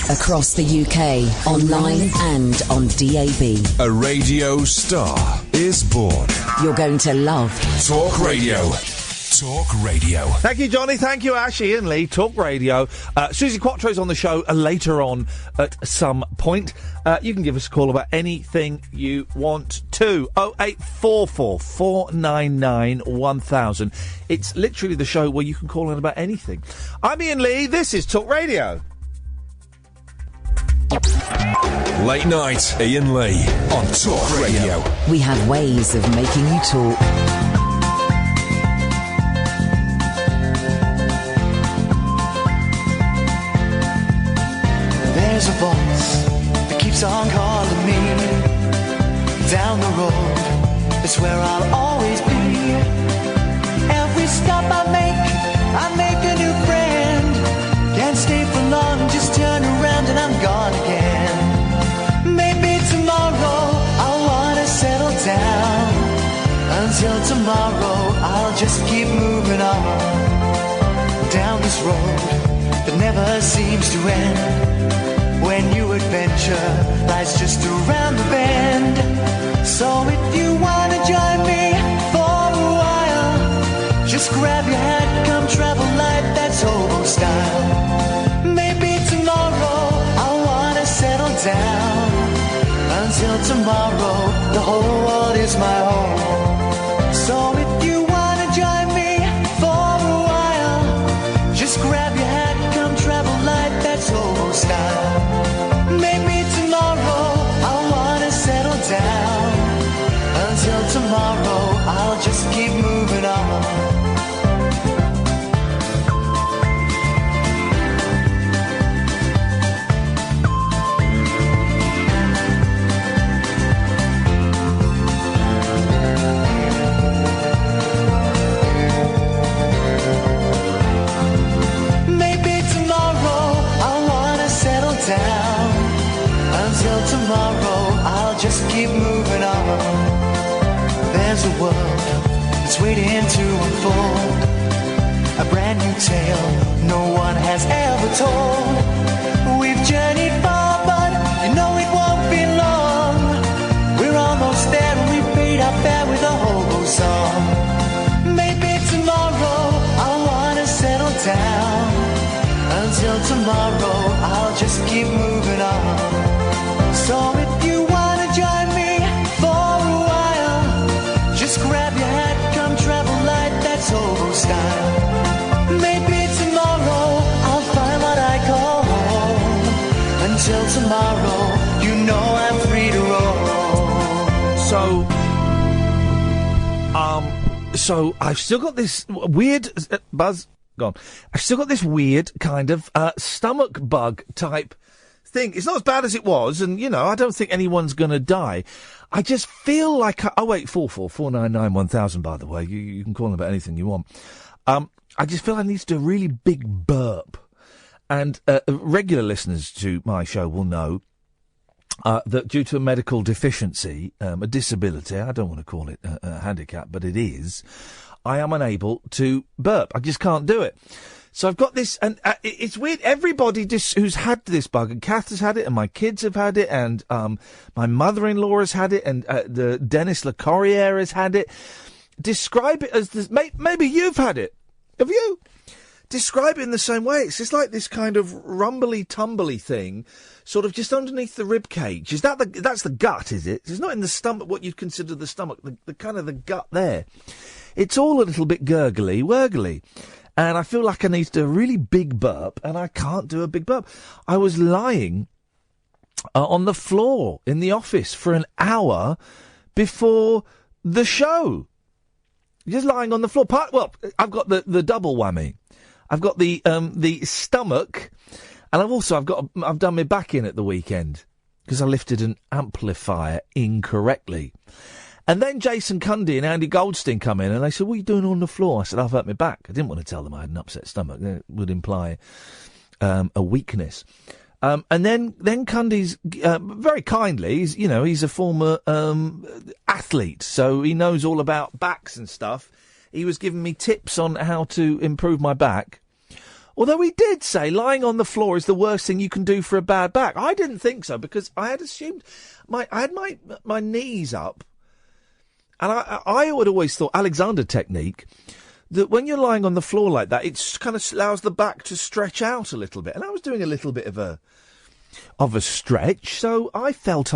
Across the UK, online and on DAB. A radio star is born. You're going to love Talk Radio. Talk Radio. Thank you, Johnny. Thank you, Ash, Iain Lee. Talk Radio. Suzi Quatro is on the show later on at some point. You can give us a call about anything you want to. 0844 499 1000. It's literally the show where you can call in about anything. I'm Iain Lee. This is Talk Radio. Late night, Iain Lee on Talk Radio. We have ways of making you talk. There's a voice that keeps on calling me. Down the road, it's where I'll always be. Every stop I make a new friend. Can't stay for long, just turn around and I'm gone again. Maybe tomorrow I'll wanna settle down. Until tomorrow I'll just keep moving on. Down this road that never seems to end. When new adventure lies just around the bend. So if you wanna join me for a while, just grab your hat, come travel light, that's hobo style. Maybe tomorrow I'll wanna settle down. Until tomorrow, the whole world is my home. So if you wanna join me for a while, just grab your hat, come travel light, that's hobo style. Maybe tomorrow I'll wanna settle down. Until tomorrow, I'll just keep moving on. Until tomorrow, I'll just keep moving on. There's a world that's waiting to unfold. A brand new tale no one has ever told. We've journeyed far, but you know it won't be long. We're almost there and we paid our fare with a hobo song. Maybe tomorrow, I'll wanna settle down. Until tomorrow, I'll just keep moving on. So if you wanna join me for a while, just grab your hat, come travel light, that's hobo style. Maybe tomorrow, I'll find what I call home. Until tomorrow, you know I'm free to roll. So I've still got this weird buzz. Gone. I've still got this weird kind of stomach bug type thing. It's not as bad as it was, and, you know, I don't think anyone's going to die. I just feel like... 0844 499 1000, by the way. You can call them about anything you want. I just feel I need to do a really big burp. And regular listeners to my show will know that due to a medical deficiency, a disability, I don't want to call it a handicap, but it is... I am unable to burp. I just can't do it. So I've got this, and it's weird. Everybody who's had this bug, and Kath has had it, and my kids have had it, and my mother-in-law has had it, and the Dennis Le Corriere has had it. Describe it as this. Maybe you've had it. Have you? Describe it in the same way. It's just like this kind of rumbly-tumbly thing, sort of just underneath the rib cage. Is that that's the gut? Is it? It's not in the stomach. What you'd consider the stomach. The kind of the gut there. It's all a little bit gurgly, wurgly. And I feel like I need to do a really big burp, and I can't do a big burp. I was lying on the floor in the office for an hour before the show. Just lying on the floor. Well, I've got the double whammy. I've got the stomach, and I've done my back in at the weekend because I lifted an amplifier incorrectly. And then Jason Cundy and Andy Goldstein come in and they said, what are you doing on the floor? I said, I've hurt my back. I didn't want to tell them I had an upset stomach. It would imply a weakness. And then Cundy's very kindly, he's a former athlete, so he knows all about backs and stuff. He was giving me tips on how to improve my back. Although he did say lying on the floor is the worst thing you can do for a bad back. I didn't think so, because I had assumed I had my knees up, and I would always thought Alexander technique, that when you're lying on the floor like that, it kind of allows the back to stretch out a little bit. And I was doing a little bit of a stretch, so I felt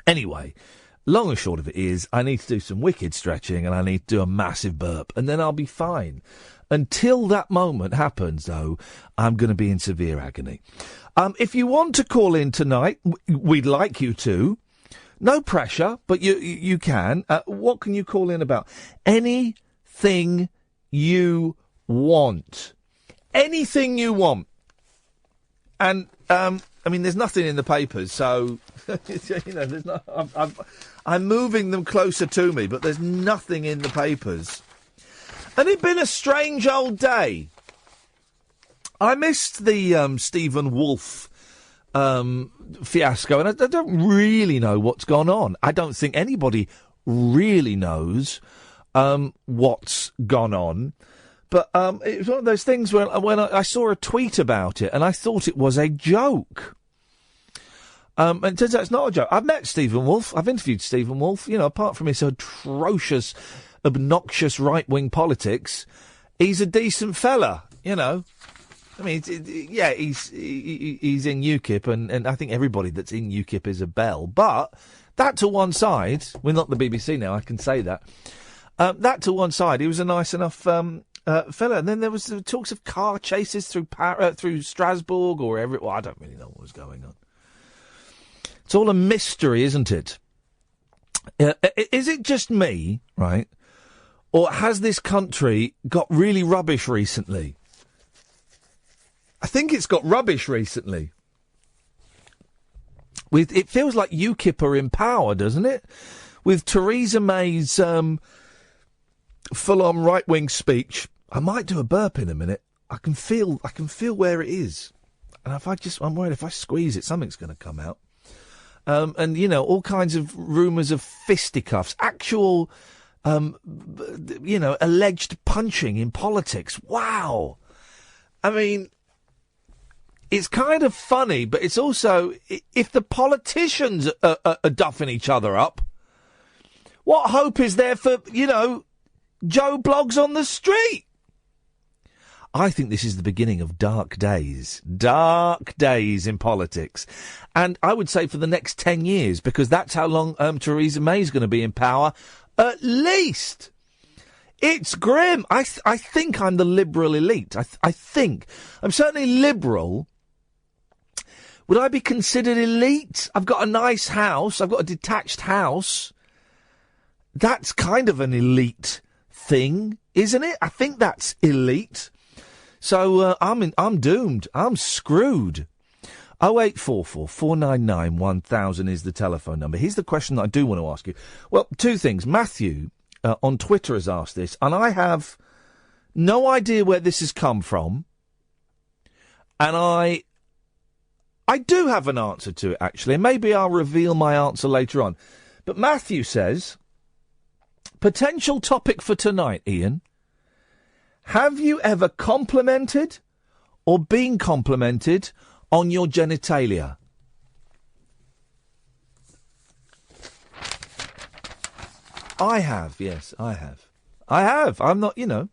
anyway, long and short of it is, I need to do some wicked stretching, and I need to do a massive burp, and then I'll be fine. Until that moment happens, though, I'm going to be in severe agony. If you want to call in tonight, we'd like you to. No pressure, but you can. What can you call in about? Anything you want. Anything you want. And, I mean, there's nothing in the papers, so, you know, there's not, I'm moving them closer to me, but there's nothing in the papers. And it'd been a strange old day. I missed the Stephen Wolfe fiasco, and I don't really know what's gone on. I don't think anybody really knows what's gone on. But it was one of those things where when I saw a tweet about it, and I thought it was a joke. And it turns out it's not a joke. I've met Stephen Wolfe. I've interviewed Stephen Wolfe. You know, apart from his atrocious, obnoxious right-wing politics, he's a decent fella, you know. I mean, yeah, he's in UKIP, and I think everybody that's in UKIP is a bell. But that to one side, we're not the BBC now, I can say that. That to one side, he was a nice enough fella. And then there was the talks of car chases through Strasbourg or wherever. Well, I don't really know what was going on. It's all a mystery, isn't it? Is it just me, right? Or has this country got really rubbish recently? I think it's got rubbish recently. It feels like UKIP are in power, doesn't it? With Theresa May's full-on right-wing speech. I might do a burp in a minute. I can feel where it is. And I'm worried if I squeeze it, something's going to come out. And, you know, all kinds of rumours of fisticuffs, actual, you know, alleged punching in politics. Wow. I mean, it's kind of funny, but it's also, if the politicians are duffing each other up, what hope is there for, you know, Joe Bloggs on the street? I think this is the beginning of dark days in politics. And I would say for the next 10 years, because that's how long Theresa May's going to be in power, at least. It's grim. I think I'm the liberal elite. I think. I'm certainly liberal. Would I be considered elite? I've got a nice house. I've got a detached house. That's kind of an elite thing, isn't it? I think that's elite. So I'm doomed. I'm screwed. 0844 499 1000 is the telephone number. Here's the question that I do want to ask you. Well, two things. Matthew on Twitter has asked this, and I have no idea where this has come from. And I do have an answer to it, actually. Maybe I'll reveal my answer later on. But Matthew says, potential topic for tonight, Iain. Have you ever complimented or been complimented on your genitalia? I have, yes, I have. I'm not, you know.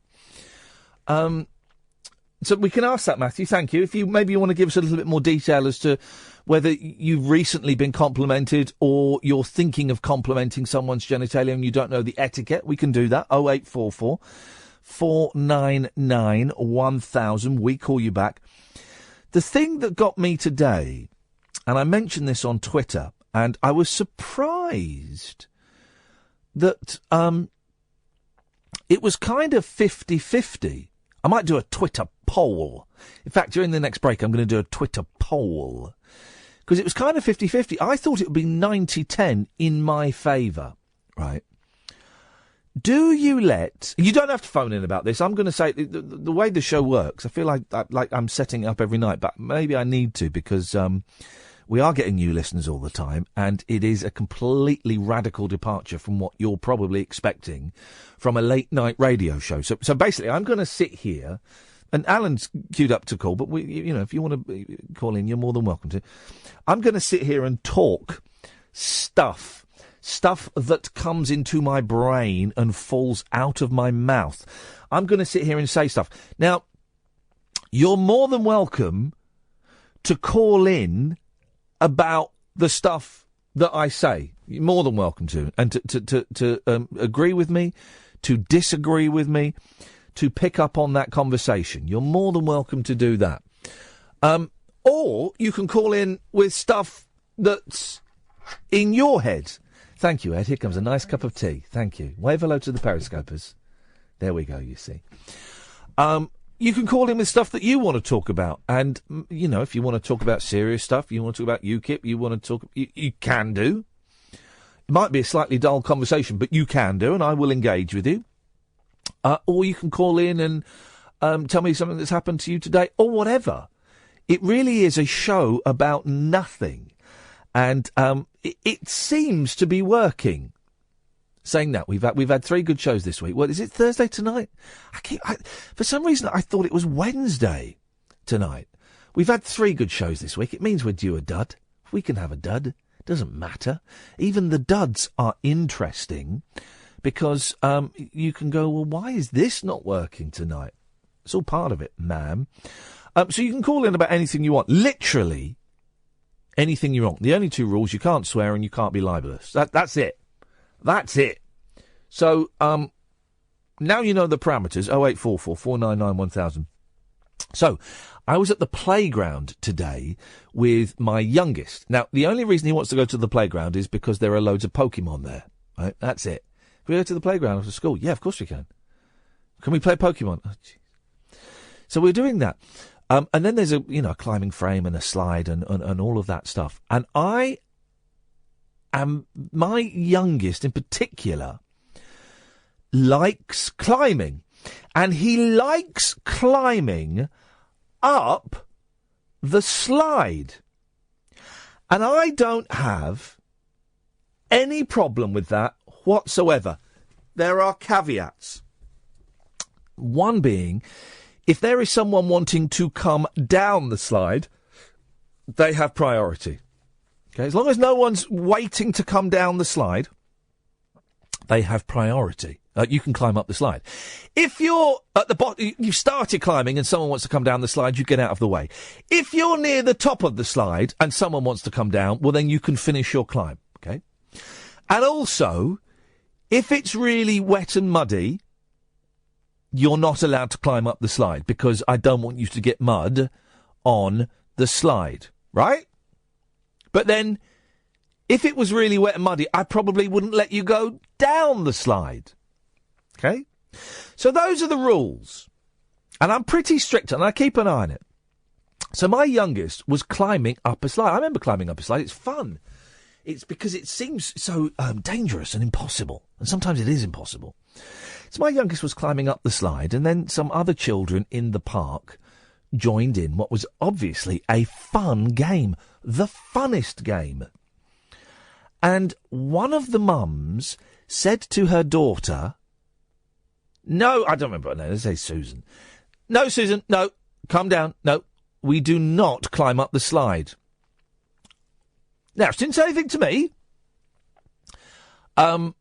So we can ask that, Matthew. Thank you. If you maybe want to give us a little bit more detail as to whether you've recently been complimented or you're thinking of complimenting someone's genitalia and you don't know the etiquette, we can do that. 0844 499 1000. We call you back. The thing that got me today, and I mentioned this on Twitter, and I was surprised that it was kind of 50-50. I might do a Twitter poll. In fact, during the next break, I'm going to do a Twitter poll. Because it was kind of 50-50. I thought it would be 90-10 in my favour, right? Do you you don't have to phone in about this. I'm going to say the way the show works, I feel like I'm setting it up every night, but maybe I need to because we are getting new listeners all the time, and it is a completely radical departure from what you're probably expecting from a late-night radio show. So basically, I'm going to sit here. and Alan's queued up to call, but if you want to call in, you're more than welcome to. I'm going to sit here and talk stuff that comes into my brain and falls out of my mouth. I'm going to sit here and say stuff. Now, you're more than welcome to call in about the stuff that I say. You're more than welcome to. And to agree with me, to disagree with me, to pick up on that conversation. You're more than welcome to do that. Or you can call in with stuff that's in your head. Thank you, Ed. Here comes a nice cup of tea. Thank you. Wave hello to the periscopers. There we go, you see. You can call in with stuff that you want to talk about. And, if you want to talk about serious stuff, you want to talk about UKIP, you want to talk... You can do. It might be a slightly dull conversation, but you can do, and I will engage with you. Or you can call in and tell me something that's happened to you today, or whatever. It really is a show about nothing. And it seems to be working. Saying that, we've had 3 good shows this week. What, is it Thursday tonight? For some reason, I thought it was Wednesday tonight. We've had 3 good shows this week. It means we're due a dud. We can have a dud. Doesn't matter. Even the duds are interesting because you can go, well, why is this not working tonight? It's all part of it, ma'am. So you can call in about anything you want. Literally anything you want. The only 2 rules, you can't swear and you can't be libelous. That's it. That's it. So, now you know the parameters. 0844 499 1000. So, I was at the playground today with my youngest. Now, the only reason he wants to go to the playground is because there are loads of Pokemon there. Right? That's it. Can we go to the playground after school? Yeah, of course we can. Can we play Pokemon? Oh, so we're doing that. And then there's a climbing frame and a slide and all of that stuff. And my youngest in particular likes climbing, and he likes climbing up the slide. And I don't have any problem with that whatsoever. There are caveats. One being, if there is someone wanting to come down the slide, they have priority. Okay, as long as no one's waiting to come down the slide, they have priority. You can climb up the slide. If you're at the bottom, you've started climbing and someone wants to come down the slide, you get out of the way. If you're near the top of the slide and someone wants to come down, well, then you can finish your climb, okay? And also, if it's really wet and muddy, you're not allowed to climb up the slide because I don't want you to get mud on the slide, right? But then, if it was really wet and muddy, I probably wouldn't let you go down the slide. Okay? So those are the rules. And I'm pretty strict, and I keep an eye on it. So my youngest was climbing up a slide. I remember climbing up a slide. It's fun. It's because it seems so dangerous and impossible. And sometimes it is impossible. So my youngest was climbing up the slide, and then some other children in the park joined in what was obviously a fun game. The funnest game. And one of the mums said to her daughter, no, I don't remember her name, let's say Susan. No, Susan, no, calm down. No, we do not climb up the slide. Now, she didn't say anything to me. So,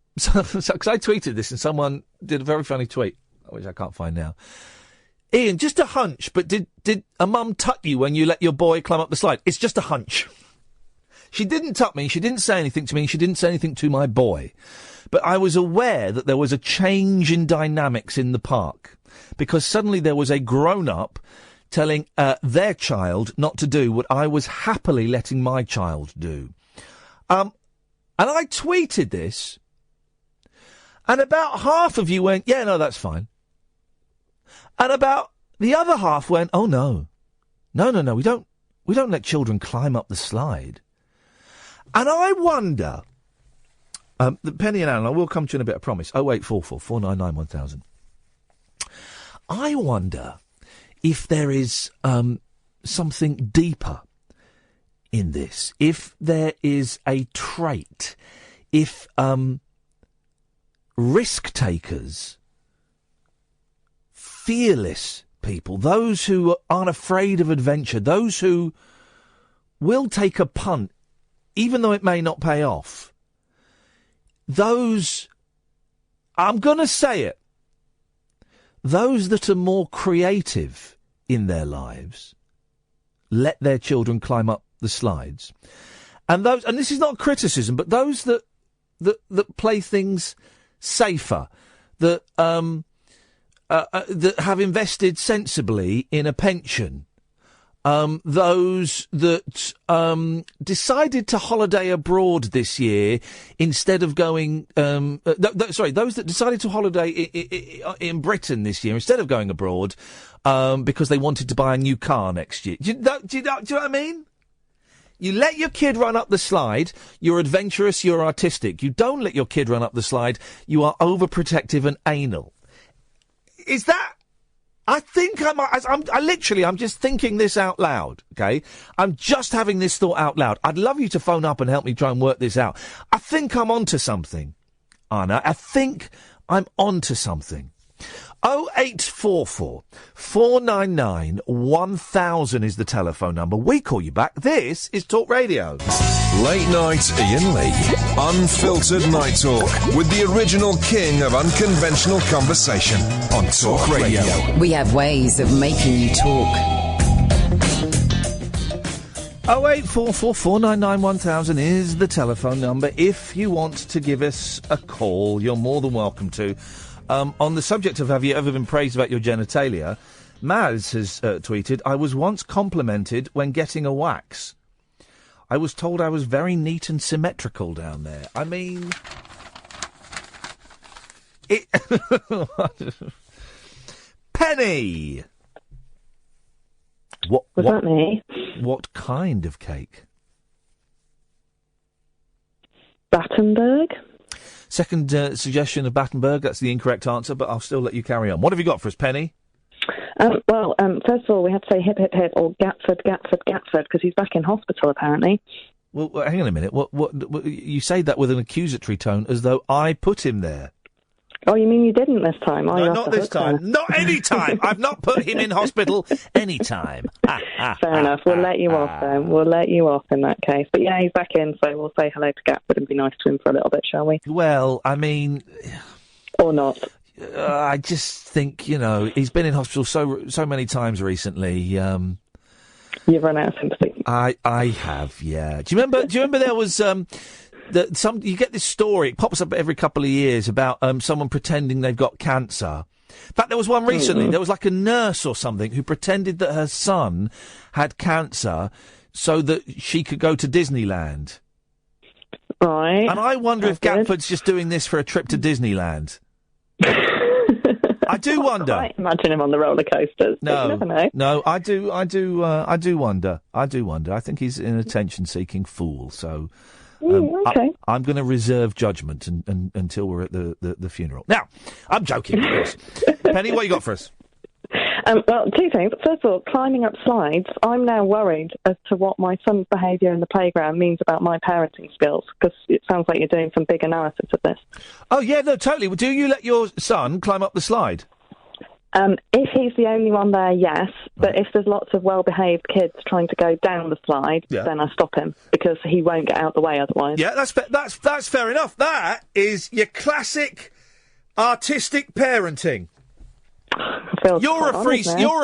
'cause I tweeted this and someone did a very funny tweet, which I can't find now. Iain, just a hunch, but did a mum tut you when you let your boy climb up the slide? It's just a hunch. She didn't tut me, she didn't say anything to me, she didn't say anything to my boy. But I was aware that there was a change in dynamics in the park, because suddenly there was a grown-up telling their child not to do what I was happily letting my child do. And I tweeted this, and about half of you went, yeah, no, that's fine. And about the other half went, oh, no. No, we don't let children climb up the slide. And I wonder, Penny and Alan, I will come to you in a bit, I promise. 0844 499 1000. I wonder if there is something deeper in this. If there is a trait. If risk takers, fearless people, those who aren't afraid of adventure, those who will take a punt, even though it may not pay off, those, I'm going to say it, those that are more creative in their lives, let their children climb up the slides. And those, and this is not criticism, but those that play things safer, that have invested sensibly in a pension, those that decided to holiday abroad this year instead of going. Those that decided to holiday in Britain this year instead of going abroad because they wanted to buy a new car next year. Do you know what I mean? You let your kid run up the slide, you're adventurous, you're artistic. You don't let your kid run up the slide, you are overprotective and anal. Is that... I think I'm just thinking this out loud, okay? I'm just having this thought out loud. I'd love you to phone up and help me try and work this out. I think I'm onto something, Anna. I think I'm onto something. 0844 499 1000 is the telephone number. We call you back. This is Talk Radio. Late night Iain Lee. Unfiltered night talk with the original king of unconventional conversation on Talk Radio. We have ways of making you talk. 0844 499 1000 is the telephone number. If you want to give us a call, you're more than welcome to. On the subject of have you ever been praised about your genitalia, Maz has tweeted, I was once complimented when getting a wax. I was told I was very neat and symmetrical down there. I mean... Penny! Was that me? What kind of cake? Battenberg? Second suggestion of Battenberg, that's the incorrect answer, but I'll still let you carry on. What have you got for us, Penny? First of all, we have to say hip, hip, hip, or Gatford, because he's back in hospital, apparently. Well, hang on a minute. What, you say that with an accusatory tone, as though I put him there. Oh, you mean you didn't this time? No, not this time. Not any time. I've not put him in hospital any time. Fair enough. We'll let you off then. We'll let you off in that case. But yeah, he's back in, so we'll say hello to Gatford and be nice to him for a little bit, shall we? Well, I mean... Or not. I just think, he's been in hospital so many times recently. You've run out of sympathy. I have, yeah. Do you remember there was... you get this story, it pops up every couple of years about someone pretending they've got cancer. In fact, there was one recently. There was like a nurse or something who pretended that her son had cancer so that she could go to Disneyland. Right. And I wonder if Gatford's just doing this for a trip to Disneyland. I do wonder. I imagine him on the roller coasters. No, you never know. No, I do wonder. I think he's an attention-seeking fool. So. Okay. I'm going to reserve judgment until we're at the funeral. Now, I'm joking, of course. Penny, what you got for us? Well, two things. First of all, climbing up slides, I'm now worried as to what my son's behaviour in the playground means about my parenting skills, because it sounds like you're doing some big analysis of this. Oh, yeah, no, totally. Do you let your son climb up the slide? If he's the only one there, yes. But if there's lots of well-behaved kids trying to go down the slide, then I stop him, because he won't get out the way otherwise. Yeah, that's fair enough. That is your classic artistic parenting. You're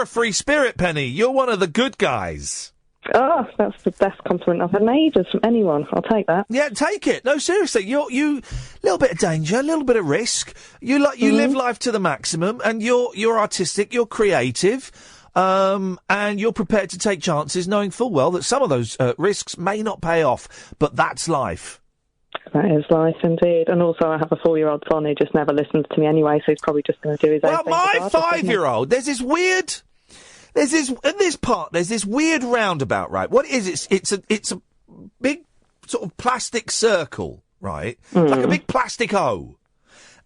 a free spirit, Penny. You're one of the good guys. Oh, that's the best compliment I've had in ages from anyone. I'll take that. Yeah, take it. No, seriously, you little bit of danger, a little bit of risk. You live life to the maximum, and you're artistic, you're creative, and you're prepared to take chances, knowing full well that some of those risks may not pay off. But that's life. That is life, indeed. And also, I have a 4-year-old son who just never listens to me anyway, so he's probably just going to do his own thing. Well, my 5-year-old, there's this weird roundabout, right? What is it? It's a big sort of plastic circle, right? It's like a big plastic O.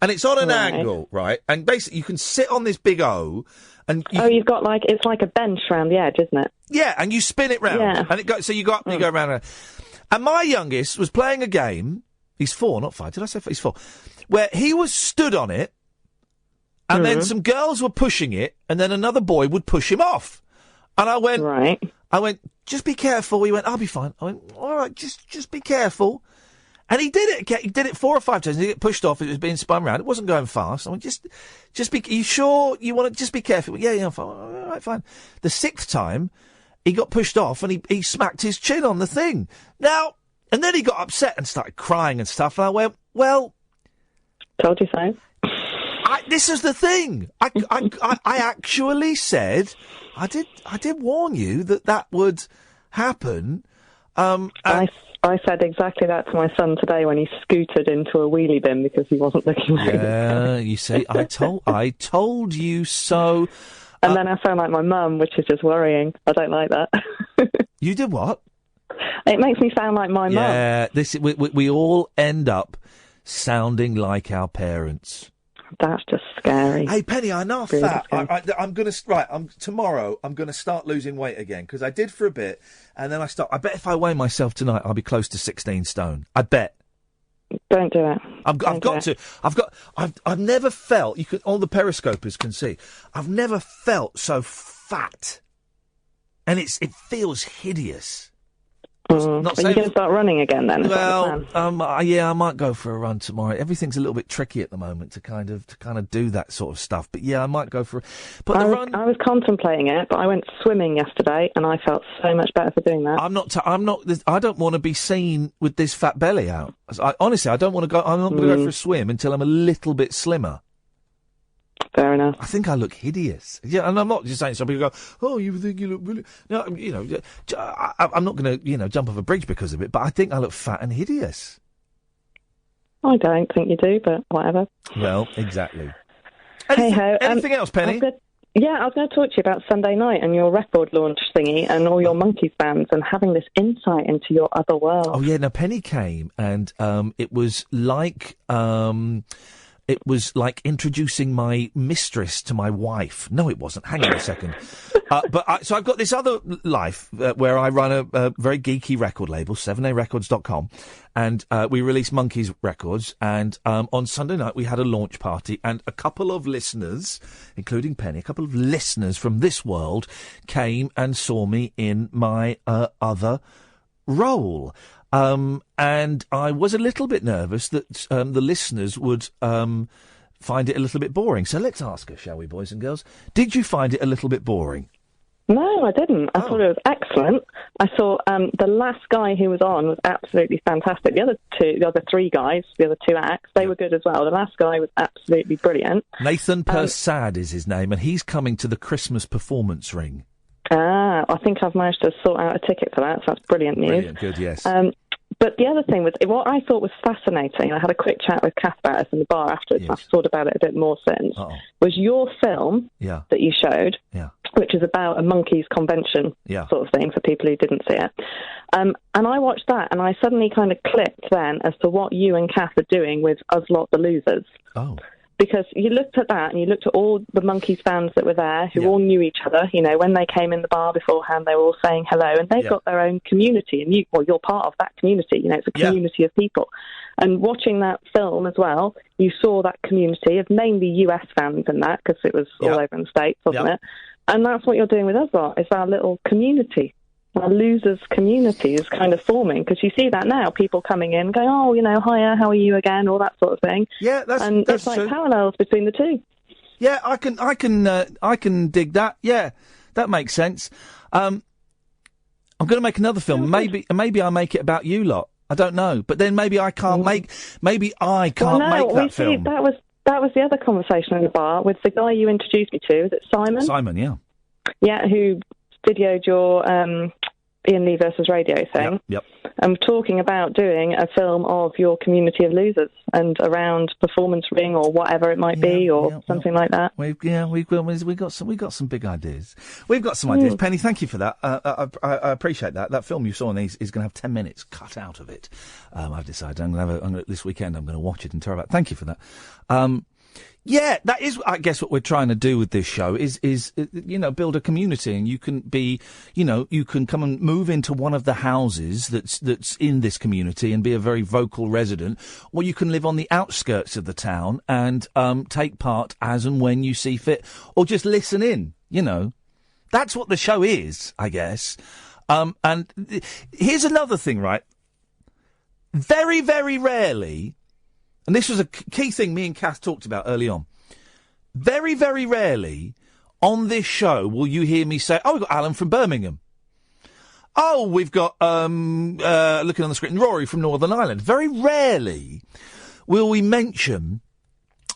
And it's on an angle, right? And basically you can sit on this big O and you've got it's like a bench around the edge, isn't it? Yeah, and you spin it round. Yeah. And it goes, so you go up and you go round. And my youngest was playing a game. He's 4, not 5. Did I say 5? He's 4. Where he was stood on it And then some girls were pushing it, and then another boy would push him off. And I went, Right. just be careful. He went, I'll be fine. I went, all right, just be careful. And he did it. He did it 4 or 5 times. He get pushed off. It was being spun round. It wasn't going fast. I went, just be. Are you sure you want to just be careful? Yeah, I'm fine. All right, fine. The 6th time, he got pushed off and he smacked his chin on the thing. Now, and then he got upset and started crying and stuff. And I went, well, told you so. This is the thing. I actually said, I did warn you that would happen. I said exactly that to my son today when he scooted into a wheelie bin because he wasn't looking right. Yeah, you see, I told you so. And then I sound like my mum, which is just worrying. I don't like that. You did what? It makes me sound like my mum. Yeah, we all end up sounding like our parents. That's just scary. Hey, Penny, I know I'm Really fat. scary. Tomorrow I'm going to start losing weight again because I did for a bit, and then I stopped. I bet if I weigh myself tonight, I'll be close to 16 stone. I bet. Don't do it. I've got to. I've never felt. All the periscopers can see. I've never felt so fat, and it feels hideous. Are you going to start running again then? Well, I might go for a run tomorrow. Everything's a little bit tricky at the moment to kind of do that sort of stuff. But yeah, I might go for. But I was contemplating it, but I went swimming yesterday, and I felt so much better for doing that. I don't want to be seen with this fat belly out. Honestly, I don't want to go. I'm not going to go for a swim until I'm a little bit slimmer. Fair enough. I think I look hideous. Yeah, and I'm not just saying some people go, oh, you think you look really... No, I'm not going to, jump off a bridge because of it, but I think I look fat and hideous. I don't think you do, but whatever. Well, exactly. Anything else, Penny? I was going to talk to you about Sunday night and your record launch thingy and all your Monkeys bands and having this insight into your other world. Oh, yeah, no, Penny came and it was like... It was like introducing my mistress to my wife. No, it wasn't. Hang on a second. So I've got this other life where I run a very geeky record label, 7arecords.com, and we release Monkeys records. And on Sunday night we had a launch party, and a couple of listeners, including Penny, a couple of listeners from this world came and saw me in my other role. And I was a little bit nervous that the listeners would find it a little bit boring. So let's ask her, shall we, boys and girls? Did you find it a little bit boring? No, I didn't. I thought it was excellent. I saw the last guy who was on was absolutely fantastic. The other 3 guys, the other 2 acts, they were good as well. The last guy was absolutely brilliant. Nathan Persad is his name, and he's coming to the Christmas performance ring. I think I've managed to sort out a ticket for that, so that's brilliant news. Brilliant, good, yes. But the other thing was, what I thought was fascinating, I had a quick chat with Kath about it in the bar afterwards, yes. I've thought about it a bit more since, was your film that you showed, which is about a Monkeys convention sort of thing for people who didn't see it. And I watched that, and I suddenly kind of clicked then as to what you and Kath are doing with Us Lot the Losers. Oh. Because you looked at that and you looked at all the Monkeys fans that were there who all knew each other. When they came in the bar beforehand, they were all saying hello, and they've got their own community, and you're part of that community. It's a community of people. And watching that film as well, you saw that community of mainly US fans in that, because it was all over in the States, wasn't it? And that's what you're doing with us lot, is our little community. Our losers community is kind of forming, because you see that now, people coming in going, oh, hiya, how are you again, all that sort of thing. Yeah, that's it's like true. Parallels between the two. Yeah, I can dig that. Yeah, that makes sense. I'm going to make another film. Maybe I make it about you lot. I don't know, but then maybe I can't make. Maybe I can't make that film. That was the other conversation in the bar with the guy you introduced me to. Is it Simon? Simon, yeah. Yeah, who videoed your Iain Lee versus Radio thing. Yep. I'm talking about doing a film of your community of losers and around Performance Ring or whatever it might be, or something like that. We've got some big ideas. We've got some ideas. Penny, thank you for that. I appreciate that. That film you saw is going to have 10 minutes cut out of it. I've decided this weekend I'm going to watch it and tear about. Thank you for that. Yeah, that is, I guess, what we're trying to do with this show is build a community, and you can be, you can come and move into one of the houses that's in this community and be a very vocal resident, or you can live on the outskirts of the town and take part as and when you see fit, or just listen in. That's what the show is, I guess. And here's another thing, right? Very, very rarely. And this was a key thing me and Kath talked about early on. Very, very rarely on this show will you hear me say, we've got Alan from Birmingham. Oh, we've got, looking on the screen, Rory from Northern Ireland. Very rarely will we mention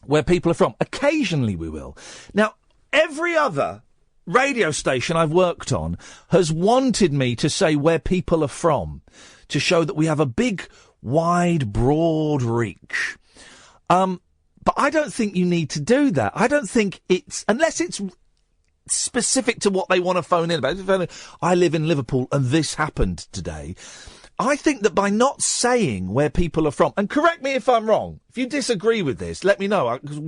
where people are from. Occasionally we will. Now, every other radio station I've worked on has wanted me to say where people are from, to show that we have a big, wide, broad reach. But I don't think you need to do that. I don't think unless it's specific to what they want to phone in about. I live in Liverpool and this happened today. I think that by not saying where people are from, and correct me if I'm wrong, if you disagree with this, let me know, because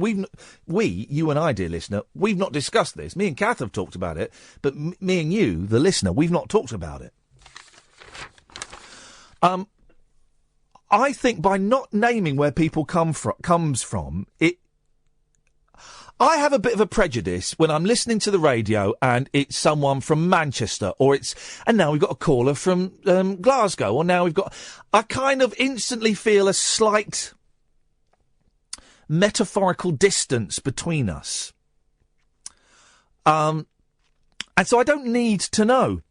you and I, dear listener, we've not discussed this. Me and Kath have talked about it, but me and you, the listener, we've not talked about it. I think by not naming where people comes from, I have a bit of a prejudice when I'm listening to the radio and it's someone from Manchester, and now we've got a caller from Glasgow, or now I kind of instantly feel a slight metaphorical distance between us. And so I don't need to know.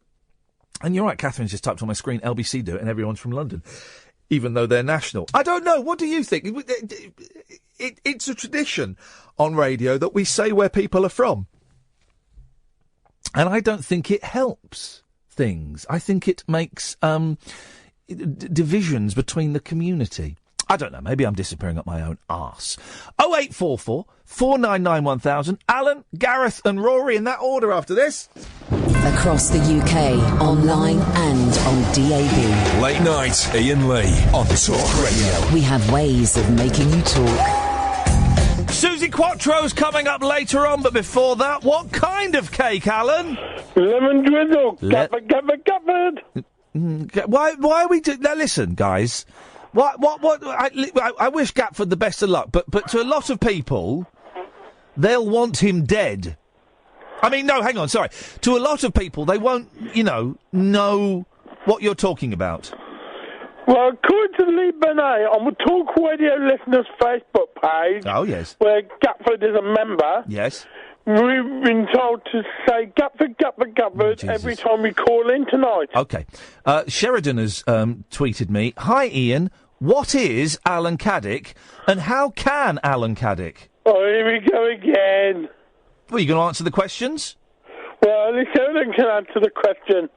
And you're right, Catherine's just typed on my screen, LBC do it, and everyone's from London, even though they're national. I don't know. What do you think? It's a tradition on radio that we say where people are from. And I don't think it helps things. I think it makes divisions between the community. I don't know. Maybe I'm disappearing up my own arse. 0844 499 1000. Alan, Gareth and Rory in that order after this. Across the UK, online and on DAB. Late night, Iain Lee on Talk Radio. We have ways of making you talk. Suzi Quatro's coming up later on, but before that, what kind of cake, Alan? Lemon drizzle. Covered. Why are we doing... Now, listen, guys. What? I wish Gatford the best of luck, but to a lot of people, they'll want him dead. I mean, no, hang on, sorry. To a lot of people, they won't, know what you're talking about. Well, according to Lee Benet on the Talk Radio listeners' Facebook page, oh yes, where Gatford is a member, yes, we've been told to say Gatford every time we call in tonight. Okay. Sheridan has tweeted me, "Hi Iain, what is Alan Caddick, and how can Alan Caddick?" Oh, here we go again. Well, you going to answer the questions? Well, only Sheridan can answer the question,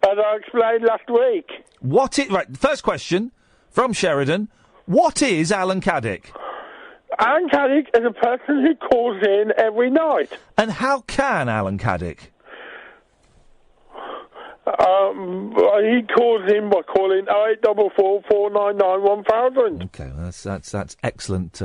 as I explained last week. Right, first question from Sheridan. What is Alan Caddick? Alan Caddick is a person who calls in every night. And how can Alan Caddick? He calls in by calling 0844 499 1000. Okay, well, that's excellent,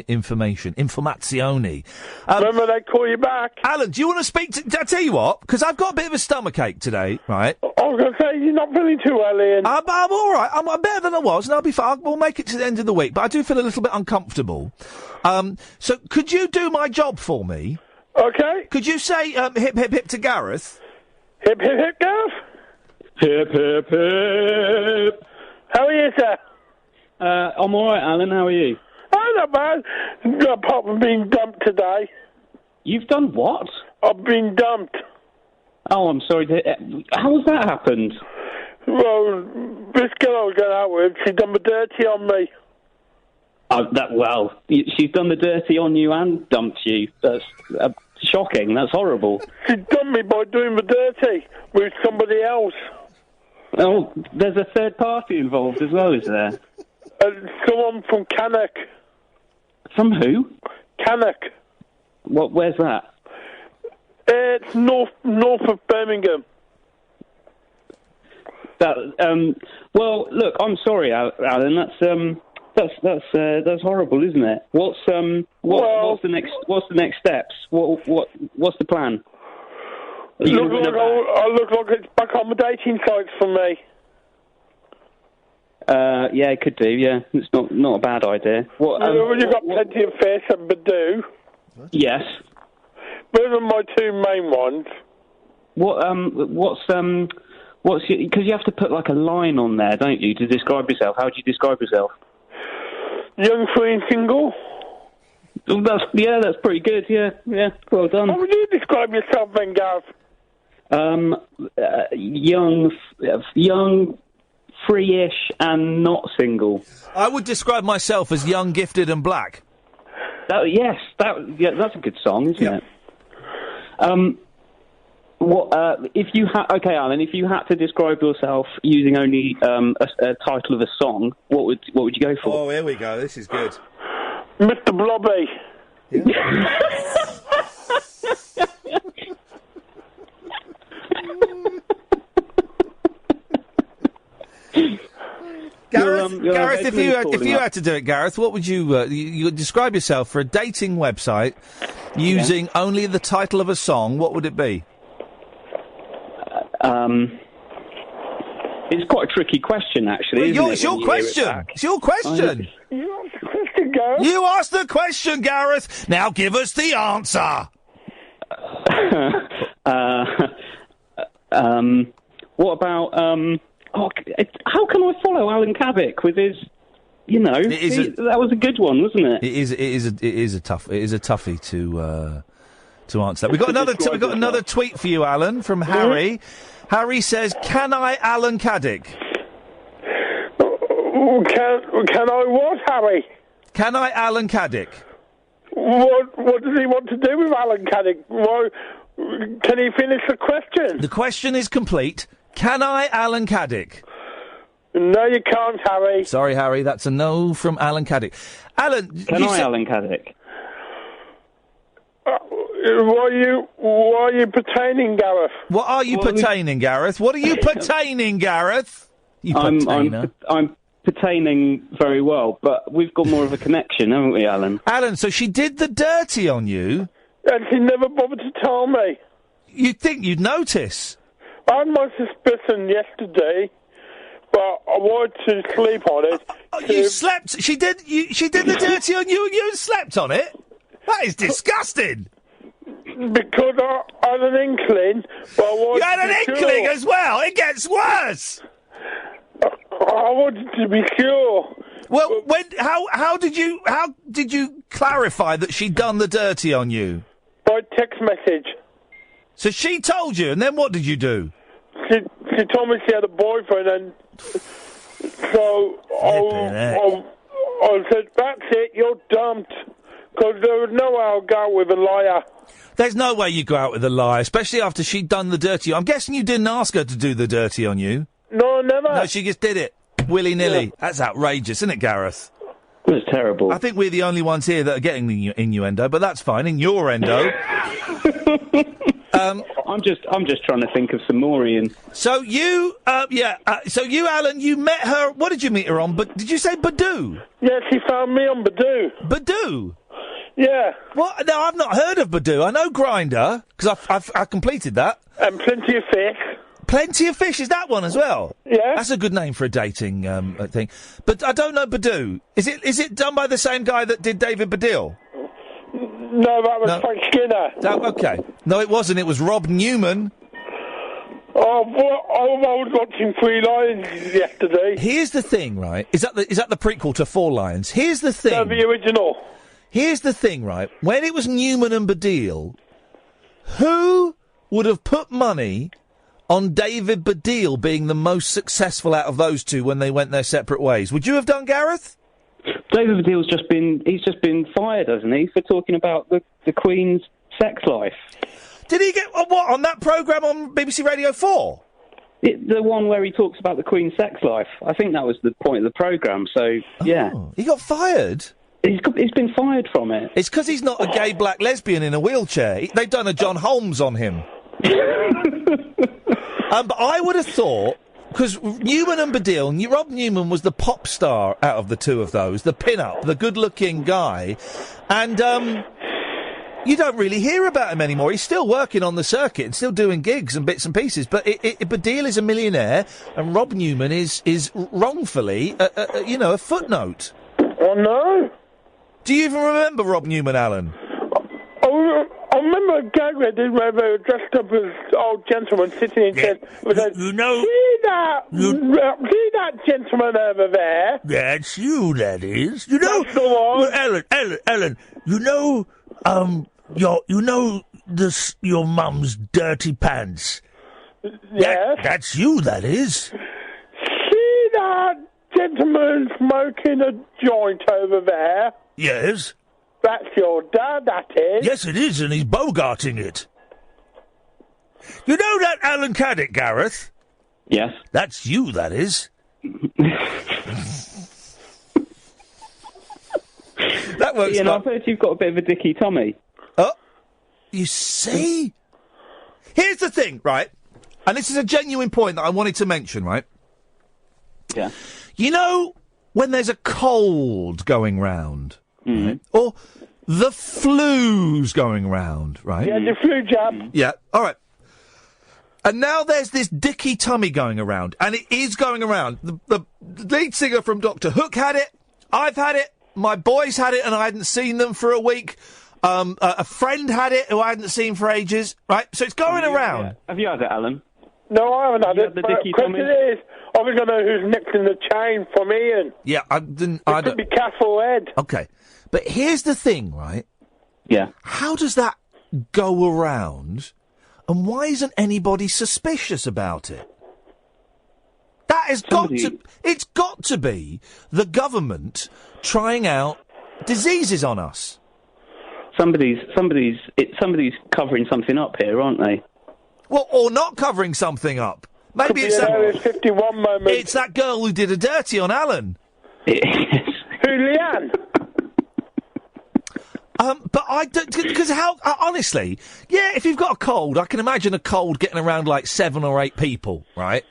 information, informazione. Remember, they call you back. Alan, do you want to speak to... I tell you what, because I've got a bit of a stomachache today, right? I was going to say, you're not feeling too well, Iain. I'm all right. I'm better than I was, and I'll be fine. We'll make it to the end of the week, but I do feel a little bit uncomfortable. So could you do my job for me? Okay. Could you say hip, hip, hip to Gareth? Hip, hip, hip, Gareth? Hip, hip, hip. How are you, sir? I'm all right, Alan. How are you? Oh, not bad. Apart from being dumped today. You've done what? I've been dumped. Oh, I'm sorry. How has that happened? Well, this girl I was going out with, she done the dirty on me. She's done the dirty on you and dumped you. That's shocking. That's horrible. She done me by doing the dirty with somebody else. Oh, there's a third party involved as well, is there? Someone from Caddick. From who? Caddick. What? Where's that? It's north of Birmingham. Well, look, I'm sorry, Alan. That's horrible, isn't it? What's the next steps? What's the plan? I look like it's back on the dating sites for me. Yeah, it could do. Yeah, it's not a bad idea. You've got Plenty of Fish and Badoo. Yes. Those are my two main ones. Because you have to put like a line on there, don't you, to describe yourself? How do you describe yourself? Young, free and single. That's pretty good. Yeah, well done. How would you describe yourself then, Gav? Young, free-ish, and not single. I would describe myself as young, gifted, and black. That's a good song, isn't it? Alan, if you had to describe yourself using only a title of a song, what would you go for? Oh, here we go. This is good. Mr. Blobby. Yeah. Gareth, if you had to do it, Gareth, what would you describe yourself for a dating website using only the title of a song? What would it be? It's quite a tricky question, actually. It's your question. It's your question. You asked the question, Gareth. You asked the question, Gareth. Now give us the answer. What about? How can I follow Alan Caddick with his? That was a good one, wasn't it? It is a toughie to answer that. We got another tweet for you, Alan, from Harry. Harry says, "Can I Alan Caddick?" Can I what, Harry? Can I Alan Caddick? What does he want to do with Alan Caddick? Can he finish the question? The question is complete. Can I Alan Caddick? No, you can't, Harry. Sorry, Harry, that's a no from Alan Caddick. Alan, Alan Caddick? Why are you pertaining, Gareth? What are you pertaining, Gareth? What are you pertaining, Gareth? I'm pertaining very well, but we've got more of a connection, haven't we, Alan? Alan, so she did the dirty on you? And she never bothered to tell me. You'd think you'd notice. I had my suspicion yesterday, but I wanted to sleep on it. You slept? She did the dirty on you and you slept on it? That is disgusting. Because I had an inkling, but I wanted You had an inkling as well? It gets worse! I wanted to be sure. Well, how did you clarify that she'd done the dirty on you? By text message. So she told you, and then what did you do? She told me she had a boyfriend, and so I said, "That's it, you're dumped." Because there was no way I'll go out with a liar. There's no way you go out with a lie, especially after she'd done the dirty. I'm guessing you didn't ask her to do the dirty on you. No, never. No, she just did it. Willy-nilly. Yeah. That's outrageous, isn't it, Gareth? It's terrible. I think we're the only ones here that are getting the innuendo, but that's fine. Innuendo. I'm just trying to think of some more, Ian. So you, Alan, you met her. What did you meet her on? But did you say Badoo? Yeah, she found me on Badoo. Badoo? Yeah. What? No, I've not heard of Badoo. I know Grindr because I've completed that. And Plenty of Fish. Plenty of Fish is that one as well. Yeah. That's a good name for a dating thing. But I don't know Badoo. Is it done by the same guy that did David Baddiel? No, that was Frank Skinner. Okay. No, it wasn't. It was Rob Newman. Oh, I was watching 3 Lions yesterday. Here's the thing, right? Is that the prequel to 4 Lions? Here's the thing. No, the original. Here's the thing, right? When it was Newman and Baddiel, who would have put money on David Baddiel being the most successful out of those two when they went their separate ways? Would you have done, Gareth? David Baddiel's just been fired, hasn't he, for talking about the Queen's sex life? Did he get what on that programme on BBC Radio 4? The one where he talks about the Queen's sex life. I think that was the point of the programme. So yeah, he got fired. He's been fired from it. It's because he's not a gay black lesbian in a wheelchair. They've done a John Holmes on him. But I would have thought because Newman and Baddiel, Rob Newman was the pop star out of the two of those, the pin-up, the good-looking guy, and you don't really hear about him anymore. He's still working on the circuit and still doing gigs and bits and pieces, but Baddiel is a millionaire, and Rob Newman is wrongfully, a footnote. Oh, no. Do you even remember Rob Newman, Alan? I remember a gag where they were dressed up as old gentlemen sitting in chairs. You know... See that gentleman over there? That's you, that is. You know... That's the one. Well, Alan, you know... your mum's dirty pants. Yes. That's you, that is. See that gentleman smoking a joint over there? Yes. That's your dad, that is. Yes, it is, and he's bogarting it. You know that Alan Caddick, Gareth? Yes. That's you, that is. That works. Ian, I've heard you've got a bit of a dicky tummy. Oh, you see? Here's the thing, right? And this is a genuine point that I wanted to mention, right? Yeah. You know, when there's a cold going round, right? Or the flu's going round, right? Yeah, the flu jab. Yeah, all right. And now there's this dicky tummy going around, and it is going around. The lead singer from Doctor Hook had it, I've had it, my boys had it, and I hadn't seen them for a week. A friend had it who I hadn't seen for ages, right? So it's going around. Yeah. Have you had it, Alan? No, I haven't had it. The But dicky the question tummy? is, I was going to know who's next in the chain from Ian. Yeah, I didn't... It could be Castle Ed. Okay. But here's the thing, right? Yeah. How does that go around, and why isn't anybody suspicious about it? That has got to... It's got to be the government trying out diseases on us. Somebody's covering something up here, aren't they? Well, or not covering something up. Maybe it's Area 51 moment. It's that girl who did a dirty on Alan. Who, Leanne? But I don't... Because how... honestly, yeah, if you've got a cold, I can imagine a cold getting around like 7 or 8 people, right?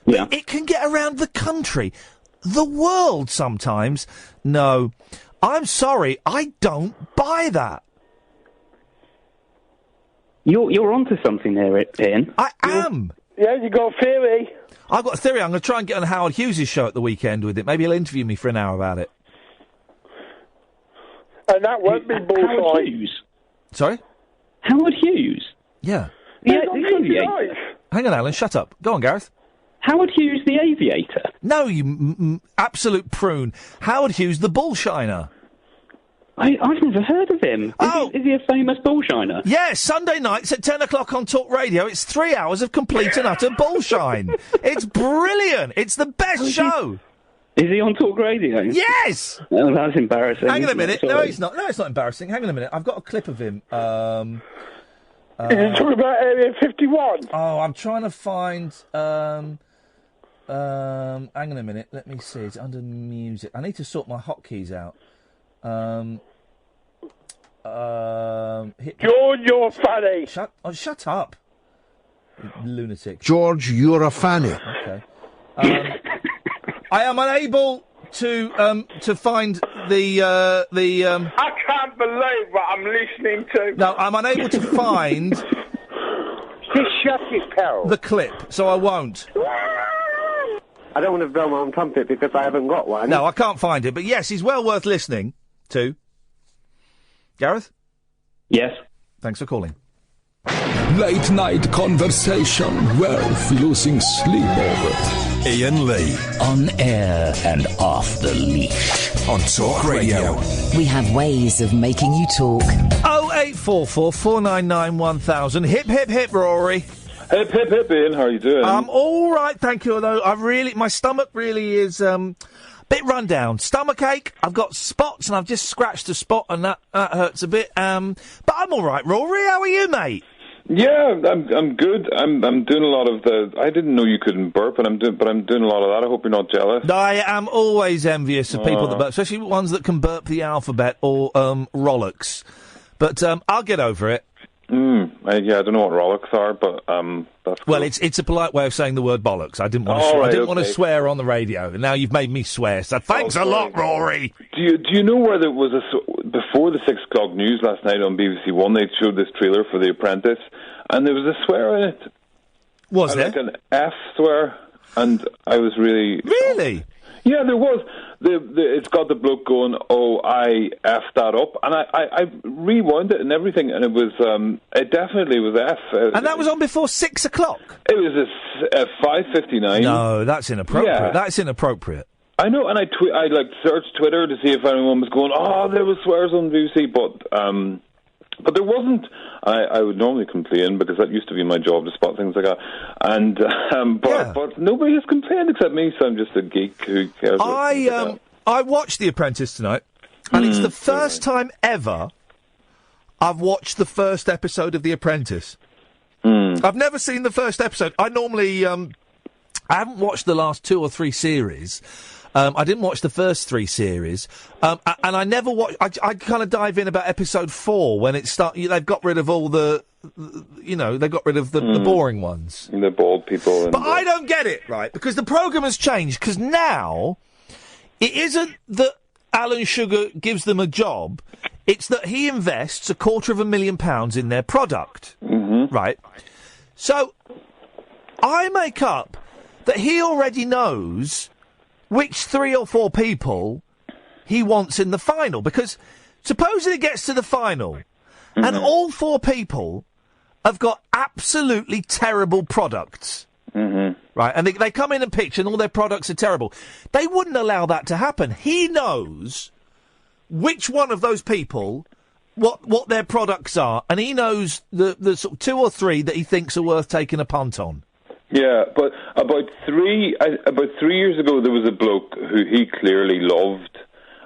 Yeah. It can get around the country, the world sometimes. No, I'm sorry, I don't buy that. You're onto something there, Ian. I am. Yeah, you got a theory. I've got a theory. I'm going to try and get on Howard Hughes' show at the weekend with it. Maybe he'll interview me for an hour about it. And that won't be bullseye. Howard Hughes. Sorry? Howard Hughes? Yeah. The aviator. Hang on, Alan, shut up. Go on, Gareth. Howard Hughes, the aviator? No, you absolute prune. Howard Hughes, the bullshiner. I've never heard of him. Is he a famous bullshiner? Yeah, Sunday nights at 10 o'clock on Talk Radio. It's 3 hours of complete and utter bullshine. It's brilliant. It's the best show. Is he on Talk Radio? Yes! Oh, that's embarrassing. Hang on a minute. Sorry. No, it's not. No, it's not embarrassing. Hang on a minute. I've got a clip of him. Is he talking about Area 51? Oh, I'm trying to find... hang on a minute. Let me see. It's under music. I need to sort my hotkeys out. George, you're funny. Shut up, you lunatic. George, you're a fanny. Okay. I am unable to find the. I can't believe what I'm listening to. No, I'm unable to find. Just shut it, pal. The clip, so I won't. I don't want to blow my own trumpet because I haven't got one. No, I can't find it, but yes, he's well worth listening to. Gareth? Yes. Thanks for calling. Late night conversation worth losing sleep over. Iain Lee. On air and off the leash. On Talk Radio. We have ways of making you talk. 0844 499 1000. Hip, hip, hip, Rory. Hip, hip, hip, Ian. How are you doing? I'm all right, thank you. Although my stomach really is bit run down. Stomach ache. I've got spots, and I've just scratched a spot, and that hurts a bit. But I'm all right, Rory. How are you, mate? Yeah, I'm good. I'm doing a lot of the. I didn't know you couldn't burp, but I'm doing a lot of that. I hope you're not jealous. I am always envious of people that burp, especially ones that can burp the alphabet or Rolex. But I'll get over it. I don't know what rollicks are, but that's cool. Well, it's a polite way of saying the word bollocks. I didn't want to. Want to swear on the radio, and now you've made me swear. So thanks a lot, Rory. Do you know where there was before the 6 o'clock news last night on BBC One? They showed this trailer for The Apprentice, and there was a swear in it. Was there? Like an F swear, and I was really Yeah, there was. It's got the bloke going, "Oh, I effed that up," and I rewound it and everything, and it definitely was F. And that was on before 6 o'clock. It was a 5:59. No, that's inappropriate. Yeah. That's inappropriate. I know, and I searched Twitter to see if anyone was going, "Oh, there was swears on BBC," but there wasn't. I would normally complain because that used to be my job to spot things like that. And but nobody has complained except me, so I'm just a geek who cares. I watched The Apprentice tonight, and it's the first time ever I've watched the first episode of The Apprentice. I've never seen the first episode. I normally I haven't watched the last 2 or 3 series. I didn't watch the first 3 series, and I never watched. I kind of dive in about episode 4 when it they've got rid of all they got rid of the boring ones, the bald people. But I don't get it, right? Because the programme has changed. Because now it isn't that Alan Sugar gives them a job; it's that he invests £250,000 in their product, right? So I make up that he already knows which 3 or 4 people he wants in the final. Because supposing it gets to the final and all 4 people have got absolutely terrible products, right, and they come in and pitch and all their products are terrible, they wouldn't allow that to happen. He knows which one of those people, what their products are, and he knows the sort of 2 or 3 that he thinks are worth taking a punt on. Yeah, but about 3 years ago, there was a bloke who he clearly loved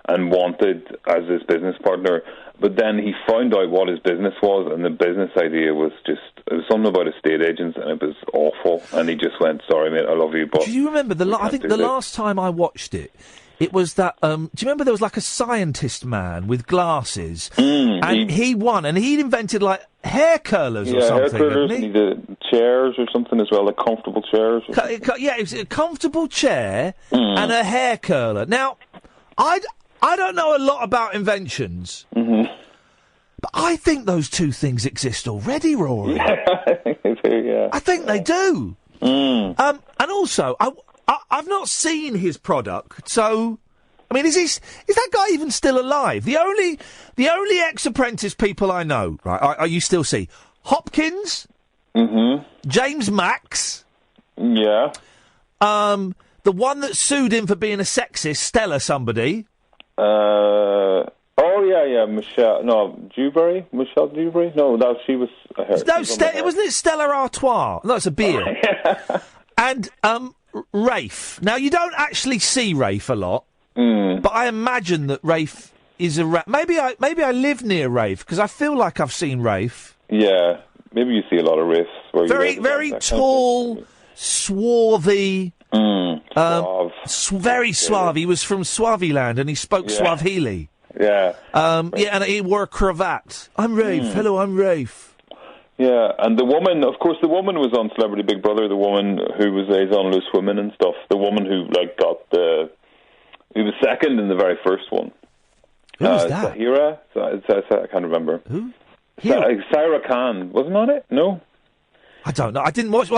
and wanted as his business partner, but then he found out what his business was, and the business idea was it was something about estate agents, and it was awful, and he just went, "Sorry, mate, I love you, but..." Do you remember I think the last time I watched it, it was that, do you remember there was like a scientist man with glasses, and he won, and he'd invented like hair curlers or something, hair curlers, and he did chairs or something as well, like comfortable chairs. Yeah, it was a comfortable chair and a hair curler. Now, I don't know a lot about inventions, but I think those 2 things exist already, Rory. Yeah, I think they do, yeah. I think they do. And also, I've not seen his product, so I mean, is that guy even still alive? The only ex-Apprentice people I know, right? You still see Hopkins, James Max, yeah. The one that sued him for being a sexist, Stella somebody. Michelle Dewberry. No, she was. Wasn't it Stella Artois? No, it's a beer. And Rafe. Now, you don't actually see Rafe a lot, but I imagine that Rafe is a... Maybe I live near Rafe, because I feel like I've seen Rafe. Yeah, maybe you see a lot of Rafes. Very tall, swarthy... very suave. He was from Swaziland, and he spoke Swahili. Yeah. And he wore a cravat. I'm Rafe. Hello, I'm Rafe. Yeah, and the woman was on Celebrity Big Brother, the woman who was on Loose Women and stuff, the woman who, who was second in the very first one. Who was that? Zahira? I can't remember. Who? Sarah Khan. Wasn't on it? No? I don't know. I didn't watch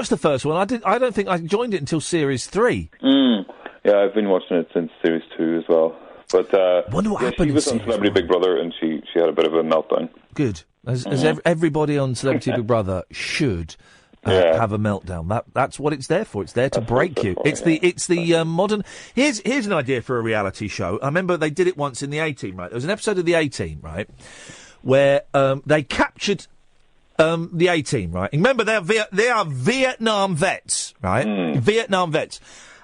the first one. I don't think I joined it until Series 3. Yeah, I've been watching it since Series 2 as well. But wonder what happened. She was on Celebrity Big Brother, and she had a bit of a meltdown. Good, as everybody on Celebrity Big Brother should have a meltdown. That's what it's there for. It's there to break you. It's the modern. Here's an idea for a reality show. I remember they did it once in the A-Team. Right, there was an episode of the A-Team, right, where they captured the A-Team. Right, and remember they are Vietnam vets, right? Vietnam vets,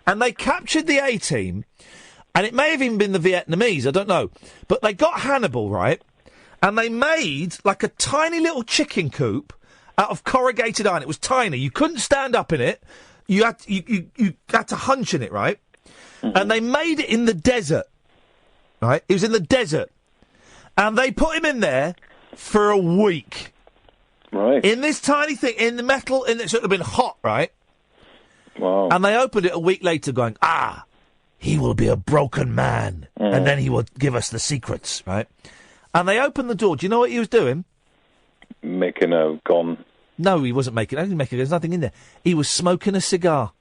and they captured the A-Team. And it may have even been the Vietnamese, I don't know. But they got Hannibal, right? And they made like a tiny little chicken coop out of corrugated iron. It was tiny. You couldn't stand up in it. You had to hunch in it, right? And they made it in the desert, right? It was in the desert. And they put him in there for a week. Right. In this tiny thing, in the metal, so it would have been hot, right? Wow. And they opened it a week later going, he will be a broken man. And then he will give us the secrets, right? And they opened the door. Do you know what he was doing? Making a gun. No, he wasn't making it. There's nothing in there. He was smoking a cigar.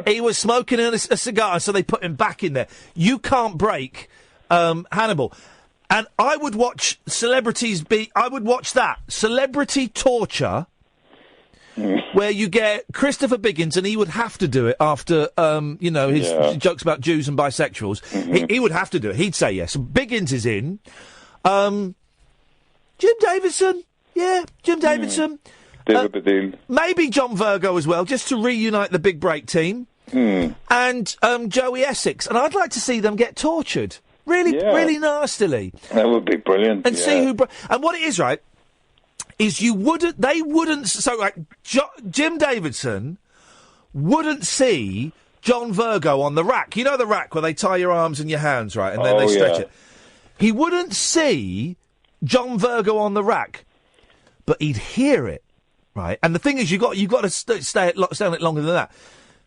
He was smoking a cigar, and so they put him back in there. You can't break Hannibal. And I would watch I would watch that. Celebrity torture, where you get Christopher Biggins, and he would have to do it after, his jokes about Jews and bisexuals. He would have to do it. He'd say yes. Biggins is in. Jim Davidson. Yeah, Jim Davidson. David Baddiel. Maybe John Virgo as well, just to reunite the Big Break team. And Joey Essex. And I'd like to see them get tortured. Really nastily. That would be brilliant. And see who... and what it is, right, is they wouldn't... So, Jim Davidson wouldn't see John Virgo on the rack. You know the rack where they tie your arms and your hands, right, and then they stretch it. He wouldn't see John Virgo on the rack, but he'd hear it, right? And the thing is, you got to stay on it longer than that.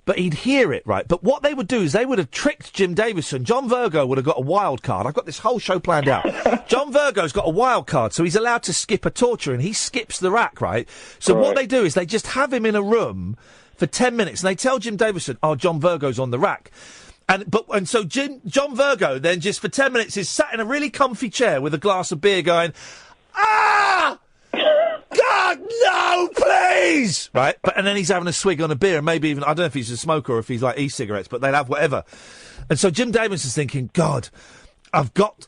But he'd hear it, right? But what they would do is they would have tricked Jim Davidson. John Virgo would have got a wild card. I've got this whole show planned out. John Virgo's got a wild card, so he's allowed to skip a torture, and he skips the rack, right? So what they do is they just have him in a room for 10 minutes, and they tell Jim Davidson, John Virgo's on the rack. And so John Virgo then just for 10 minutes is sat in a really comfy chair with a glass of beer going, God, no, please! Right? And then he's having a swig on a beer, and maybe even, I don't know if he's a smoker or if he's like e-cigarettes, but they'll have whatever. And so Jim Davidson's thinking, God, I've got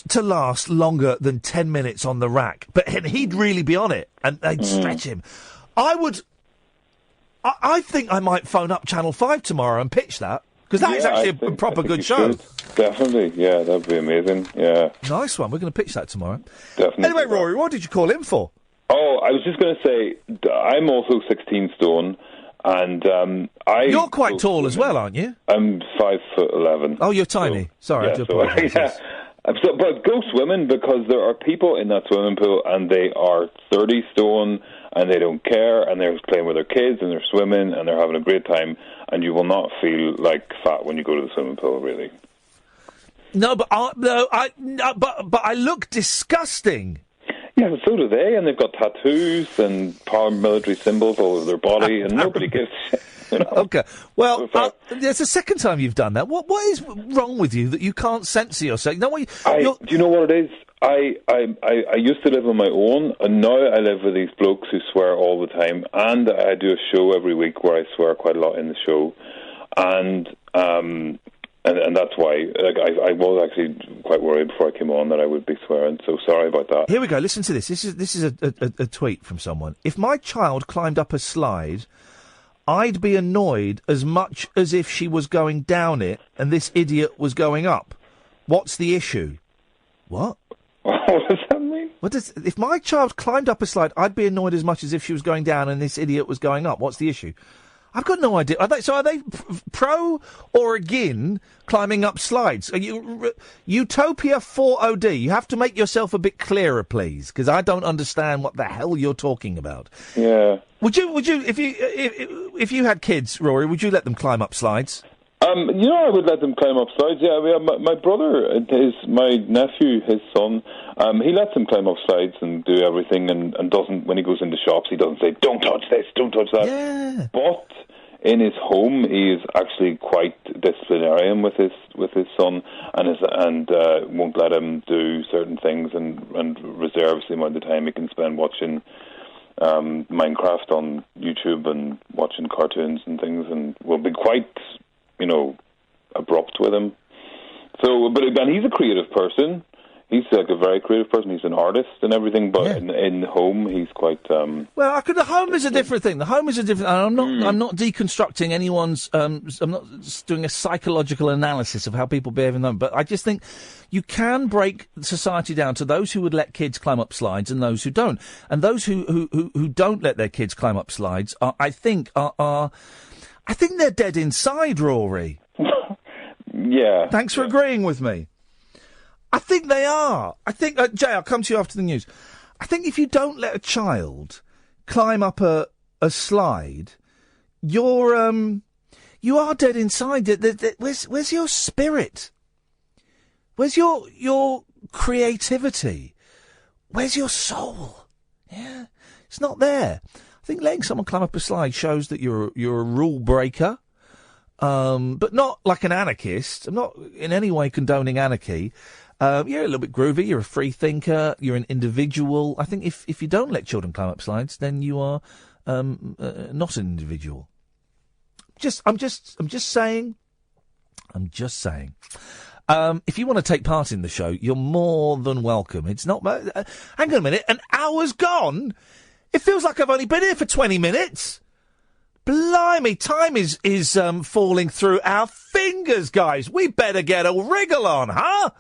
to last longer than 10 minutes on the rack. But he'd really be on it, and they'd stretch him. I think I might phone up Channel 5 tomorrow and pitch that. Because that is actually a proper good show. Definitely, yeah, that'd be amazing, yeah. Nice one, we're going to pitch that tomorrow. Definitely. Anyway, Rory, what did you call in for? Oh, I was just going to say, I'm also 16 stone, and You're quite tall as well, aren't you? I'm 5'11". Oh, you're tiny. Sorry, I do apologise. But go swimming, because there are people in that swimming pool, and they are 30 stone, and they don't care, and they're playing with their kids, and they're swimming, and they're having a great time, and you will not feel like fat when you go to the swimming pool, really. No, but I look disgusting. Yeah, but so do they, and they've got tattoos and paramilitary symbols all over their body, and nobody gives a shit. You know? Okay, well, it's the second time you've done that. What is wrong with you that you can't censor yourself? Do you know what it is? I used to live on my own, and now I live with these blokes who swear all the time, and I do a show every week where I swear quite a lot in the show, and that's why I was actually quite worried before I came on that I would be swearing, so sorry about that. Here we go, listen to this. This is a tweet from someone. If my child climbed up a slide, I'd be annoyed as much as if she was going down it and this idiot was going up. What's the issue? What? What does that mean? If my child climbed up a slide, I'd be annoyed as much as if she was going down and this idiot was going up. What's the issue? I've got no idea. Are they pro or again climbing up slides? Are you Utopia 4OD? You have to make yourself a bit clearer, please, because I don't understand what the hell you're talking about. Yeah. Would you if you had kids, Rory? Would you let them climb up slides? I would let them climb up slides. Yeah, my brother, my nephew, his son, he lets them climb up slides and do everything, and doesn't, when he goes into shops, he doesn't say, "Don't touch this, don't touch that." Yeah. But in his home, he is actually quite disciplinarian with his son, and won't let him do certain things, and reserves the amount of time he can spend watching Minecraft on YouTube and watching cartoons and things, and will be quite, abrupt with him. So, and he's a creative person. He's like a very creative person. He's an artist and everything, but in home, he's quite. Well, the home is a different thing. The home is a different. I'm not deconstructing anyone's. I'm not doing a psychological analysis of how people behave in the home. But I just think you can break society down to those who would let kids climb up slides and those who don't. And those who don't let their kids climb up slides, I think they're dead inside, Rory. Yeah. Thanks for agreeing with me. I think they are. I think, Jay, I'll come to you after the news. I think if you don't let a child climb up a slide, you are dead inside. Where's your spirit? Where's your creativity? Where's your soul? Yeah, it's not there. I think letting someone climb up a slide shows that you're a rule breaker, but not like an anarchist. I'm not in any way condoning anarchy. You're a little bit groovy. You're a free thinker. You're an individual. I think if you don't let children climb up slides, then you are not an individual. I'm just saying. If you want to take part in the show, you're more than welcome. It's not. Hang on a minute. An hour's gone. It feels like I've only been here for 20 minutes. Blimey, time is falling through our fingers, guys. We better get a wriggle on, huh?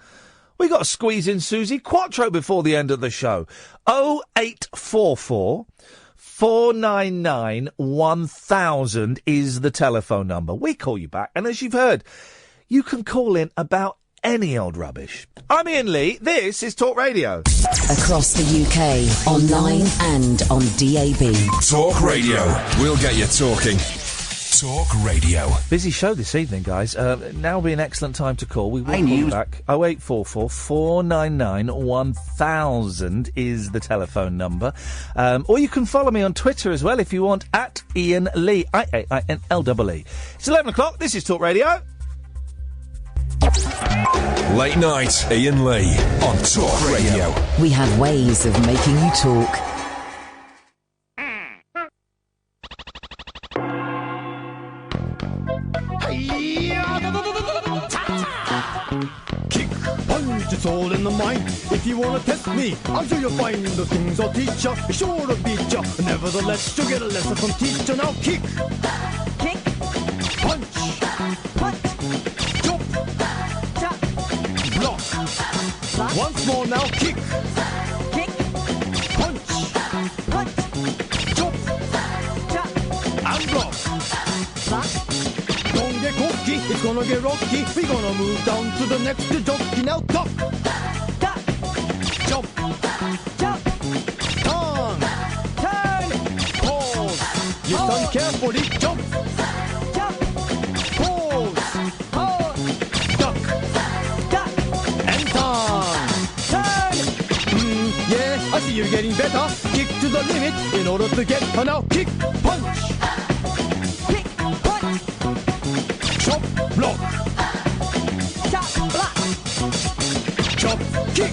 We got to squeeze in Suzi Quatro before the end of the show. 0844 499 1000 is the telephone number. We call you back, and as you've heard, you can call in about any old rubbish. I'm Iain Lee. This is Talk Radio. Across the UK, online and on DAB. Talk Radio. We'll get you talking. Talk Radio. Busy show this evening, guys. Now will be an excellent time to call. We will call you back. 0844 499 1000 is the telephone number. Or you can follow me on Twitter as well if you want, at Iain Lee. IAINLEE. It's 11 o'clock. This is Talk Radio. Late night, Iain Lee on Talk Radio. We have ways of making you talk. Kick, punch, it's all in the mind. If you wanna test me, I'm sure you'll find the things I'll teach ya. Sure to beat ya. Nevertheless, you'll get a lesson from teacher. Now kick, punch, jump, block. Once more now, kick, punch, jump, and block. Don't get cocky, it's gonna get rocky. We're gonna move down to the next jockey. Now duck, jump, turn, pause. Listen carefully, jump, pause, duck, and turn. Yeah, I see you're getting better. Kick to the limit in order to get her. Now kick, punch, chop, block, chop, kick,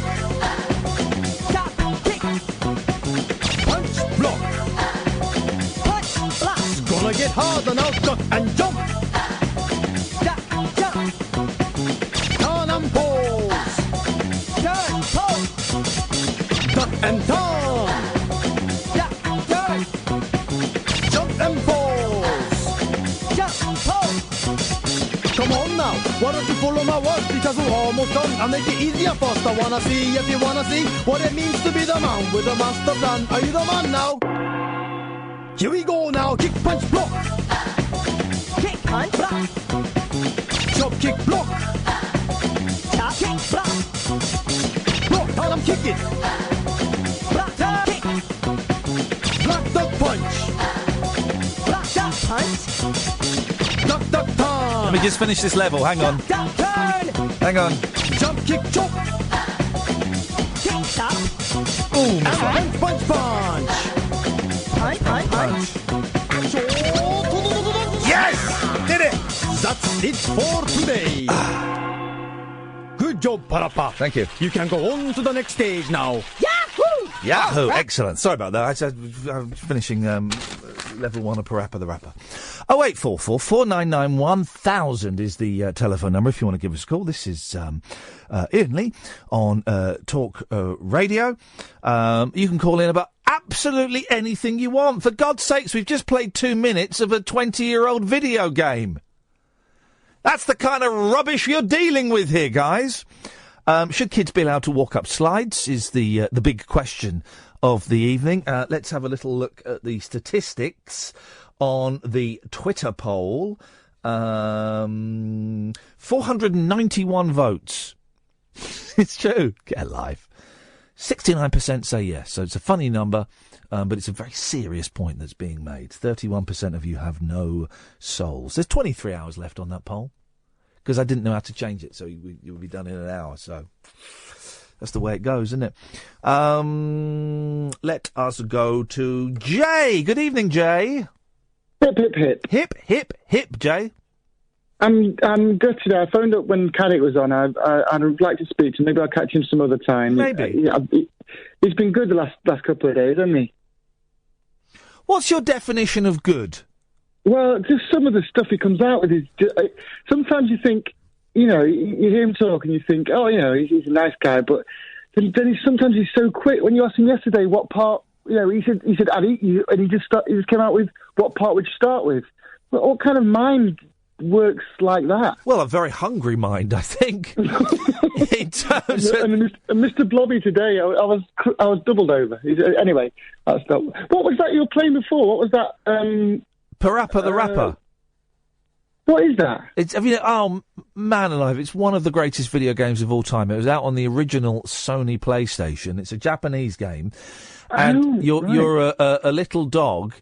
punch, block, it's gonna get harder now. Duck and jump, turn and pose, duck and turn, jump and pose. Come on now, why don't you follow my words, because we're almost done. I'll make it easier first. I wanna see if you wanna see what it means to be the man with a master plan. Are you the man now? Here we go now. Kick, punch, block. Kick, punch, block. Chop, kick, block. Chop, kick, block. Block, tell them kick it. Block, kick. Block, duck, punch. Block, duck, punch. Duck, duck, turn. Let me just finish this level. Hang on. Duck, turn. Hang on. Jump, kick, chop. Kick, chop. Ooh, and punch, punch. Punch, punch, punch. Yes! Did it! That's it for today. Good job, Parappa. Thank you. You can go on to the next stage now. Yahoo! Yahoo! Excellent. Sorry about that. I'm finishing level 1 of Parappa the Rapper. 0844 499 1000 is the telephone number if you want to give us a call. This is Iain Lee on Talk Radio. You can call in about absolutely anything you want. For God's sakes, we've just played 2 minutes of a 20-year-old video game. That's the kind of rubbish you're dealing with here, guys. Should kids be allowed to walk up slides is the big question of the evening. Let's have a little look at the statistics on the Twitter poll. 491 votes. It's true. Get a life. 69% say yes. So it's a funny number, but it's a very serious point that's being made. 31% of you have no souls. There's 23 hours left on that poll, because I didn't know how to change it, so it would be done in an hour, so that's the way it goes, isn't it? Let us go to Jay. Good evening, Jay. Hip, hip, hip. Hip, hip, hip, Jay. I'm gutted. I phoned up when Caddick was on. I'd like to speak to him. Maybe I'll catch him some other time. Maybe. He's been good the last couple of days, hasn't he? What's your definition of good? Well, just some of the stuff he comes out with is... sometimes you think, you hear him talk and you think, oh, he's a nice guy, but then sometimes he's so quick. When you asked him yesterday what part... he said, I'd eat you, and he just came out with, what part would you start with? Well, what kind of mind works like that? Well, a very hungry mind, I think. In terms and Mr. Blobby today, I was doubled over. Anyway, that's not... What was that you were playing before? What was that? Parappa the Rapper. What is that? Oh, man alive, it's one of the greatest video games of all time. It was out on the original Sony PlayStation. It's a Japanese game. And you're a little dog,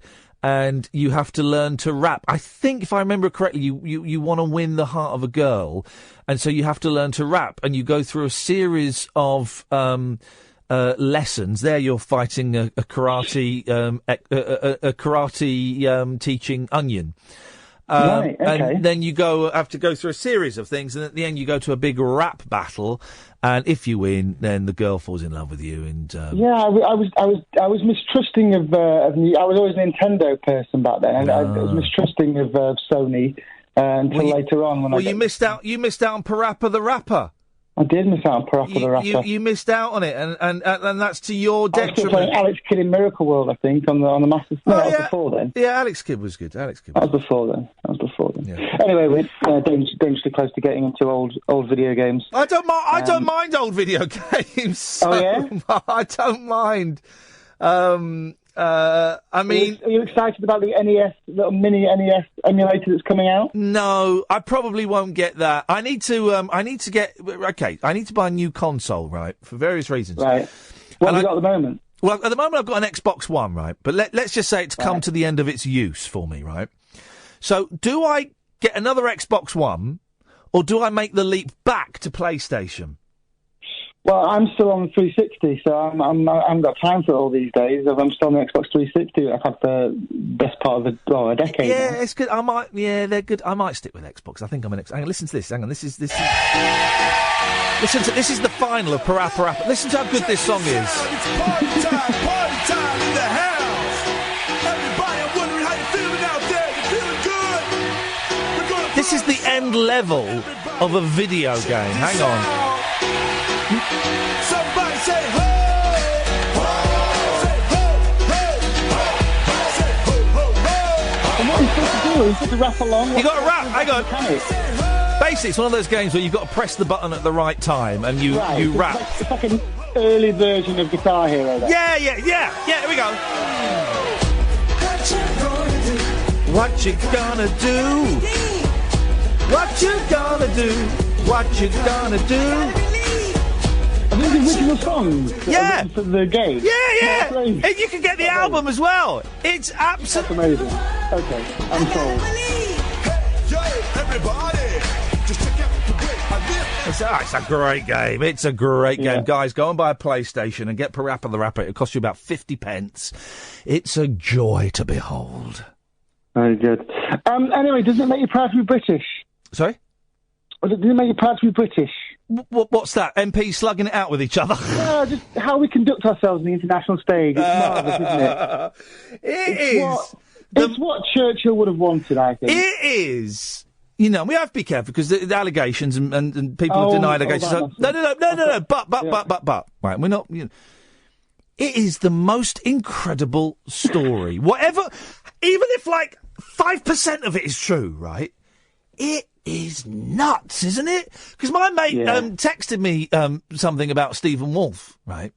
and you have to learn to rap. I think, if I remember correctly, you want to win the heart of a girl, and so you have to learn to rap, and you go through a series of lessons. There, you're fighting a karate teaching onion. Right, okay. And then you have to go through a series of things, and at the end you go to a big rap battle, and if you win, then the girl falls in love with you. And I was mistrusting of I was always a Nintendo person back then. I was mistrusting of Sony until later on. You missed out. You missed out on Parappa the Rapper. I did miss out on Parappa the Rapper. You missed out on it, and that's to your detriment. I was still playing Alex Kidd in Miracle World, I think, on the Master System. That was before then. Yeah, Alex Kidd was good. That was before then. Yeah. Anyway, we're dangerously close to getting into old video games. I don't mind old video games. So I don't mind. I mean, are you excited about the NES, little mini NES emulator that's coming out? No, I probably won't get that. I need to buy a new console, right, for various reasons. Right. What have you got at the moment? Well, at the moment I've got an Xbox One, right? But let's just say it's come to the end of its use for me, right? So, do I get another Xbox One, or do I make the leap back to PlayStation? Well, I'm still on the 360, so I haven't got time for it all these days. I'm still on the Xbox 360. I've had the best part of a decade. Yeah, now. It's good. They're good. I might stick with Xbox. I think I'm an Xbox. Hang on, listen to this. Hang on, this is the final of Parappa Rappa. Listen to how good this song is. It's party time in the house. Everybody, I'm wondering how you're feeling out there. You feeling good? This is the end level of a video game. Hang on. Somebody say ho! And what are you supposed to do? You're supposed to rap along? You got to rap. Hang on. Basically, it's one of those games where you've got to press the button at the right time and you rap. It's like an early version of Guitar Hero. Then. Yeah. Here we go. What you gonna do? What you gonna do? What you gonna do? Are these original songs? For the game? Yeah. And you can get the album as well. It's absolutely amazing. Okay, I'm sold. It's a great game. It's a great game. Guys, go and buy a PlayStation and get Parappa the Rapper. It'll cost you about 50 pence. It's a joy to behold. Very good. Anyway, doesn't it make you proud to be British? Sorry? Does it make you proud to be British? What's that? MPs slugging it out with each other? Yeah, just how we conduct ourselves on the international stage. It's marvellous, isn't it? It's what Churchill would have wanted, I think. It is. We have to be careful because the allegations and people have denied allegations. No. But. Right, we're not. It is the most incredible story. Whatever, even if 5% of it is true, right? It is nuts, isn't it? Because my mate texted me something about Stephen Wolfe, right?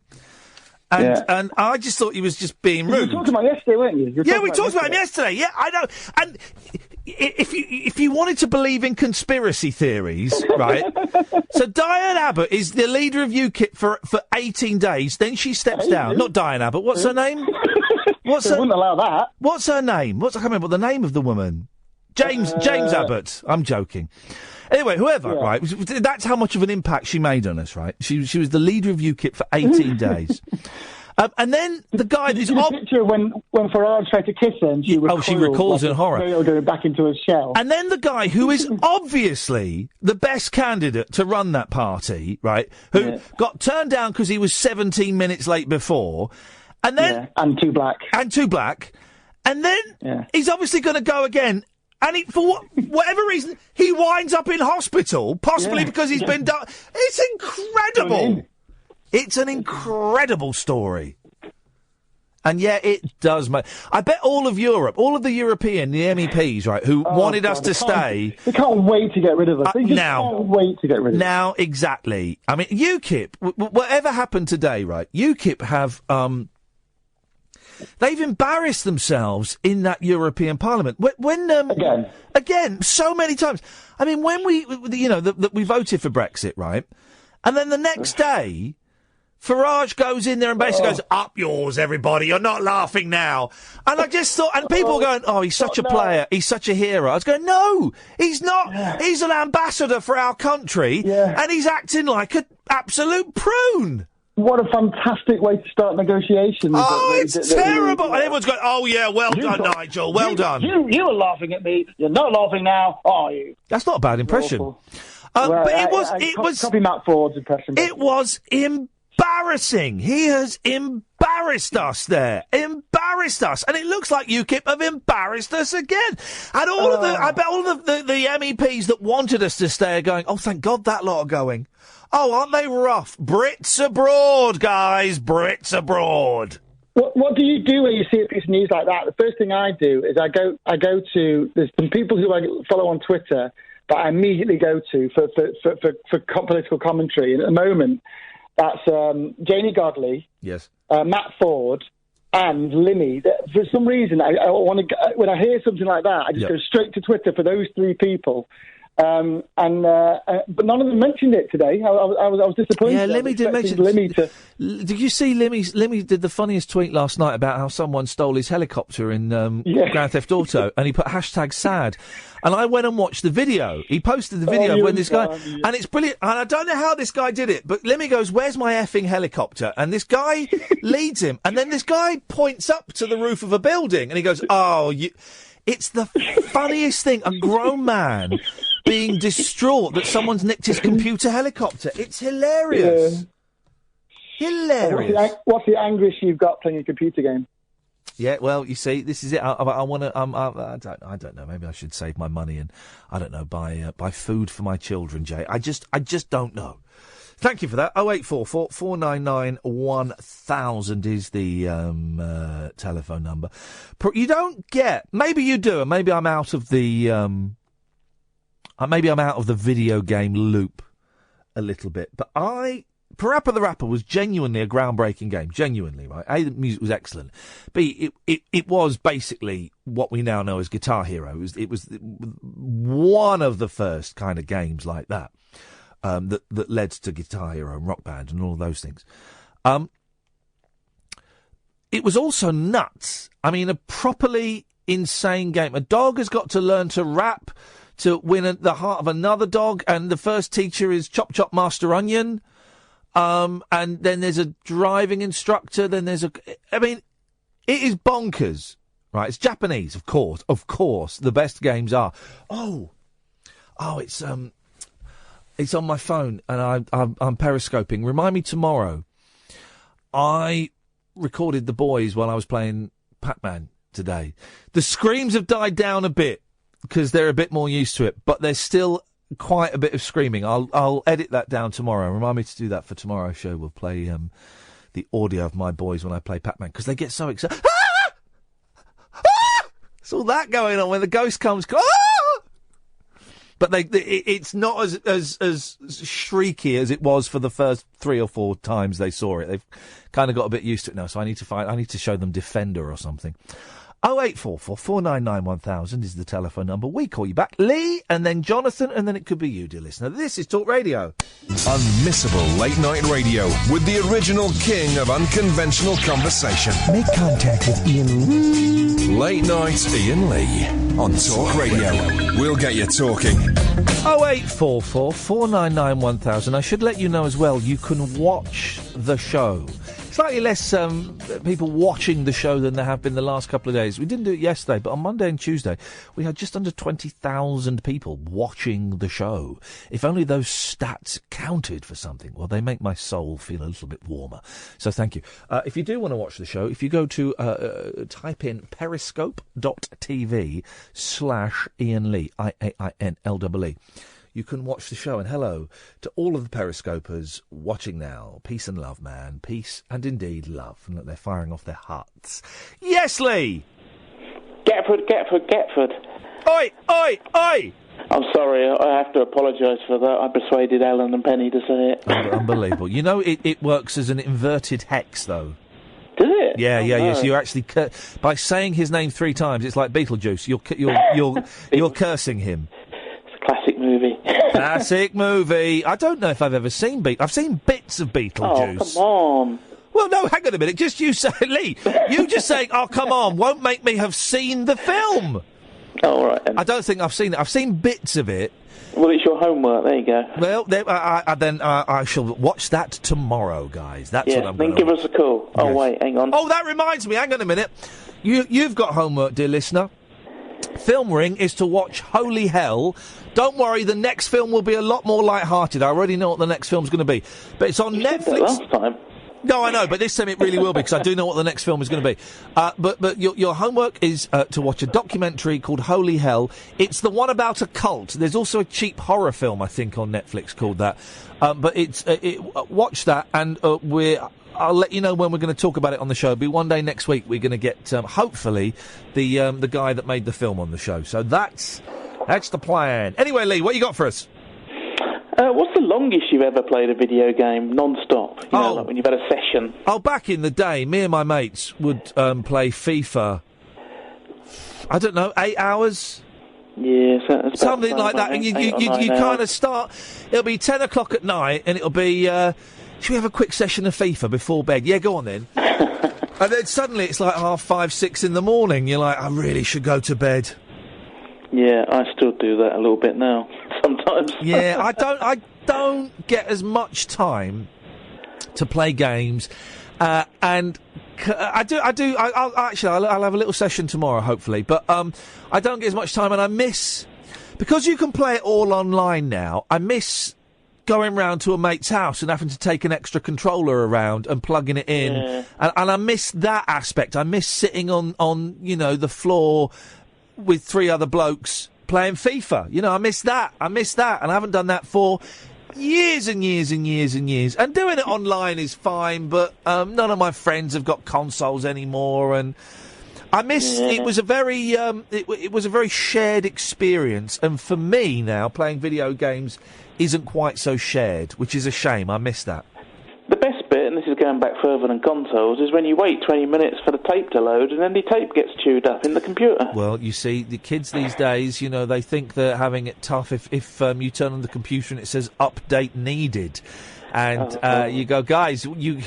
And I just thought he was just being rude. You were talking about yesterday, weren't you? We talked about him yesterday. Yeah, I know. And if you wanted to believe in conspiracy theories, right? So Diane Abbott is the leader of UKIP for 18 days. Then she steps down. Not Diane Abbott. What's her name? Wouldn't allow that. What's her name? I can't remember the name of the woman. James Abbott. I'm joking. Anyway, whoever, right? That's how much of an impact she made on us, right? She was the leader of UKIP for 18 days. And then the guy... Did you see the picture when Farage tried to kiss her and she recoiled? Oh, she recoils in horror. Going back into a shell. And then the guy who is obviously the best candidate to run that party, right, who got turned down because he was 17 minutes late before, and then... And too black. And then he's obviously going to go again. And for whatever reason, he winds up in hospital, possibly because he's been done. It's incredible. It's an incredible story. And it does. I bet all of Europe, all of the MEPs, right, who wanted us to stay. They can't wait to get rid of us. They just can't wait to get rid of us. Now, exactly. I mean, UKIP, whatever happened today, right, UKIP have... They've embarrassed themselves in that European Parliament. Again, so many times. I mean, when we voted for Brexit, right? And then the next day, Farage goes in there and basically goes, "Up yours, everybody! You're not laughing now." And I just thought, and people were going, "Oh, he's such a player. He's such a hero." I was going, "No, he's not. Yeah. He's an ambassador for our country, and he's acting like an absolute prune." What a fantastic way to start negotiations. Oh, it's terrible. And everyone's going, "Oh, yeah, well done, Nigel, well done." You were laughing at me. You're not laughing now, are you? That's not a bad impression. But it was... Copy Matt Ford's impression. It was embarrassing. He has embarrassed us there. Embarrassed us. And it looks like UKIP have embarrassed us again. And I bet all of the MEPs that wanted us to stay are going, "Oh, thank God that lot are going. Oh, aren't they rough? Brits abroad, guys. Brits abroad." What do you do when you see a piece of news like that? The first thing I do is I go to, there's some people who I follow on Twitter that I immediately go to for political commentary. And at the moment, that's Janie Godley, Matt Ford, and Limmy. For some reason, I want to. When I hear something like that, I just go straight to Twitter for those three people. But none of them mentioned it today. I was disappointed. Yeah, Limmy did mention it. Did you see Limmy did the funniest tweet last night about how someone stole his helicopter in Grand Theft Auto, and he put #sad. And I went and watched the video. He posted the video of when this guy, and it's brilliant. And I don't know how this guy did it, but Limmy goes, "Where's my effing helicopter?" And this guy leads him, and then this guy points up to the roof of a building, and he goes, "Oh, you." It's the funniest thing. A grown man being distraught that someone's nicked his computer helicopter. It's hilarious. Hilarious. What's the angriest you've got playing a computer game? Yeah, well, you see, this is it. I want to. I don't know. Maybe I should save my money and I don't know buy food for my children. Jay, I just don't know. Thank you for that. 0844 499 1000 is the telephone number. You don't get. Maybe you do, and maybe I'm out of the. Maybe I'm out of the video game loop a little bit. But Parappa the Rapper was genuinely a groundbreaking game. Genuinely, right? A, the music was excellent. B, it was basically what we now know as Guitar Hero. It was one of the first kind of games like that. That led to Guitar Hero and Rock Band and all those things. It was also nuts. I mean, a properly insane game. A dog has got to learn to rap to win the heart of another dog, and the first teacher is Chop Chop Master Onion. And then there's a driving instructor. Then there's I mean, it is bonkers, right? It's Japanese, of course. Of course, the best games are. It's on my phone, and I'm periscoping. Remind me tomorrow. I recorded the boys while I was playing Pac-Man today. The screams have died down a bit because they're a bit more used to it, but there's still quite a bit of screaming. I'll edit that down tomorrow. Remind me to do that for tomorrow's show. We'll play the audio of my boys when I play Pac-Man because they get so excited. Ah! Ah! It's all that going on when the ghost comes. Ah! But it's not as shrieky as it was for the first 3 or 4 times they saw it. They've kind of got a bit used to it now. So I need to show them Defender or something. 0844 499 1000 is the telephone number. We call you back. Lee, and then Jonathan, and then it could be you, dear listener. This is Talk Radio. Unmissable late night radio with the original king of unconventional conversation. Make contact with Iain. Late night Iain Lee on Talk Radio. We'll get you talking. 0844 499 1000. I should let you know as well, you can watch the show. Slightly less people watching the show than there have been the last couple of days. We didn't do it yesterday, but on Monday and Tuesday, we had just under 20,000 people watching the show. If only those stats counted for something. Well, they make my soul feel a little bit warmer. So thank you. If you do want to watch the show, if you go to type in periscope.tv/Iain Lee, IAINLEE. You can watch the show, and hello to all of the Periscopers watching now. Peace and love, man. Peace and indeed love. And look, they're firing off their hearts. Yes, Lee! Getford. Oi! I'm sorry, I have to apologise for that. I persuaded Alan and Penny to say it. Unbelievable. You know, it works as an inverted hex, though. Does it? Yeah. No. So you're actually by saying his name 3 times, it's like Beetlejuice. You're cursing him. Classic movie. Classic movie. I don't know if I've ever seen I've seen bits of Beetlejuice. Oh, come on. Well, no, hang on a minute. Just you say, Lee, you just saying, oh, come on, won't make me have seen the film. Oh, all right. Then. I don't think I've seen it. I've seen bits of it. Well, it's your homework. There you go. Well, I shall watch that tomorrow, guys. That's what I'm going to give us a call. Yes. Oh, wait, hang on. Oh, that reminds me. Hang on a minute. You've got homework, dear listener. Film Ring is to watch Holy Hell. Don't worry, the next film will be a lot more light-hearted. I already know what the next film's going to be. But it's on Netflix. Last time. No, I know, but this time it really will be, because I do know what the next film is going to be. But your homework is to watch a documentary called Holy Hell. It's the one about a cult. There's also a cheap horror film, I think, on Netflix called that. But watch that, and I'll let you know when we're going to talk about it on the show. It'll be one day next week. We're going to get, hopefully, the guy that made the film on the show. So that's the plan. Anyway, Lee, what you got for us? What's the longest you've ever played a video game non-stop? You know, like when you've had a session. Oh, back in the day, me and my mates would play FIFA. I don't know, 8 hours? Yeah, something like that. And you kind of start. It'll be 10 o'clock at night, and it'll be. Should we have a quick session of FIFA before bed? Yeah, go on then. And then suddenly it's like 5:30, 6 in the morning. You're like, I really should go to bed. Yeah, I still do that a little bit now. Sometimes. Yeah, I don't get as much time to play games, and I'll have a little session tomorrow, hopefully. But I don't get as much time, and I miss, because you can play it all online now. I miss going round to a mate's house and having to take an extra controller around and plugging it in, and I miss that aspect. I miss sitting on the floor with 3 other blokes playing FIFA. I miss that, and I haven't done that for years and years and years and years. And doing it online is fine, but none of my friends have got consoles anymore, and I miss. It was a very it was a very shared experience, and for me now, playing video games isn't quite so shared, which is a shame. I miss that. The best bit, and this is going back further than consoles, is when you wait 20 minutes for the tape to load, and then the tape gets chewed up in the computer. Well, you see, the kids these days, they think they're having it tough if you turn on the computer and it says update needed. And you go, guys, you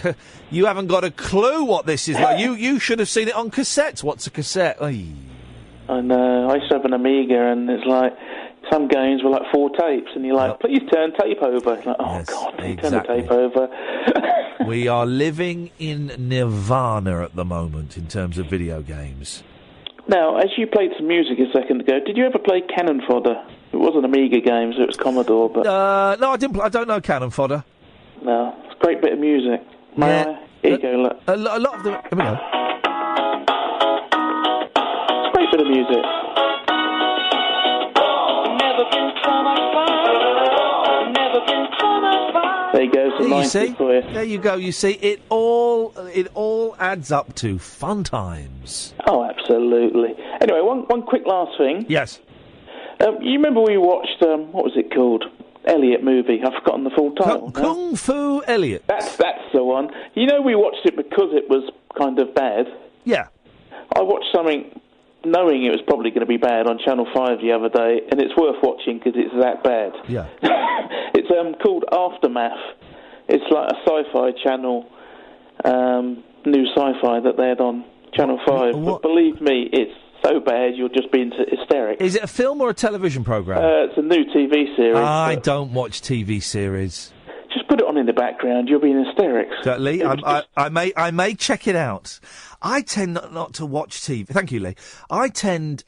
haven't got a clue what this is like. You should have seen it on cassettes. What's a cassette? Oy. I know. I used to have an Amiga, and it's like, some games were like 4 tapes, and you're like, please turn tape over. It's like, God, please turn the tape over. We are living in nirvana at the moment in terms of video games. Now, as you played some music a second ago, did you ever play Cannon Fodder? It wasn't Amiga games, it was Commodore, but... No, I didn't. I don't know Cannon Fodder. No, it's a great bit of music. Here you go, look. A lot of them... Here we go. It's a great bit of music. There you go, some nice for you. There you go. You see, it all adds up to fun times. Oh, absolutely. Anyway, one quick last thing. Yes. You remember we watched what was it called? Elliot movie. I've forgotten the full title. Kung Fu Elliot. That's the one. We watched it because it was kind of bad. Yeah. I watched something knowing it was probably going to be bad on Channel 5 the other day, and it's worth watching because it's that bad. Yeah. It's called Aftermath. It's like a sci-fi channel, new sci-fi that they had on Channel 5. But believe me, it's so bad you'll just be into hysterics. Is it a film or a television programme? It's a new TV series. I don't watch TV series. Just put it on in the background. You'll be in hysterics. Lee, I may check it out. I tend not to watch TV. Thank you, Lee. I tend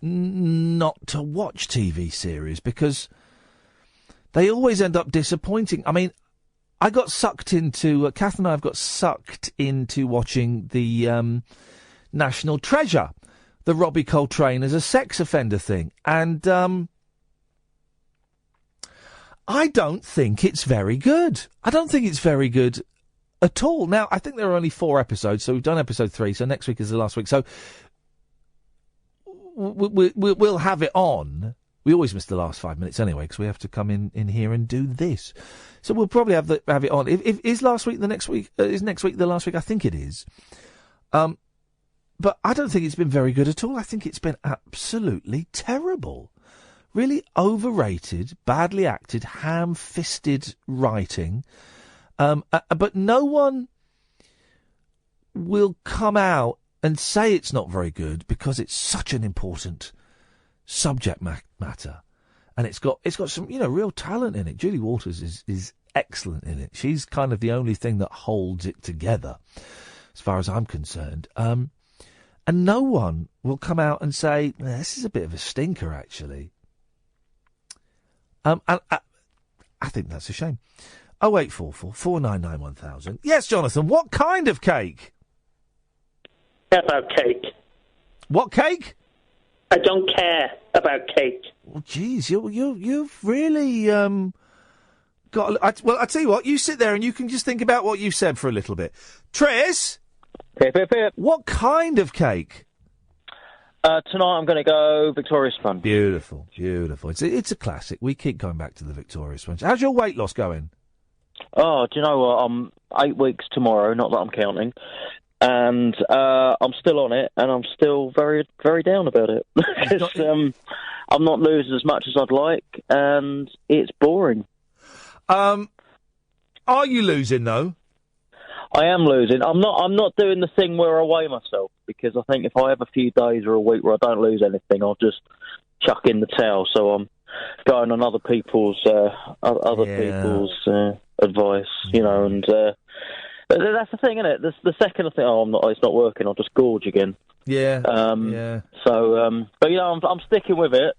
not to watch TV series because they always end up disappointing. I mean, I got sucked into... Kath and I have got sucked into watching the National Treasure, the Robbie Coltrane as a sex offender thing. And I don't think it's very good. I don't think it's very good at all. Now, I think there are only 4 episodes, so we've done episode 3, so next week is the last week. So we'll have it on. We always miss the last 5 minutes anyway, because we have to come in here and do this. So we'll probably have it on. Is last week the next week? Is next week the last week? I think it is. But I don't think it's been very good at all. I think it's been absolutely terrible. Really overrated, badly acted, ham-fisted writing. But no one will come out and say it's not very good because it's such an important subject matter. And it's got some, real talent in it. Julie Walters is excellent in it. She's kind of the only thing that holds it together, as far as I'm concerned. And no one will come out and say, this is a bit of a stinker, actually. And I think that's a shame. 0844 499 1000. Yes, Jonathan, what kind of cake? About cake. What cake? I don't care about cake. Well, geez, you've really got... I tell you what, you sit there and you can just think about what you said for a little bit. Tris? Pip, pip, pip. What kind of cake? Tonight I'm going to go Victoria Sponge. Beautiful, beautiful. It's a classic. We keep going back to the Victoria Sponge. How's your weight loss going? Oh, do you know what? I'm 8 weeks tomorrow, not that I'm counting. And I'm still on it, and I'm still very, very down about it. I'm not losing as much as I'd like, and it's boring. Are you losing, though? I am losing. I'm not doing the thing where I weigh myself, because I think if I have a few days or a week where I don't lose anything, I'll just chuck in the towel. So I'm going on other people's advice, and that's the thing, isn't it? The second I think, it's not working, I'll just gorge again. Yeah. So, but I'm sticking with it.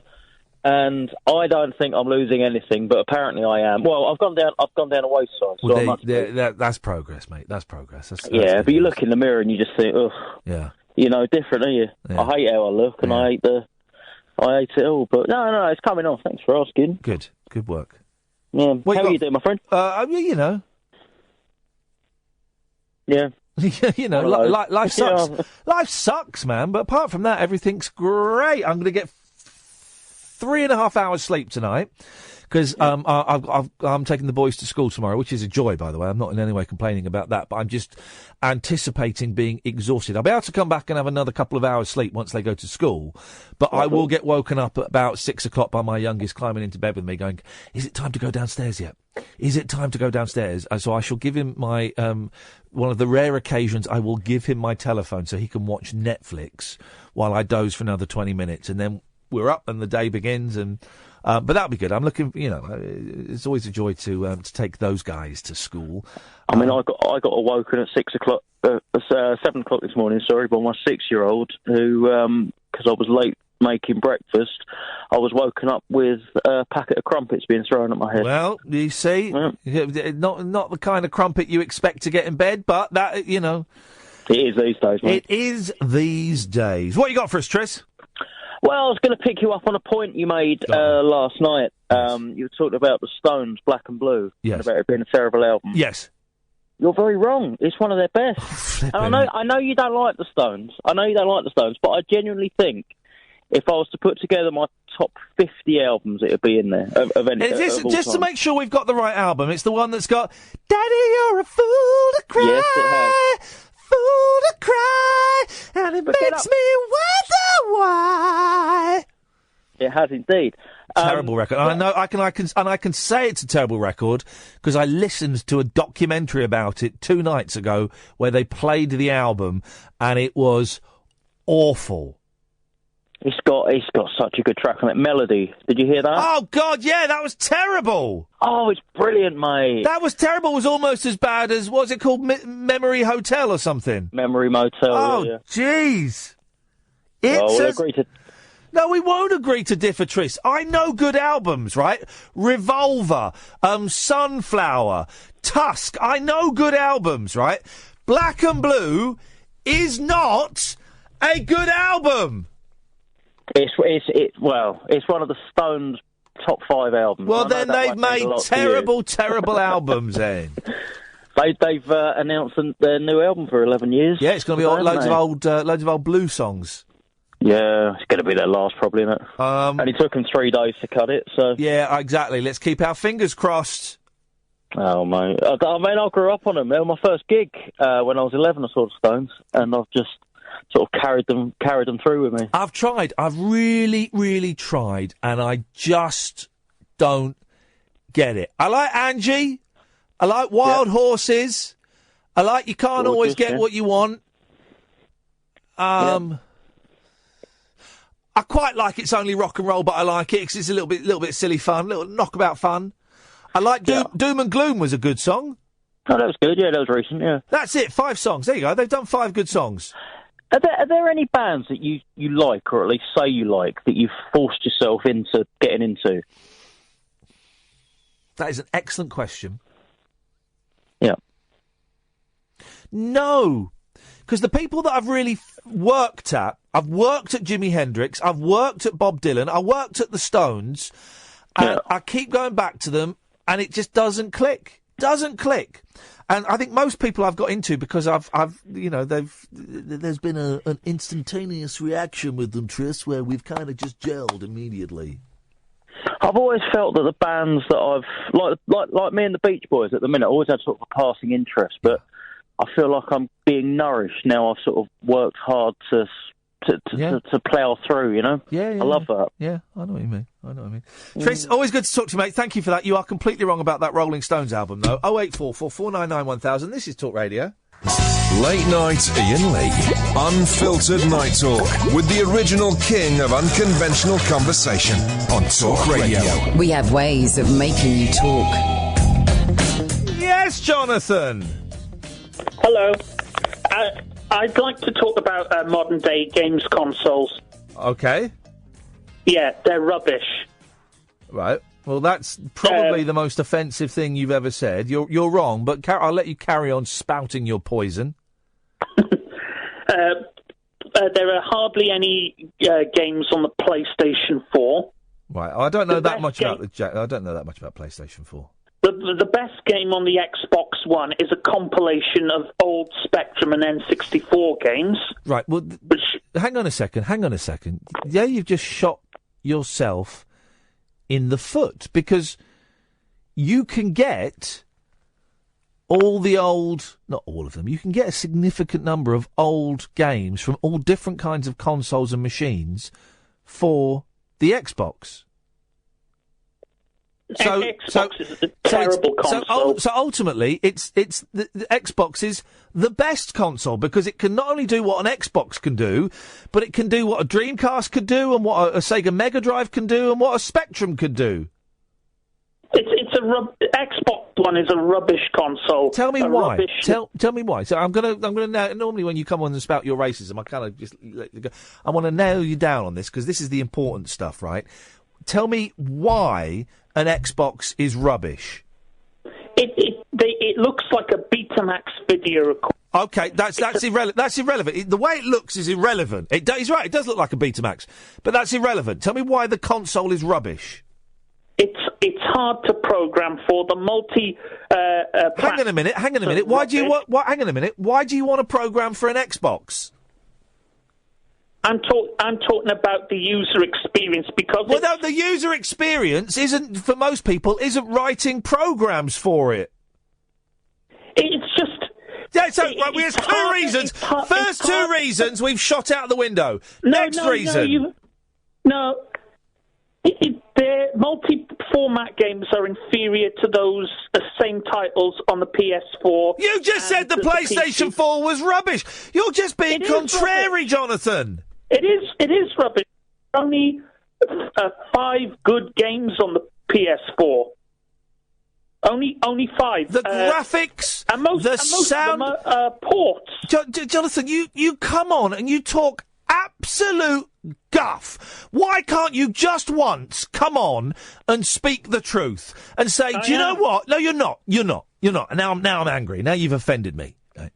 And I don't think I'm losing anything, but apparently I am. Well, I've gone down a waist size. Well, that's progress, mate. That's progress. That's but you look in the mirror and you just think, ugh. Yeah. Different, are you? Yeah. I hate how I look, and I hate it all. But no, it's coming off. Thanks for asking. Good work. Yeah. How are you doing, my friend? Yeah. Life sucks. Yeah. Life sucks, man. But apart from that, everything's great. I'm going to get 3.5 hours sleep tonight because I'm taking the boys to school tomorrow, which is a joy, by the way. I'm not in any way complaining about that, but I'm just anticipating being exhausted. I'll be able to come back and have another couple of hours sleep once they go to school, but I will get woken up at about 6 o'clock by my youngest climbing into bed with me going, is it time to go downstairs yet? Is it time to go downstairs? So I shall give him my, one of the rare occasions I will give him my telephone so he can watch Netflix while I doze for another 20 minutes, and then we're up and the day begins, and but that'll be good. I'm looking, it's always a joy to take those guys to school. I mean, I got awoken at 7 o'clock this morning. Sorry, by my 6-year-old who, because I was late making breakfast, I was woken up with a packet of crumpets being thrown at my head. Well, you see, not the kind of crumpet you expect to get in bed, but that it is these days, mate. It is these days. What you got for us, Tris? Well, I was going to pick you up on a point you made last night. Yes. You were talking about the Stones, Black and Blue, yes, and about it being a terrible album. Yes. You're very wrong. It's one of their best. And I know you don't like the Stones. But I genuinely think if I was to put together my top 50 albums, it would be in there. Just to make sure we've got the right album, it's the one that's got "Daddy, you're a fool to cry." Yes, it has. Fool to cry, and it makes me wonder why. It has indeed. Terrible record. I know. I can say it's a terrible record because I listened to a documentary about it 2 nights ago where they played the album and it was awful. It's got such a good track on it. Melody. Did you hear that? Oh God, yeah, that was terrible. Oh, it's brilliant, mate. That was terrible. It was almost as bad as what's it called, Memory Hotel or something. Memory Motel. Oh, jeez. We'll agree to. No, we won't agree to differ, Tris. I know good albums, right? Revolver, Sunflower, Tusk. I know good albums, right? Black and Blue is not a good album. It's one of the Stones' top 5 albums. Well, then they've made terrible albums, then. They've announced their new album for 11 years. Yeah, it's going to be loads of old blue songs. Yeah, it's going to be their last, probably, isn't it? And it took them 3 days to cut it, so... Yeah, exactly. Let's keep our fingers crossed. Oh, mate. I I grew up on them. They were my first gig when I was 11, I saw the Stones, and I've just sort of carried them through with me. I've tried. I've really, really tried, and I just don't get it. I like Angie. I like Wild Horses. I like You Can't Always Get What You Want. I quite like It's Only Rock and Roll, but I like it because it's a little bit silly fun, little knockabout fun. I like Doom and Gloom was a good song. Oh, that was good. Yeah, that was recent. Yeah, that's it. 5 songs. There you go. They've done 5 good songs. Are there any bands that you like, or at least say you like, that you've forced yourself into getting into? That is an excellent question. Yeah. No. Because the people that I've really worked at, I've worked at Jimi Hendrix, I've worked at Bob Dylan, I worked at the Stones, and I keep going back to them, and it just doesn't click. Doesn't click. And I think most people I've got into because there's been an instantaneous reaction with them, Tris, where we've kind of just gelled immediately. I've always felt that the bands that I've like me and the Beach Boys at the minute, always had sort of a passing interest, but I feel like I'm being nourished now. I've sort of worked hard to plough through, you know? Yeah, I love that. Yeah, I know what you mean. Tris, always good to talk to you, mate. Thank you for that. You are completely wrong about that Rolling Stones album, though. 0844 499 1000. This is Talk Radio. Late Night Iain Lee. Unfiltered Night Talk with the original king of unconventional conversation on Talk Radio. We have ways of making you talk. Yes, Jonathan. Hello. I'd like to talk about modern-day games consoles. Okay. Yeah, they're rubbish. Right. Well, that's probably the most offensive thing you've ever said. You're wrong, but I'll let you carry on spouting your poison. There are hardly any games on the PlayStation 4. Right. I don't know that much about I don't know that much about PlayStation 4. The best game on the Xbox One is a compilation of old Spectrum and N64 games. Right, well, hang on a second. Yeah, you've just shot yourself in the foot, because you can get all the old... Not all of them. You can get a significant number of old games from all different kinds of consoles and machines for the Xbox. Xbox is a terrible console. So ultimately, it's the Xbox is the best console because it can not only do what an Xbox can do, but it can do what a Dreamcast could do, and what a Sega Mega Drive can do, and what a Spectrum could do. Xbox One is a rubbish console. Tell me why. Tell me why. So I'm gonna now. Normally, when you come on and spout your racism, I kind of just let you go. I want to nail you down on this because this is the important stuff, right? Tell me why an Xbox is rubbish. It looks like a Betamax video recorder. Okay, that's irrelevant. That's irrelevant. The way it looks is irrelevant. He's right. It does look like a Betamax, but that's irrelevant. Tell me why the console is rubbish. It's hard to program for the multi. Hang on a minute. Why do you want to program for an Xbox? I'm talking about the user experience because... Well, no, the user experience isn't, for most people, isn't writing programs for it. It's just... Okay, so right, there's two reasons. First two reasons we've shot out the window. Next reason. Their multi-format games are inferior to those same titles on the PS4. You just said the PlayStation 4 was rubbish. You're just being contrary, Jonathan. It is rubbish. Only 5 good games on the PS4. Only 5. The graphics, and most sound, of them are ports. Jonathan, you come on and you talk absolute guff. Why can't you just once come on and speak the truth and say, do you know what? No, you're not. You're not. And now I'm angry. Now you've offended me. Right?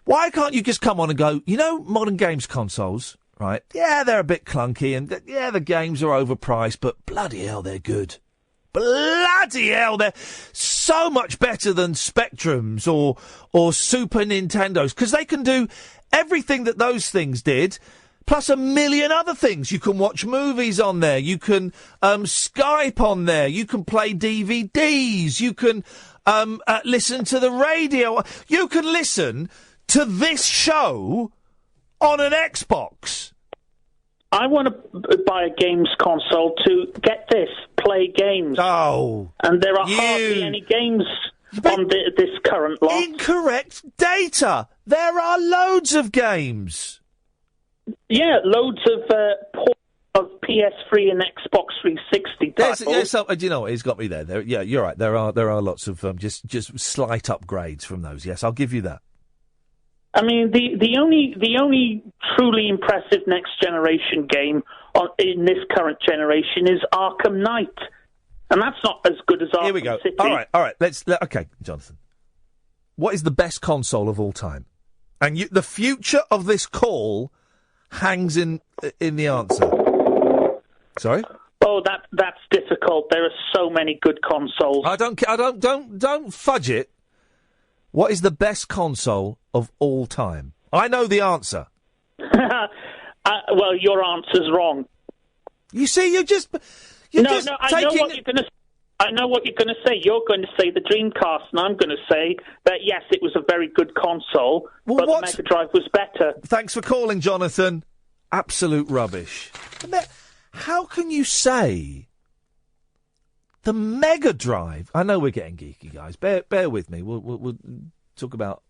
Why can't you just come on and go, modern games consoles, right? Yeah, they're a bit clunky and the games are overpriced, but bloody hell, they're good. Bloody hell, they're so much better than Spectrums or Super Nintendos, because they can do everything that those things did, plus a million other things. You can watch movies on there, you can Skype on there, you can play DVDs, you can listen to the radio, you can listen to this show on an Xbox. I want to buy a games console to, get this, play games. Oh. And there are hardly any games on this current lot. Incorrect data. There are loads of games. Yeah, loads of PS3 and Xbox 360 titles. Do you know what? He's got me there. Yeah, you're right. There are lots of just slight upgrades from those. Yes, I'll give you that. I mean, the only truly impressive next generation game in this current generation is Arkham Knight, and that's not as good as Arkham Here we go. City. All right. Okay, Jonathan. What is the best console of all time? And the future of this call hangs in the answer. Sorry? Oh, that's difficult. There are so many good consoles. Don't fudge it. What is the best console of all time? I know the answer. Well, your answer's wrong. You see, I know what you're going to say. You're going to say the Dreamcast, and I'm going to say that, yes, it was a very good console, but the Mega Drive was better. Thanks for calling, Jonathan. Absolute rubbish. How can you say the Mega Drive? I know we're getting geeky, guys. Bear with me. We'll talk about...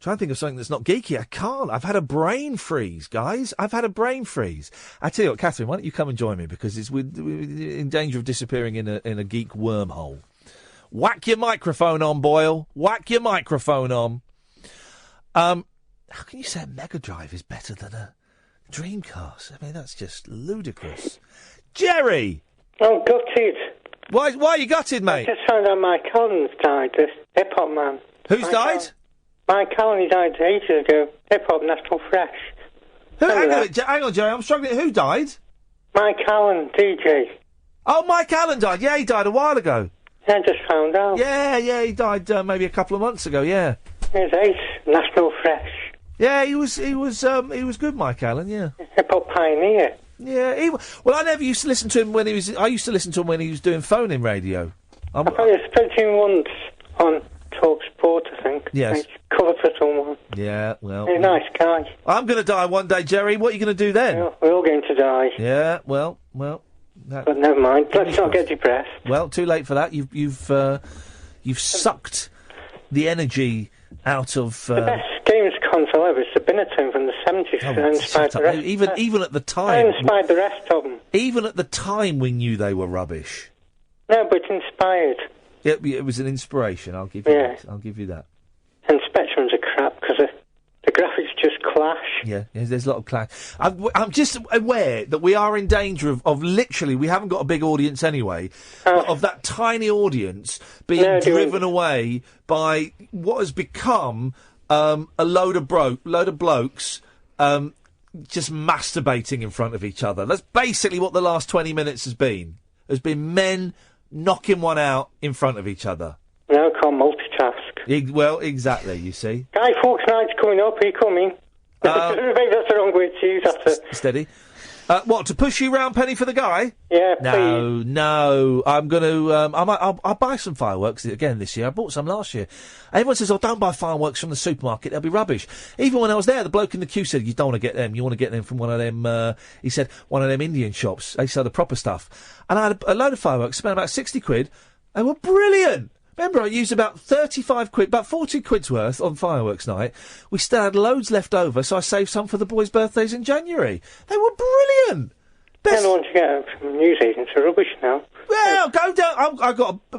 Try and think of something that's not geeky. I can't. I've had a brain freeze, guys. I've had a brain freeze. I tell you what, Catherine, why don't you come and join me, because we're in danger of disappearing in a geek wormhole. Whack your microphone on, Boyle. Whack your microphone on. How can you say a Mega Drive is better than a Dreamcast? I mean, that's just ludicrous. Jerry! Oh, gutted. Why are you gutted, mate? I just found out Mike Collins died, this hip-hop man. Who's died? Mike Collins died ages ago. Hip-hop National Fresh. Hang on, Jerry, I'm struggling. Who died? Mike Allen, DJ. Oh, Mike Allen died. Yeah, he died a while ago. Yeah, I just found out. Yeah, he died maybe a couple of months ago, yeah. He was ace, National Fresh. Yeah, he was good, Mike Allen, yeah. Hip-hop pioneer. Yeah, I never used to listen to him I used to listen to him when he was doing phone-in radio. I probably spoke to him once on Talk Sport, I think. Yes. He's covered for someone. Yeah, well... He's a nice guy. I'm going to die one day, Jerry. What are you going to do then? Yeah, we're all going to die. Yeah, well... But never mind. Let's not get depressed. Well, too late for that. You've sucked the energy out of... The best games console ever is the Binatone from the 70s. Oh, inspired the rest. Even at the time... I inspired the rest of them. Even at the time we knew they were rubbish. No, but inspired. It was an inspiration, I'll give you that. I'll give you that. And Spectrums are crap because the graphics just clash. Yeah, there's a lot of clash. I'm just aware that we are in danger of literally, we haven't got a big audience anyway, but of that tiny audience being driven away by what has become a load of blokes just masturbating in front of each other. That's basically what the last 20 minutes has been. There's been men knocking one out in front of each other. No, can't multitask. Well, exactly, you see. Guy Fawkes Night's coming up, are you coming? Maybe that's the wrong word to use after... Steady. What, to push you round penny for the guy? Yeah, No. I'm going to... I'll buy some fireworks again this year. I bought some last year. Everyone says, don't buy fireworks from the supermarket. They'll be rubbish. Even when I was there, the bloke in the queue said, you don't want to get them. You want to get them from one of them... he said, one of them Indian shops. They sell the proper stuff. And I had a load of fireworks, spent about 60 quid. They were brilliant. Remember, I used about 35 quid, about 40 quid's worth on fireworks night. We still had loads left over, so I saved some for the boys' birthdays in January. They were brilliant. I don't want to get from newsagents are rubbish now. Well, go down.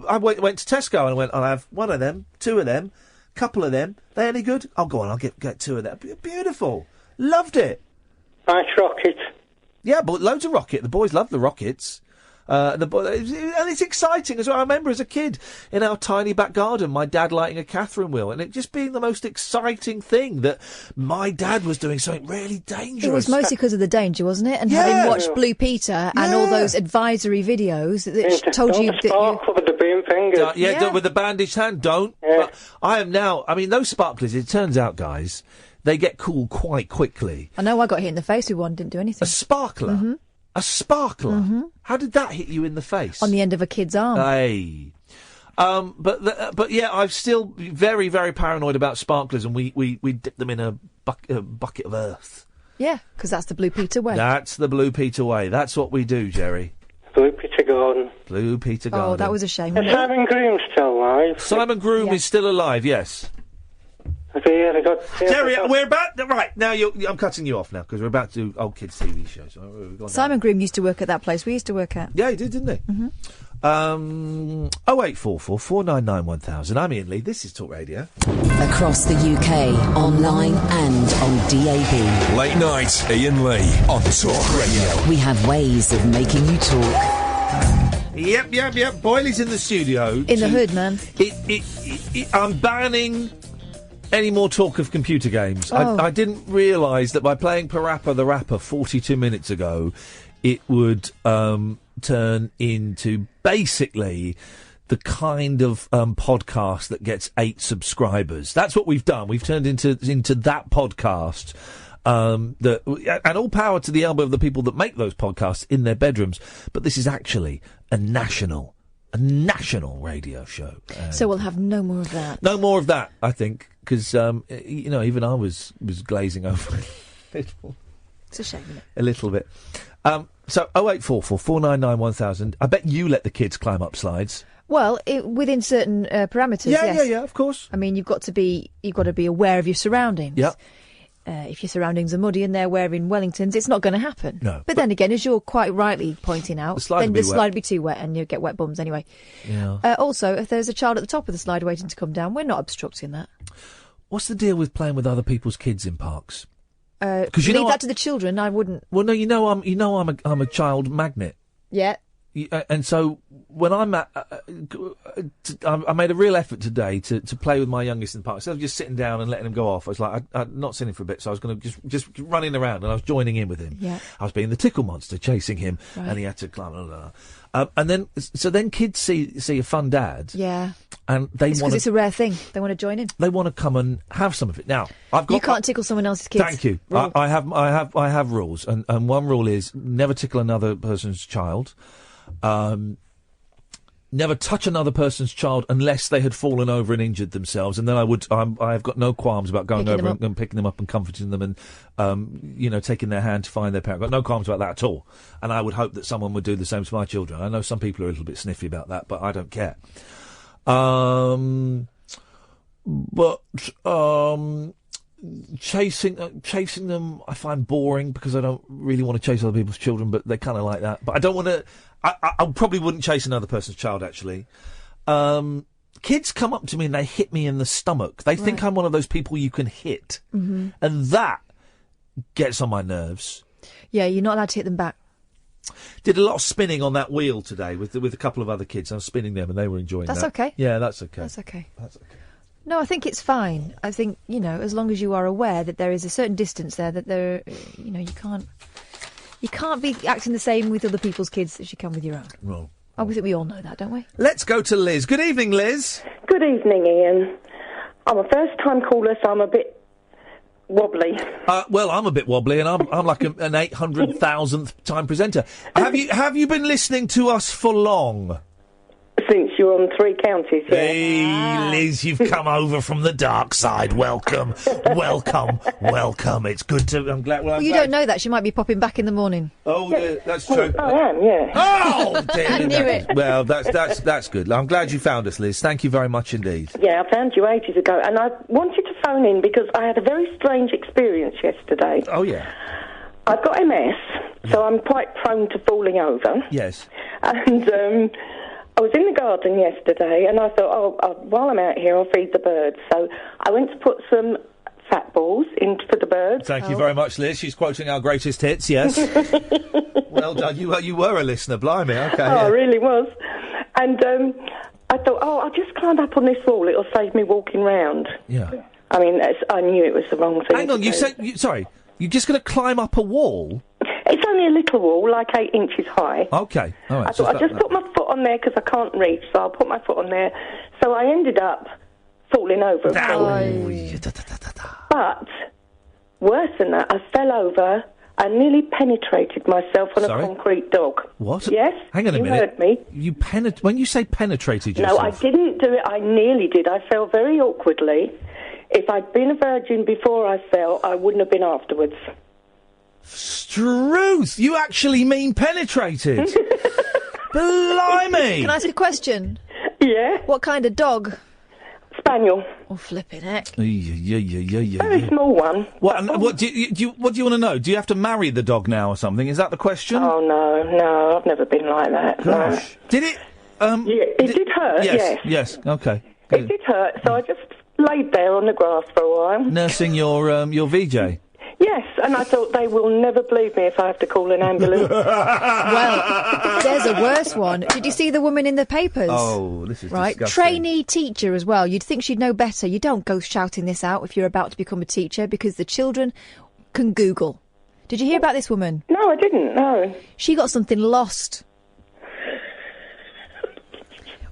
I went to Tesco and went, I'll have one of them, two of them, couple of them. They any good? Oh, go on, I'll get two of them. Beautiful. Loved it. Nice rocket. Yeah, but loads of rocket. The boys love the rockets. And it's exciting as well. I remember as a kid in our tiny back garden, my dad lighting a Catherine wheel, and it just being the most exciting thing that my dad was doing something really dangerous. It was mostly because of the danger, wasn't it? And having watched Blue Peter and all those advisory videos that told you that you... with the beam fingers. With the bandaged hand, don't. Yeah. But I am now... I mean, those sparklers, it turns out, guys, they get cool quite quickly. I know I got hit in the face with one, didn't do anything. A sparkler? Mm-hmm. A sparkler? Mm-hmm. How did that hit you in the face? On the end of a kid's arm. Hey. But yeah, I'm still very, very paranoid about sparklers, and we dip them in a bucket of earth. Yeah, because that's the Blue Peter way. That's the Blue Peter way. That's what we do, Jerry. Blue Peter Garden. Blue Peter Garden. Oh, that was a shame. Is Simon Groom still alive? Simon Groom is still alive, yes. Jerry, we're about... Right, now I'm cutting you off now, because we're about to do old kids' TV shows. Simon Groom used to work at that place we used to work at. Yeah, he did, didn't he? Mm-hmm. 0844 499 1000. I'm Iain Lee. This is Talk Radio. Across the UK, online and on DAB. Late night, Iain Lee on Talk Radio. We have ways of making you talk. Yep. Boyley's in the studio. In the hood, man. I'm banning any more talk of computer games. Oh. I didn't realise that by playing Parappa the Rapper 42 minutes ago, it would turn into basically the kind of podcast that gets 8 subscribers. That's what we've done. We've turned into that podcast. And all power to the elbow of the people that make those podcasts in their bedrooms. But this is actually a national radio show. So we'll have no more of that. No more of that, I think, because even I was glazing over a little. It's a shame, isn't it? A little bit. So 0844 499 1000. I bet you let the kids climb up slides. Well, within certain parameters. Yes. Yeah, of course. I mean, you've got to be aware of your surroundings. Yeah. If your surroundings are muddy and they're wearing Wellingtons, it's not going to happen. No. But then again, as you're quite rightly pointing out, then the slide would be too wet and you'll get wet bums anyway. Yeah. Also, if there's a child at the top of the slide waiting to come down, we're not obstructing that. What's the deal with playing with other people's kids in parks? Leave that to the children. I wouldn't. Well, no, I'm a child magnet. Yeah. And so when I'm at, I made a real effort today to play with my youngest in the park. Instead of just sitting down and letting him go off, I was like, I'd not seen him for a bit, so I was going to just running around, and I was joining in with him. Yeah. I was being the tickle monster, chasing him, and he had to climb. And then kids see a fun dad. Yeah. And it's because it's a rare thing. They want to join in. They want to come and have some of it. Now, you can't tickle someone else's kids. Thank you. I have rules, and one rule is never tickle another person's child. Never touch another person's child unless they had fallen over and injured themselves, and then I've got no qualms about going over and picking them up and comforting them and, taking their hand to find their parent. Got no qualms about that at all. And I would hope that someone would do the same to my children. I know some people are a little bit sniffy about that, but I don't care. Chasing them I find boring because I don't really want to chase other people's children, but they kind of like that. But I don't want to. I probably wouldn't chase another person's child, actually. Kids come up to me and they hit me in the stomach. They think I'm one of those people you can hit. Mm-hmm. And that gets on my nerves. Yeah, you're not allowed to hit them back. Did a lot of spinning on that wheel today with a couple of other kids. I was spinning them and they were enjoying that. That's okay. Yeah, that's okay. That's okay. No, I think it's fine. I think, as long as you are aware that there is a certain distance there, that you can't be acting the same with other people's kids as you can with your own. Well, I think we all know that, don't we? Let's go to Liz. Good evening, Liz. Good evening, Ian. I'm a first-time caller, so I'm a bit wobbly. Well, I'm a bit wobbly, and I'm like an 800,000th time presenter. Have you been listening to us for long? Since you're on 3 counties, yeah. Hey, Liz, you've come over from the dark side. Welcome, welcome, welcome. It's good to. I'm glad. Well, you don't know that. She might be popping back in the morning. Oh, yeah, that's true. I am, yeah. Oh, dear. I knew it. Well, that's good. I'm glad you found us, Liz. Thank you very much indeed. Yeah, I found you ages ago, and I wanted to phone in because I had a very strange experience yesterday. Oh, yeah. I've got MS, so I'm quite prone to falling over. Yes. And I was in the garden yesterday, and I thought, while I'm out here, I'll feed the birds. So I went to put some fat balls in for the birds. Thank you very much, Liz. She's quoting our greatest hits, yes. Well done. You were a listener, blimey. Okay. I really was. And I thought, I'll just climb up on this wall. It'll save me walking round. Yeah. I mean, I knew it was the wrong thing. Hang on, sorry, you're just going to climb up a wall? It's only a little wall, like 8 inches high. Okay, all right. I thought I'll just put my foot on there because I can't reach, so I'll put my foot on there. So I ended up falling over. But worse than that, I fell over and nearly penetrated myself on a concrete dog. What? Yes. Hang on a minute. You heard me. You when you say penetrated yourself? No, I didn't do it. I nearly did. I fell very awkwardly. If I'd been a virgin before I fell, I wouldn't have been afterwards. Struth! You actually mean penetrated? Blimey! Can I ask a question? Yeah. What kind of dog? Spaniel. Oh, flipping heck. Very small one. What do you want to know? Do you have to marry the dog now or something? Is that the question? Oh no, I've never been like that. Gosh. No. Did it? It did hurt. Yes. Okay. It did hurt. So I just laid there on the grass for a while, nursing your VJ. Yes, and I thought they will never believe me if I have to call an ambulance. Well, there's a worse one. Did you see the woman in the papers? Oh, this is right. disgusting. Trainee teacher as well. You'd think she'd know better. You don't go shouting this out if you're about to become a teacher because the children can Google. Did you hear about this woman? No, I didn't, no. She got something lost.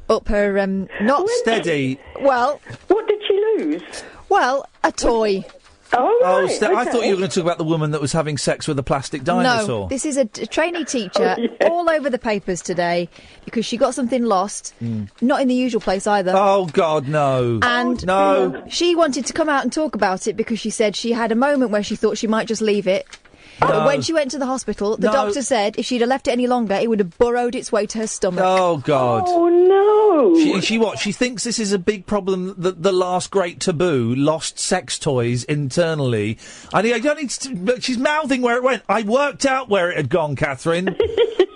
Up her, not... Steady. Well... What did she lose? Well, a toy. Oh, right. I thought you were going to talk about the woman that was having sex with a plastic dinosaur. No, this is a trainee teacher all over the papers today because she got something lost. Not in the usual place either. Oh, God, no. And no. She wanted to come out and talk about it because she said she had a moment where she thought she might just leave it. But when she went to the hospital, the doctor said if she'd have left it any longer, it would have burrowed its way to her stomach. Oh, God. Oh, no. She thinks this is a big problem, the last great taboo, lost sex toys internally. I don't need to... She's mouthing where it went. I worked out where it had gone, Catherine.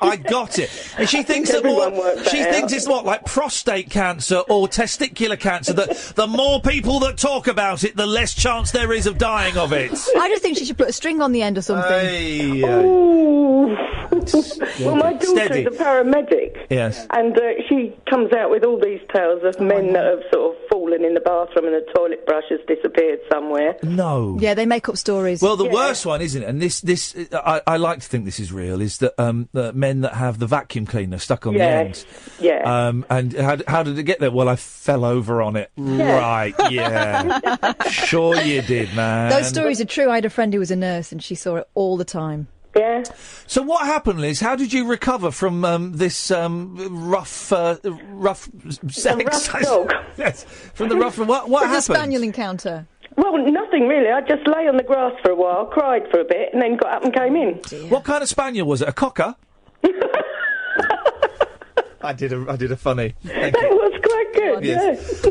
I got it. And she thinks thinks it's like prostate cancer or testicular cancer, that the more people that talk about it, the less chance there is of dying of it. I just think she should put a string on the end or something. Well, my daughter's a paramedic. Yes. And she comes out with all these tales of men that have sort of fallen in the bathroom and the toilet brush has disappeared somewhere. No. Yeah, they make up stories. Well, the worst one, isn't it? And this I like to think this is real, is that the men that have the vacuum cleaner stuck on the ends. Yeah. And how did it get there? Well, I fell over on it. Yeah. Right, yeah. Sure you did, man. Those stories are true. I had a friend who was a nurse and she saw it all the time. Yeah. So what happened, Liz? How did you recover from this rough sex? rough dog. Yes, from the rough... What happened? The spaniel encounter. Well, nothing really. I just lay on the grass for a while, cried for a bit, and then got up and came in. What kind of spaniel was it? A cocker? I did a funny. Thank you. Was quite good. Yes.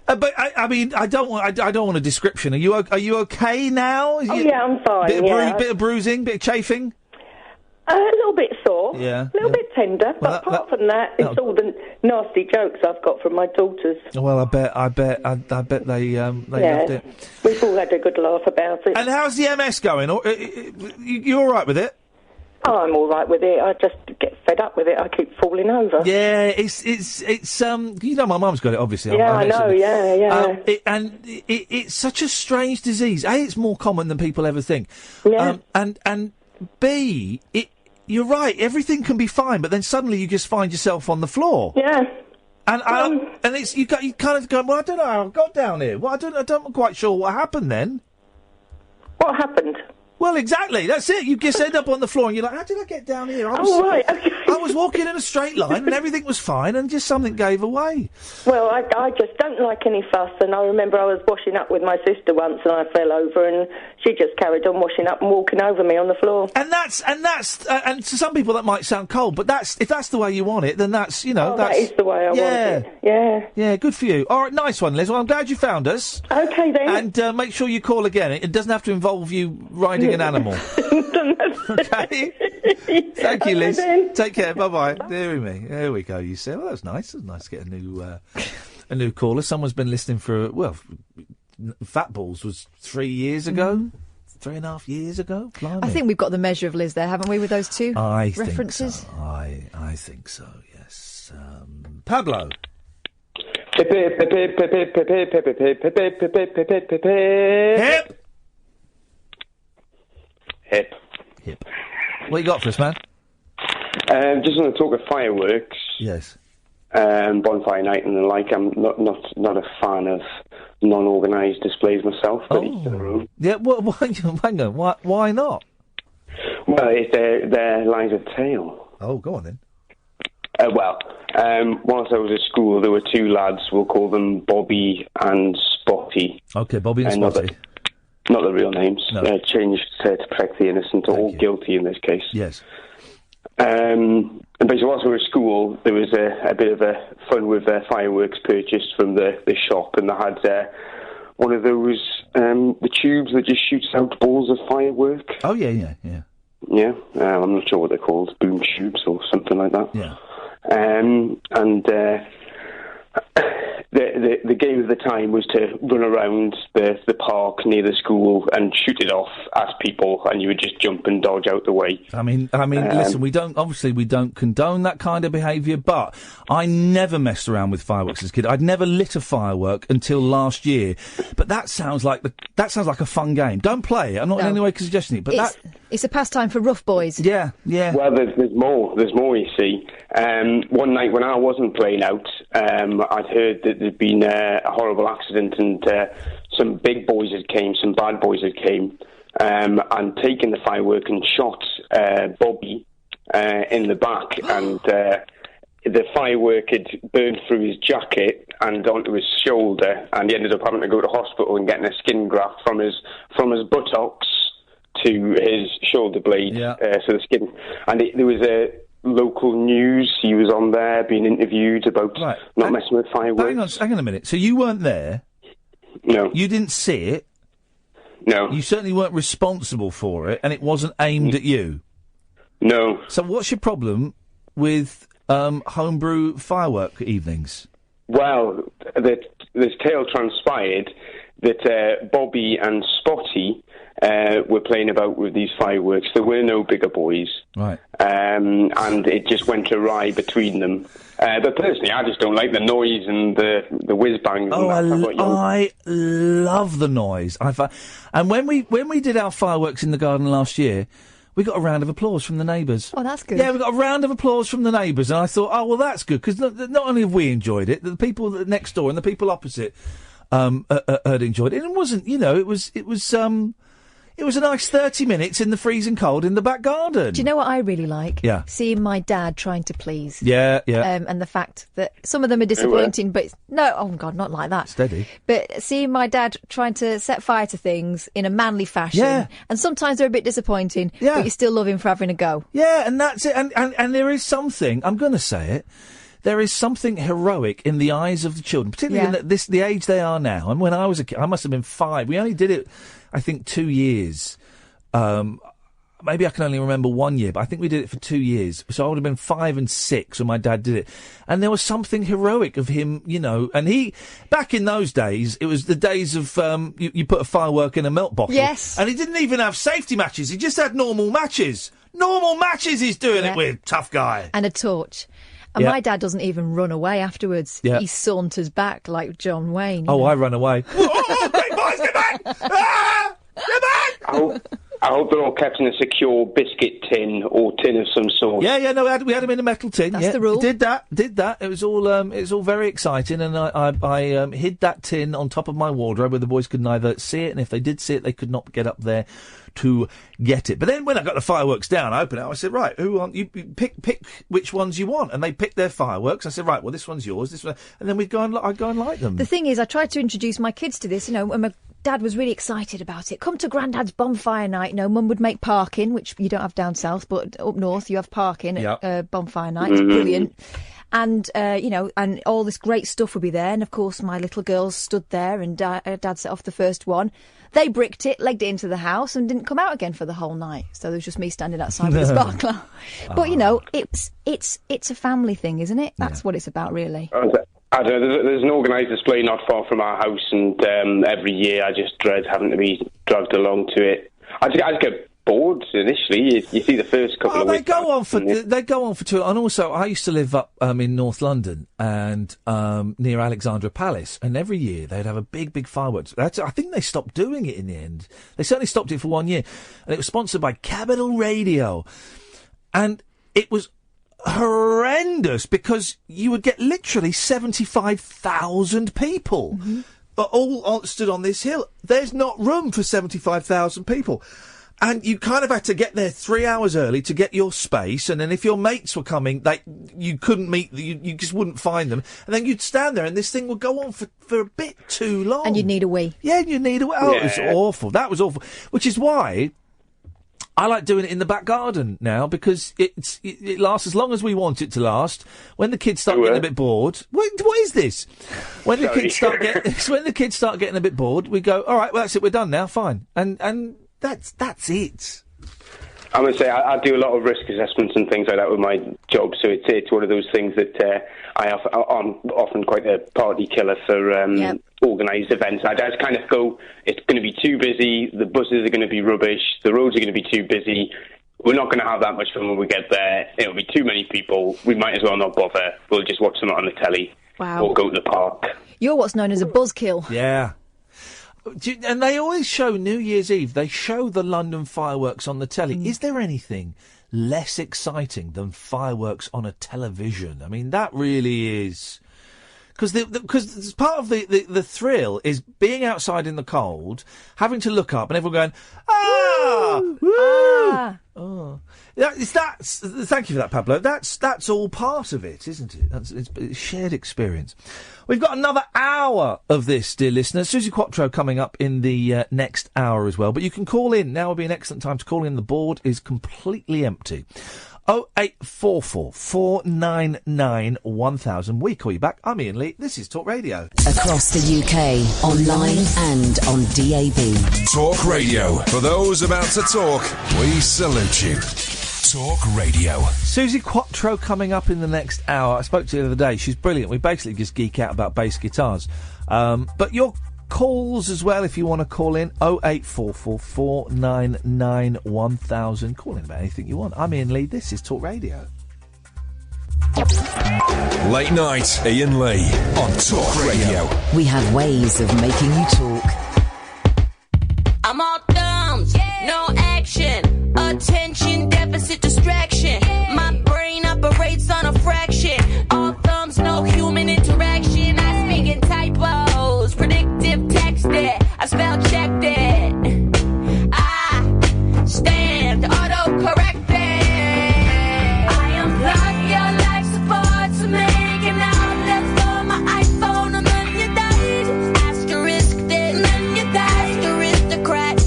But I mean, I don't want a description. Are you okay now? Yeah, I'm fine. Bit of bruising, bit of chafing. A little bit sore. Yeah. A little bit tender. But apart from that, it's all the nasty jokes I've got from my daughters. Well, I bet they loved it. We've all had a good laugh about it. And how's the MS going? You all right with it? Oh, I'm all right with it. I just get fed up with it. I keep falling over. Yeah, it's you know, my mum's got it, obviously. Yeah, I know. Yeah. It's such a strange disease. A, it's more common than people ever think. Yeah. And B, you're right. Everything can be fine, but then suddenly you just find yourself on the floor. Yeah. And it's you kind of go, well, I don't know how I got down here. Well, I'm quite sure what happened then. What happened? Well, exactly. That's it. You just end up on the floor and you're like, how did I get down here? I was walking in a straight line and everything was fine and just something gave away. Well, I just don't like any fuss, and I remember I was washing up with my sister once and I fell over and she just carried on washing up and walking over me on the floor. And to some people that might sound cold, but if that's the way you want it, then that's. That is the way I want it. Yeah. Yeah, good for you. All right, nice one, Liz. Well, I'm glad you found us. Okay, then. And make sure you call again. It doesn't have to involve you riding an animal. Okay. Thank you, Liz. Take care. Bye-bye. Dear me. There we go. You say, well, that was nice. It was nice to get a new caller. Someone's been listening for, Fat Balls was 3 years ago. 3.5 years ago. Blimey. I think we've got the measure of Liz there, haven't we, with those two references? Think so. I think so, yes. Pablo. Hip. What you got for us, man? Just want to talk of fireworks. Yes. Bonfire night and the like. I'm not a fan of non-organised displays myself, but each their own. Yeah, well, hang on. Why not? Well, it's their lines of tale. Oh, go on then. Whilst I was at school, there were two lads, we'll call them Bobby and Spotty. Okay, Bobby and Spotty. Not the real names. No. Changed to protect the innocent, all guilty in this case. Yes. And basically, whilst we were at school, there was a bit of a fun with fireworks purchased from the shop, and they had one of those the tubes that just shoots out balls of firework. Oh yeah. Yeah, I'm not sure what they're called, boom tubes or something like that. Yeah. The game of the time was to run around the park near the school and shoot it off at people, and you would just jump and dodge out the way. I mean, listen, we don't condone that kind of behaviour, but I never messed around with fireworks as a kid. I'd never lit a firework until last year. But that sounds like a fun game. Don't play it. I'm not in any way suggesting it, but it's a pastime for rough boys. Yeah. Well, there's more. There's more, you see. One night when I wasn't playing out, I'd heard that there'd been a horrible accident, and some big boys some bad boys had came, and taken the firework and shot Bobby in the back, and the firework had burned through his jacket and onto his shoulder, and he ended up having to go to hospital and getting a skin graft from his buttocks to his shoulder blade, so the skin. And there was a local news. He was on there being interviewed about not messing with fireworks. Hang on a minute. So you weren't there? No. You didn't see it? No. You certainly weren't responsible for it, and it wasn't aimed at you? No. So what's your problem with homebrew firework evenings? Well, this tale transpired that Bobby and Spotty were playing about with these fireworks. There were no bigger boys. Right. And it just went awry between them. But personally, I just don't like the noise and the whiz-bangs. Oh, I love the noise. And when we did our fireworks in the garden last year, we got a round of applause from the neighbours. Oh, that's good. Yeah, we got a round of applause from the neighbours, and I thought, oh, well, that's good, because not only have we enjoyed it, the people next door and the people opposite had enjoyed it. And it wasn't, it was a nice 30 minutes in the freezing cold in the back garden. Do you know what I really like? Yeah. Seeing my dad trying to please. Yeah. And the fact that some of them are disappointing, but oh God, not like that. Steady. But seeing my dad trying to set fire to things in a manly fashion. Yeah. And sometimes they're a bit disappointing, but you still love him for having a go. Yeah, and that's it. And there is something, I'm going to say it, there is something heroic in the eyes of the children, particularly in the age they are now. And when I was a kid, I must have been 5. We only did it, I think, 2 years. Maybe I can only remember 1 year, but I think we did it for 2 years. So I would have been 5 and 6 when my dad did it. And there was something heroic of him, and back in those days, it was the days of, you put a firework in a milk bottle. Yes. And he didn't even have safety matches. He just had normal matches. Normal matches he's doing it with, tough guy. And a torch. And my dad doesn't even run away afterwards. Yeah. He saunters back like John Wayne. I run away. Whoa, great boys, get back! Ah! Get back! I hope they're all kept in a secure biscuit tin or tin of some sort. Yeah, no, we had them in a metal tin. That's the rule. Did that. It was all very exciting, and I hid that tin on top of my wardrobe where the boys could neither see it, and if they did see it, they could not get up there to get it. But then when I got the fireworks down, I opened it. I said, right, you pick which ones you want, and they picked their fireworks. I said, right, well, this one's yours, this one, and then I'd go and light them. The thing is, I tried to introduce my kids to this, and my Dad was really excited about it. Come to Grandad's bonfire night. Mum would make parking, which you don't have down south, but up north you have parking at bonfire night. It's brilliant. And, and all this great stuff would be there. And, of course, my little girls stood there and Dad set off the first one. They bricked it, legged it into the house and didn't come out again for the whole night. So there was just me standing outside with a sparkler. But, it's a family thing, isn't it? That's what it's about, really. I don't know, there's an organised display not far from our house, and every year I just dread having to be dragged along to it. I just get bored initially. You see the first couple of weeks. They go on for too long. And also, I used to live up in North London and near Alexandra Palace, and every year they'd have a big fireworks. I think they stopped doing it in the end. They certainly stopped it for 1 year, and it was sponsored by Capital Radio, and it was horrendous because you would get literally 75,000 people, but all stood on this hill. There's not room for 75,000 people. And you kind of had to get there 3 hours early to get your space, and then if your mates were coming, you couldn't meet, you just wouldn't find them, and then you'd stand there and this thing would go on for a bit too long. And you'd need a wee. Yeah, you'd need a wee. Oh, yeah. It was awful. That was awful. Which is why I like doing it in the back garden now, because it lasts as long as we want it to last. When the kids start getting a bit bored, what is this? When the kids start getting a bit bored, we go, all right, well, that's it, we're done now, fine, and that's it. I'm going to say I do a lot of risk assessments and things like that with my job, so it's one of those things that I'm often quite a party killer for organised events. I just kind of go, it's going to be too busy, the buses are going to be rubbish, the roads are going to be too busy, we're not going to have that much fun when we get there, it'll be too many people, we might as well not bother, we'll just watch something on the telly or go to the park. You're what's known as a buzzkill. Yeah. And they always show New Year's Eve, they show the London fireworks on the telly. Is there anything less exciting than fireworks on a television? I mean, that really is. Because part of the thrill is being outside in the cold, having to look up and everyone going, ah! Ah! Oh. Thank you for that, Pablo. That's all part of it, isn't it? It's a shared experience. We've got another hour of this, dear listeners. Suzi Quatro coming up in the next hour as well. But you can call in. Now would be an excellent time to call in. The board is completely empty. 0844 499 1000. We call you back. I'm Iain Lee. This is Talk Radio. Across the UK, online and on DAB. Talk Radio. For those about to talk, we salute you. Talk Radio. Suzi Quatro coming up in the next hour. I spoke to her the other day. She's brilliant. We basically just geek out about bass guitars. But your calls as well, if you want to call in. 0844 499 1000. Call in about anything you want. I'm Iain Lee. This is Talk Radio. Late night, Iain Lee on Talk Radio. We have ways of making you talk. I'm all thumbs, no action. Attention deficit distraction. My brain operates on a fraction. All thumbs, no human interaction. I speak in typos, predictive texting. I spell checked it. I stand autocorrected. I unplug your life support to make an outlet for my iPhone, and then you died. Asterisk this, and then you died. Aristocrat.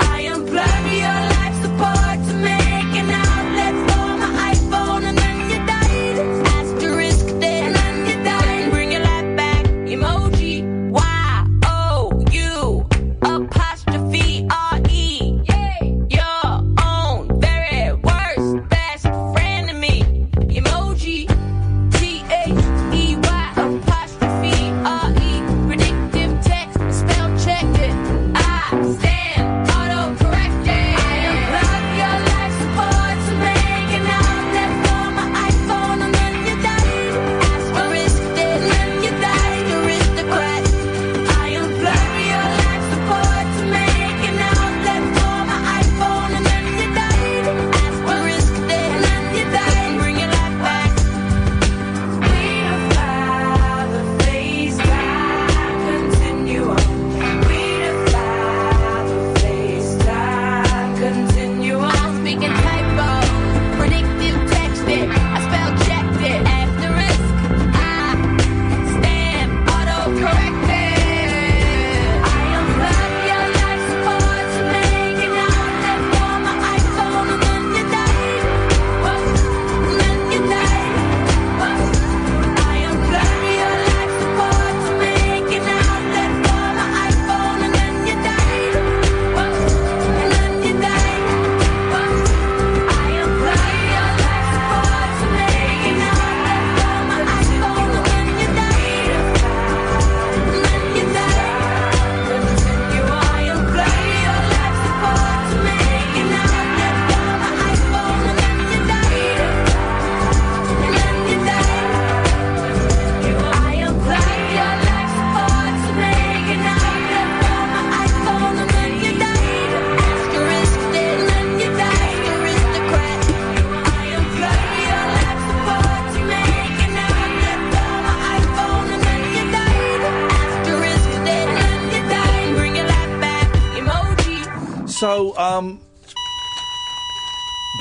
I unplug your life support to make an outlet for my iPhone, and then you died.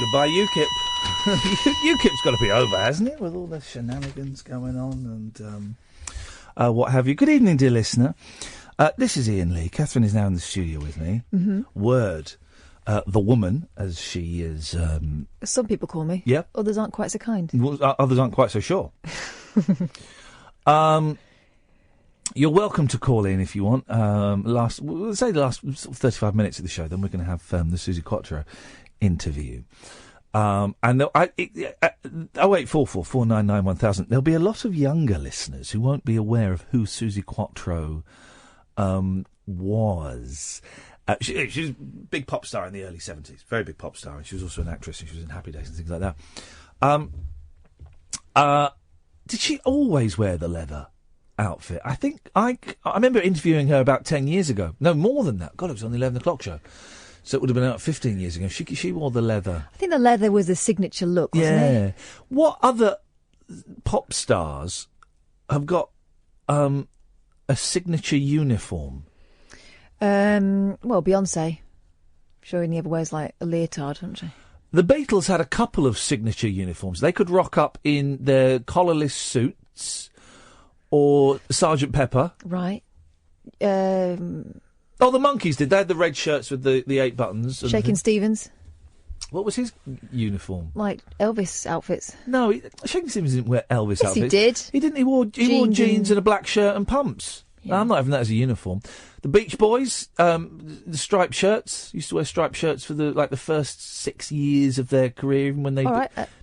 Goodbye, UKIP. UKIP's got to be over, hasn't it, with all the shenanigans going on and what have you. Good evening, dear listener. This is Iain Lee. Catherine is now in the studio with me. Mm-hmm. Word. The woman, as she is... Some people call me. Yeah. Others aren't quite so kind. Well, others aren't quite so sure. You're welcome to call in if you want. Let's say the last 35 minutes of the show, then we're going to have the Suzi Quatro interview. And 0844 499 1000. There'll be a lot of younger listeners who won't be aware of who Suzi Quatro was. She was a big pop star in the early 70s, very big pop star, and she was also an actress, and she was in Happy Days and things like that. Did she always wear the leather outfit? I think I remember interviewing her about 10 years ago. No, more than that. God, it was on the 11 o'clock show. So it would have been about 15 years ago. She wore the leather. I think the leather was the signature look, wasn't it? What other pop stars have got a signature uniform? Well, Beyonce. She only ever wears, like, a leotard, doesn't she? The Beatles had a couple of signature uniforms. They could rock up in their collarless suits or Sgt. Pepper. Right. The Monkees did. They had the red shirts with the 8 buttons. And Shakin' Stevens. What was his uniform? Like Elvis outfits. No, Shakin' Stevens didn't wear Elvis Yes, outfits. he did. He didn't. He wore jeans and a black shirt and pumps. Yeah. I'm not having that as a uniform. The Beach Boys, the striped shirts, used to wear striped shirts for the first 6 years of their career, even when they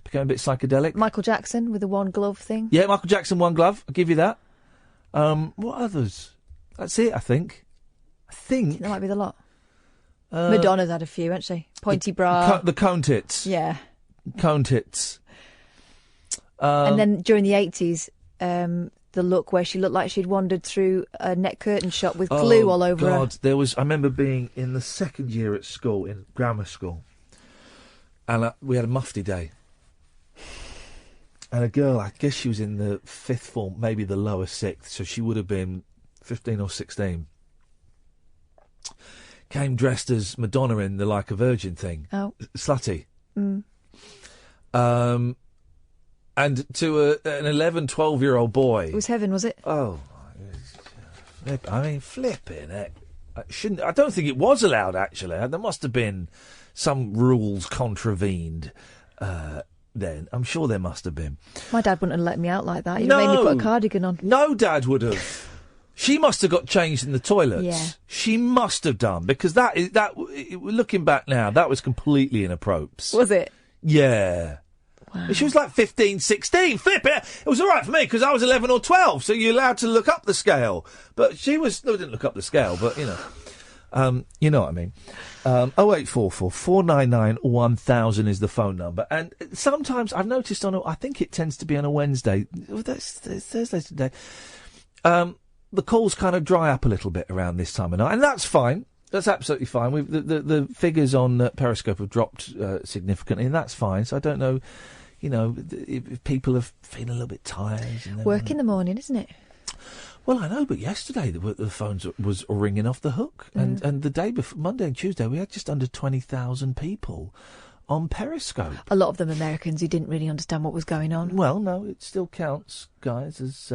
became a bit psychedelic. Michael Jackson with the one glove thing. Yeah, Michael Jackson, one glove. I'll give you that. What others? That's it, I think. I think that might be the lot. Madonna's had a few, hasn't she? Pointy bra. The cone tits. Yeah. Cone tits. And then during the 80s, the look where she looked like she'd wandered through a net curtain shop with glue all over her. There was. I remember being in the second year at school, in grammar school, and we had a mufti day. And a girl, I guess she was in the 5th form, maybe the lower 6th, so she would have been 15 or 16. Came dressed as Madonna in the Like a Virgin thing. Oh. Slutty. Mm. And to an 11, 12-year-old boy... It was heaven, was it? Oh. I mean, flipping it. I don't think it was allowed, actually. There must have been some rules contravened then. I'm sure there must have been. My dad wouldn't have let me out like that. He'd have made me put a cardigan on. No dad would have. She must have got changed in the toilets. Yeah. She must have done, because looking back now, that was completely inappropriate. Was it? Yeah. Wow. She was like 15, 16. Flip it! It was all right for me, because I was 11 or 12, so you're allowed to look up the scale. But she was... No, didn't look up the scale, but, you know. You know what I mean. 0844 499 1000 is the phone number. And sometimes I've noticed I think it tends to be on a Wednesday. That's Thursday today. The calls kind of dry up a little bit around this time of night, and that's fine. That's absolutely fine. The figures on Periscope have dropped significantly, and that's fine. So I don't know, if people are feeling a little bit tired. Work in the morning, isn't it? Well, I know, but yesterday the phones was ringing off the hook, and the day before, Monday and Tuesday, we had just under 20,000 people on Periscope. A lot of them Americans who didn't really understand what was going on. Well, no, it still counts, guys, as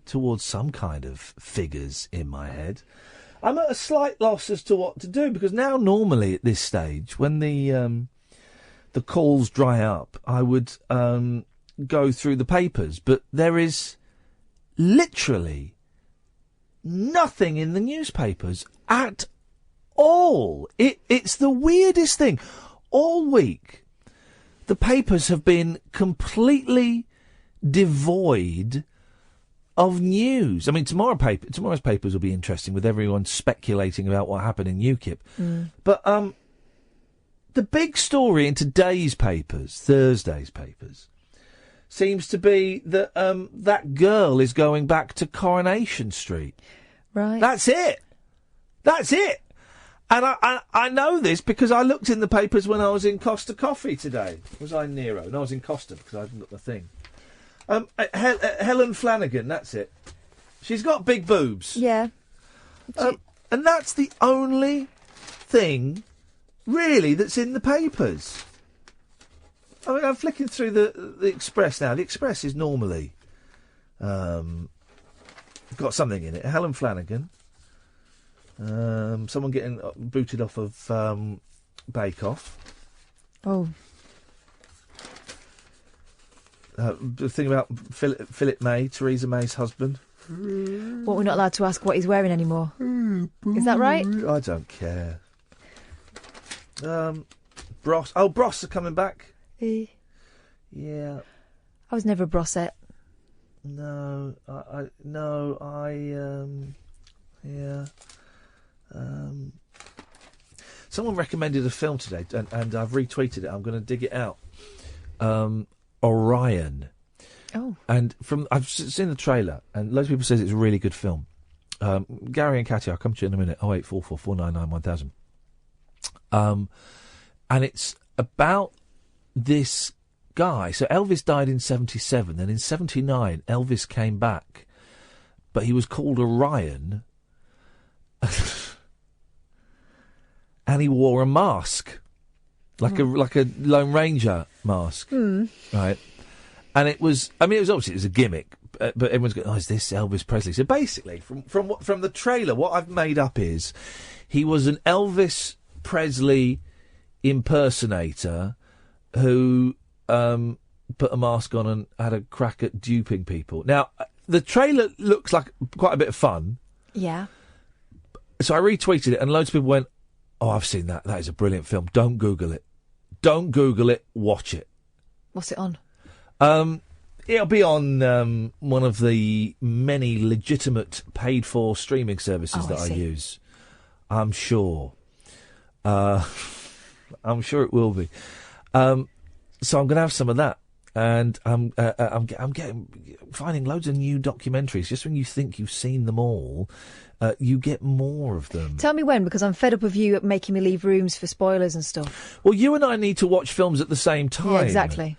towards some kind of figures in my head. I'm at a slight loss as to what to do, because now normally at this stage, when the calls dry up, I would go through the papers, but there is literally nothing in the newspapers at all. It's the weirdest thing. All week, the papers have been completely devoid of news. I mean, tomorrow's papers will be interesting, with everyone speculating about what happened in UKIP. But the big story in today's papers, Thursday's papers, seems to be that that girl is going back to Coronation Street. Right. That's it. And I know this because I looked in the papers when I was in Costa Coffee today. Was I Nero? No, I was in Costa because I haven't got the thing. Helen Flanagan, that's it. She's got big boobs. Yeah. And that's the only nothing really that's in the papers. I mean, I'm flicking through the Express now. The Express is normally got something in it. Helen Flanagan. Someone getting booted off of Bake Off. Oh. The thing about Philip May, Theresa May's husband. What, we're not allowed to ask what he's wearing anymore? Is that right? I don't care. Bros. Oh, Bros are coming back. Yeah. I was never a Brossette. No, yeah. Someone recommended a film today, and I've retweeted it. I'm going to dig it out. Orion. Oh. And I've seen the trailer, and loads of people says it's a really good film. Gary and Katie, I'll come to you in a minute. 0844 499 1000. And it's about this guy. So Elvis died in 1977. Then in 1979, Elvis came back, but he was called Orion, and he wore a mask, like a Lone Ranger mask, right? And it was obviously it was a gimmick, but everyone's going, "Oh, is this Elvis Presley?" So basically, from the trailer, what I've made up is he was an Elvis Presley impersonator who put a mask on and had a crack at duping people. Now, the trailer looks like quite a bit of fun. Yeah. So I retweeted it, and loads of people went, "Oh, I've seen that. That is a brilliant film. Don't Google it. Don't Google it. Watch it." What's it on? It'll be on one of the many legitimate paid-for streaming services that I use. I'm sure. I'm sure it will be. So I'm going to have some of that, and I'm finding loads of new documentaries. Just when you think you've seen them all, you get more of them. Tell me when, because I'm fed up of you making me leave rooms for spoilers and stuff. Well, you and I need to watch films at the same time. Yeah, exactly.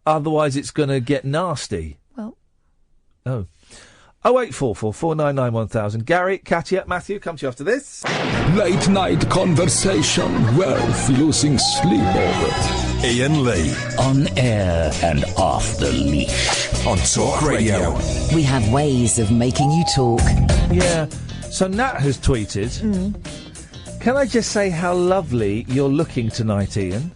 Otherwise, it's going to get nasty. Well. Oh. 0844 499 1000. Gary, Katia, Matthew, come to you after this. Late night conversation worth losing sleep over. Iain Lee. On air and off the leash. On Talk Radio. We have ways of making you talk. Yeah. So Nat has tweeted, "Can I just say how lovely you're looking tonight, Iain?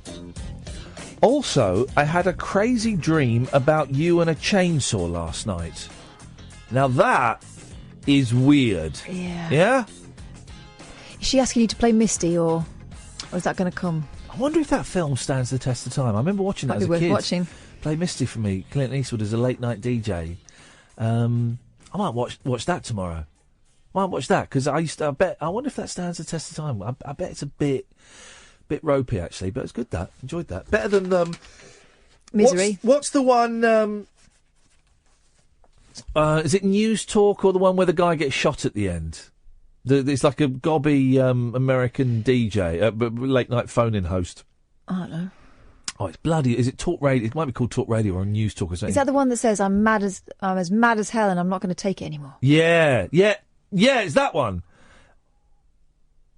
Also, I had a crazy dream about you and a chainsaw last night." Now that is weird. Yeah. Yeah? Is she asking you to play Misty, or is that going to come? I wonder if that film stands the test of time. I remember watching that Might as be a worth kid. watching. Play Misty for me. Clint Eastwood as a late night DJ. I might watch that tomorrow. I might watch that because I wonder if that stands the test of time. I bet it's a bit ropey actually, but it's good. That enjoyed that better than Misery. What's the one? Is it News Talk or the one where the guy gets shot at the end? It's like a gobby American DJ, late night phone-in host. I don't know. Oh, it's bloody. Is it Talk Radio? It might be called Talk Radio or News Talk or something. Is that the one that says I'm as mad as hell and I'm not going to take it anymore? Yeah. It's that one.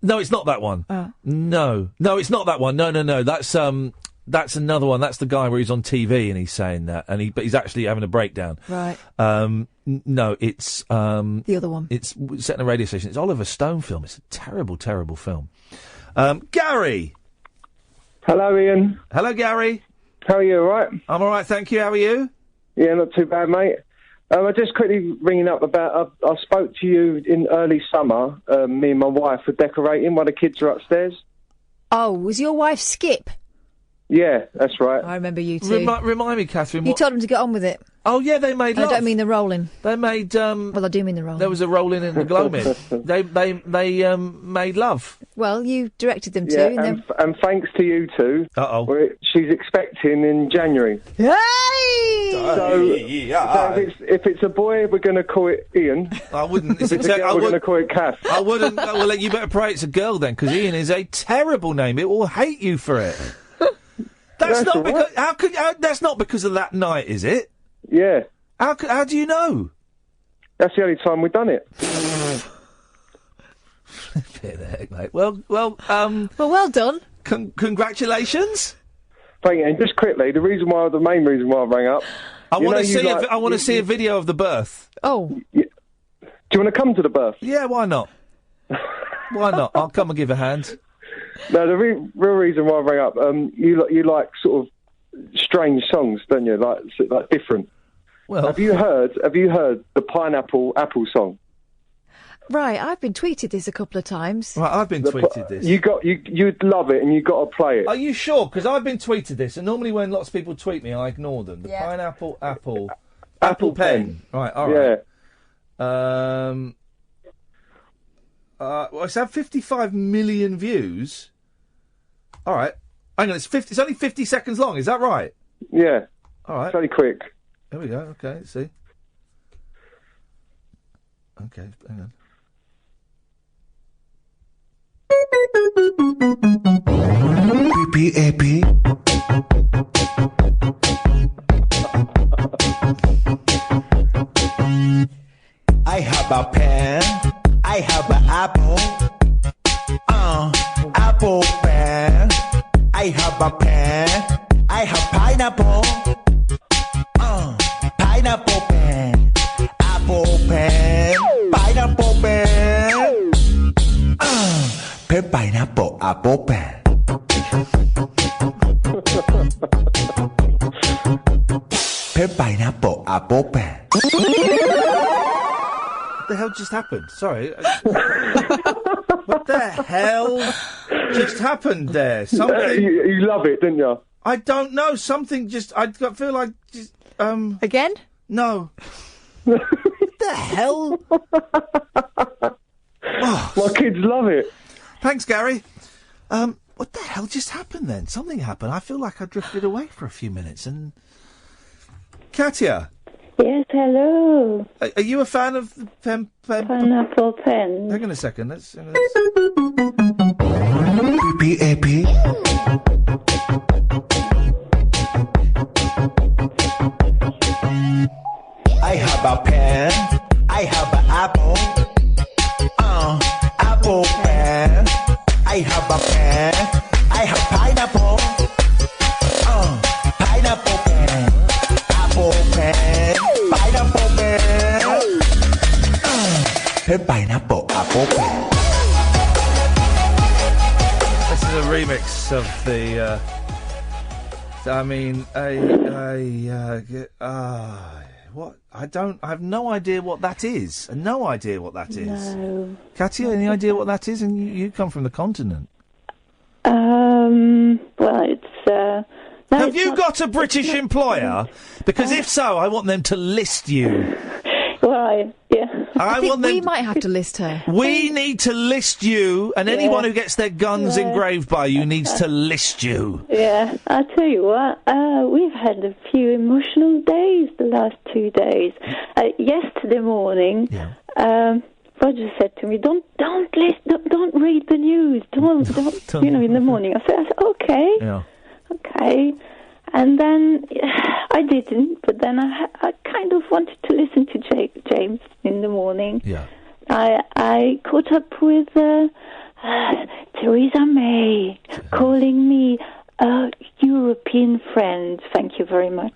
No, it's not that one. Oh. No, it's not that one. No. That's another one. That's the guy where he's on TV and he's saying that, but he's actually having a breakdown. Right. No, it's the other one. It's set in a radio station. It's Oliver Stone film. It's a terrible, terrible film. Gary. Hello, Iain. Hello, Gary. How are you? All right? I'm all right, thank you. How are you? Yeah, not too bad, mate. I'm just quickly ringing up about. I spoke to you in early summer. Me and my wife were decorating while the kids are upstairs. Oh, was your wife Skip? Yeah, that's right. I remember you too. Remind me, Catherine. You told them to get on with it. Oh, yeah, they made love. I don't mean the rolling. They made... well, I do mean the rolling. There was a rolling and a gloaming. They made love. Well, you directed them to. Yeah, and thanks to you two. Uh-oh. She's expecting in January. Hey! So if it's a boy, we're going to call it Iain. I wouldn't. If it's a girl, we're going to call it Kath. I wouldn't. Well, you better pray it's a girl then, because Iain is a terrible name. It will hate you for it. That's not because. That's not because of that night, is it? Yeah. How do you know? That's the only time we've done it. Flipping heck, mate. Well, well done. Congratulations. Thank you. And just quickly, the main reason why I rang up. I want to see a video of the birth. Oh. Do you want to come to the birth? Yeah, why not? Why not? I'll come and give a hand. No, the real reason why I rang up, you like sort of strange songs, don't you? Like different. Well, have you heard the Pineapple Apple song? Right, I've been tweeted this a couple of times. Right, I've been tweeted this. You'd love it, and you got to play it. Are you sure? Because I've been tweeted this, and normally when lots of people tweet me, I ignore them. The Pineapple Apple Pen. Right, all right. Yeah. Well, it's had 55 million views. All right. Hang on, it's only 50 seconds long, is that right? Yeah. All right. Very quick. There we go, okay, let's see. Okay, hang on. P-P-A-P. I have a pen, I have an apple, apple pen. I have a pen, I have pineapple, pineapple pen, apple pen, pineapple pen, pen pineapple apple pen. Pen pineapple apple pen. What the hell just happened? Sorry. What the hell just happened there? Something. You love it, didn't you? I don't know. Something just. I feel like just. Again? No. What the hell? My kids love it. Thanks, Gary. What the hell just happened then? Something happened. I feel like I drifted away for a few minutes and. Katia. Yes, hello. Are you a fan of the Pineapple Pen? Hang on a second. Let's... P-P-A-P. I have a pen. I have an apple. Apple pen. I have a pen. I have pineapple. Pineapple pen. Apple pen. Pineapple pen. Pineapple apple pen. This is a remix of the. What? I have no idea what that is. No idea what that is. No. Katia, any idea what that is? And you come from the continent. Well, it's. No, have you got a British employer? Because if so, I want them to list you. Well, yeah. I think we might have to list her. We need to list you, and anyone who gets their guns engraved by you needs to list you. Yeah, I'll tell you what, we've had a few emotional days the last 2 days. Yesterday morning, Roger said to me, don't read the news, don't in the morning. I said, okay. Yeah. Okay. And then I didn't, but then I kind of wanted to listen to James in the morning. Yeah. I caught up with Theresa May calling me a European friend. Thank you very much.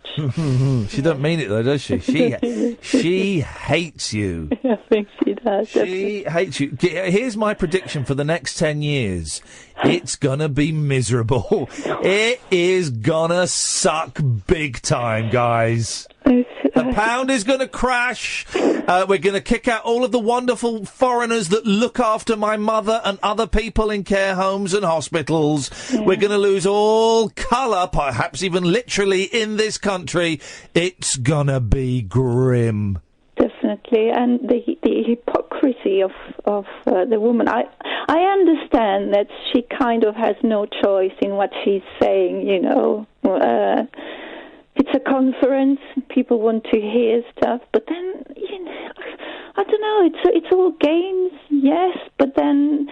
She don't mean it though, does she? She hates you. I think she does. She hates you. Here's my prediction for the next 10 years. It's gonna be miserable. It is gonna suck big time, guys. The pound is going to crash. We're going to kick out all of the wonderful foreigners that look after my mother and other people in care homes and hospitals. Yeah. We're going to lose all colour, perhaps even literally, in this country. It's going to be grim. Definitely, and the hypocrisy of the woman. I understand that she kind of has no choice in what she's saying, you know. It's a conference, people want to hear stuff, but then, you know, I don't know, it's all games, yes, but then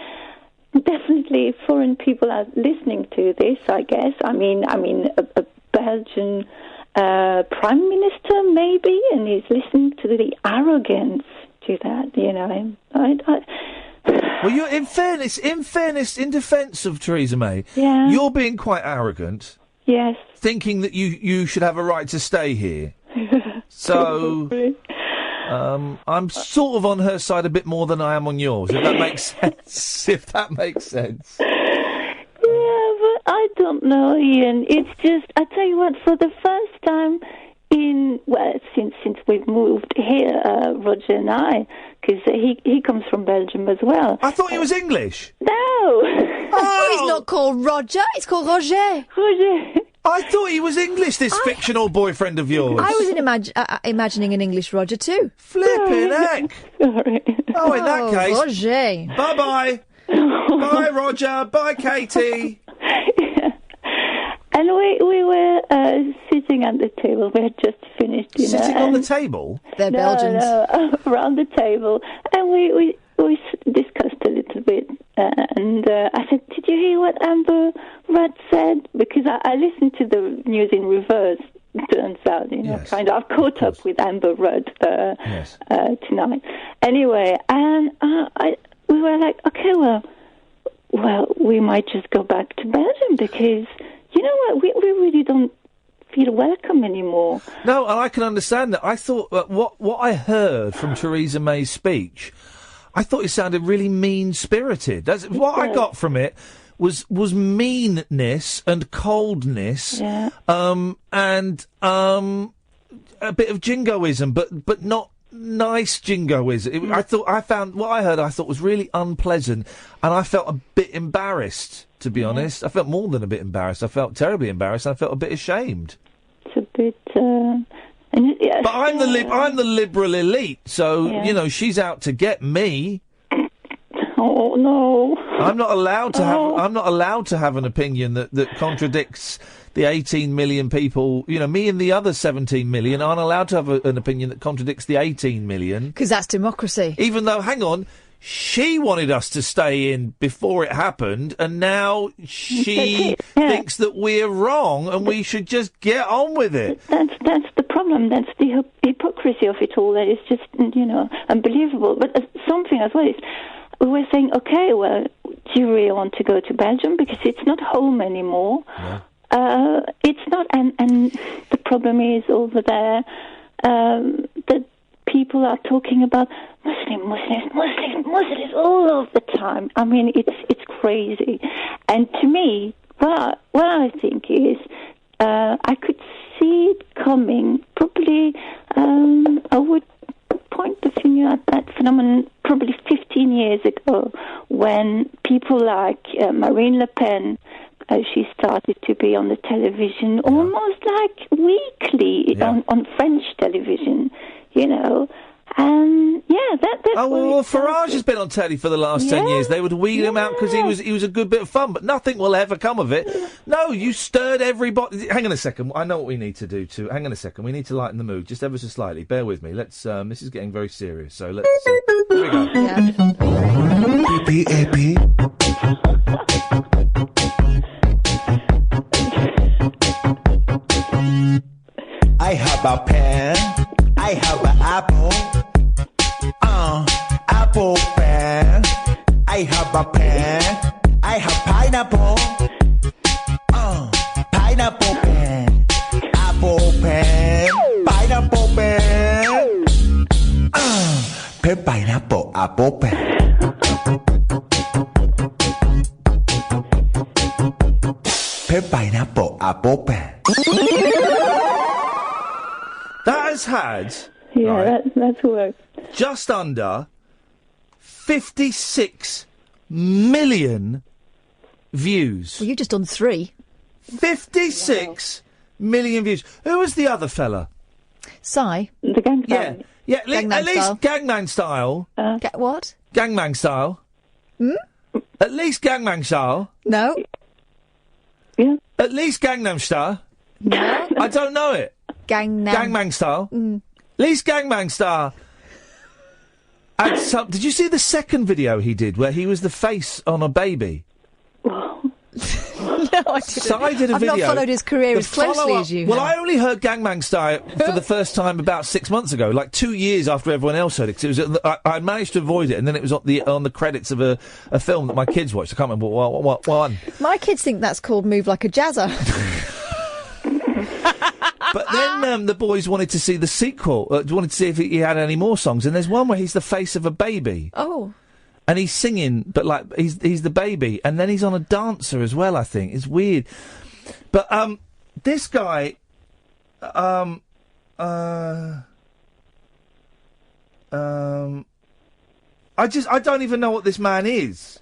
definitely foreign people are listening to this, I guess. I mean, a Belgian prime minister, maybe, and he's listening to the arrogance to that, you know. Well, in defence of Theresa May, Yeah. you're being quite arrogant. Yes. Thinking that you should have a right to stay here. So, I'm sort of on her side a bit more than I am on yours, if that makes sense. If that makes sense. Yeah, but I don't know, Ian. It's just, I tell you what, for the first time since we've moved here, Roger and I, because he comes from Belgium as well. I thought he was English. No. Oh, he's not called Roger. It's called Roger. Roger. I thought he was English, this fictional boyfriend of yours. I was imagining an English Roger too. Flipping heck. Sorry. Oh, in that case. Roger. Bye-bye. Bye, Roger. Bye, Katie. And we were sitting at the table. We had just finished dinner. Sitting on the table? They're Belgians. Around the table. And we discussed a little bit. And I said, did you hear what Amber Rudd said? Because I listened to the news in reverse, turns out, Yes. kind of. I've caught up with Amber Rudd tonight. Anyway, and we were like, okay, well, we might just go back to Belgium because, you know what, we really don't feel welcome anymore. No, and I can understand that. I thought that what I heard from Theresa May's speech, I thought it sounded really mean-spirited. That's what I got from it was meanness and coldness, and a bit of jingoism, but not nice jingoism. I found what I heard was really unpleasant, and I felt a bit embarrassed. To be honest, I felt more than a bit embarrassed. I felt terribly embarrassed. I felt a bit ashamed. It's a bit. But I'm the liberal elite, so she's out to get me. Oh no! I'm not allowed to have. I'm not allowed to have an opinion that contradicts the 18 million people. Me and the other 17 million aren't allowed to have an opinion that contradicts the 18 million. Because that's democracy. Even though, hang on. She wanted us to stay in before it happened, and now she thinks that we're wrong and we should just get on with it. That's the problem. That's the hypocrisy of it all. That is just, unbelievable. But something as well is, we were saying, okay, well, do you really want to go to Belgium? Because it's not home anymore. No. It's not, and the problem is over there that people are talking about Muslims all of the time. I mean, it's crazy. And to me, what I think is, I could see it coming. Probably, I would point the finger at that phenomenon probably 15 years ago, when people like Marine Le Pen, she started to be on the television almost like weekly on French television, And that's Farage has been on telly for the last 10 years. They would wheel him out because he was a good bit of fun, but nothing will ever come of it. No, you stirred everybody. Hang on a second. I know what we need to do too. Hang on a second. We need to lighten the mood just ever so slightly. Bear with me. Let's. This is getting very serious. So let's. Here we go. P-P-A-P. I have a pen. I have an apple. Apple pen. I have a pen. I have pineapple. Pineapple pen. Apple pen. Pineapple pen. Pen pineapple apple pen. Pen pineapple apple pen. That has had. That's worked. Just under 56 million views. Well, you've just done 3. 56 million views. Who was the other fella? Psy. The Gangnam. Yeah. At least Gangnam Style. What? Gangnam Style. At least Gangnam Style. No. Yeah. At least Gangnam Style. No. I don't know it. Gangnam Style. At least Gangnam Style. Did you see the second video he did where he was the face on a baby? I didn't. Si did a I've video. not followed his career The as closely follow-up- as you Well, have. I only heard Gangbang Style for the first time about 6 months ago, like 2 years after everyone else heard it. 'Cause it was, I managed to avoid it, and then it was on the credits of a film that my kids watched. I can't remember what one. My kids think that's called Move Like a Jazzer. But then the boys wanted to see the sequel, wanted to see if he had any more songs, and there's one where he's the face of a baby. Oh. And he's singing, but like he's the baby, and then he's on a dancer as well. I think it's weird, but this guy, I don't even know what this man is.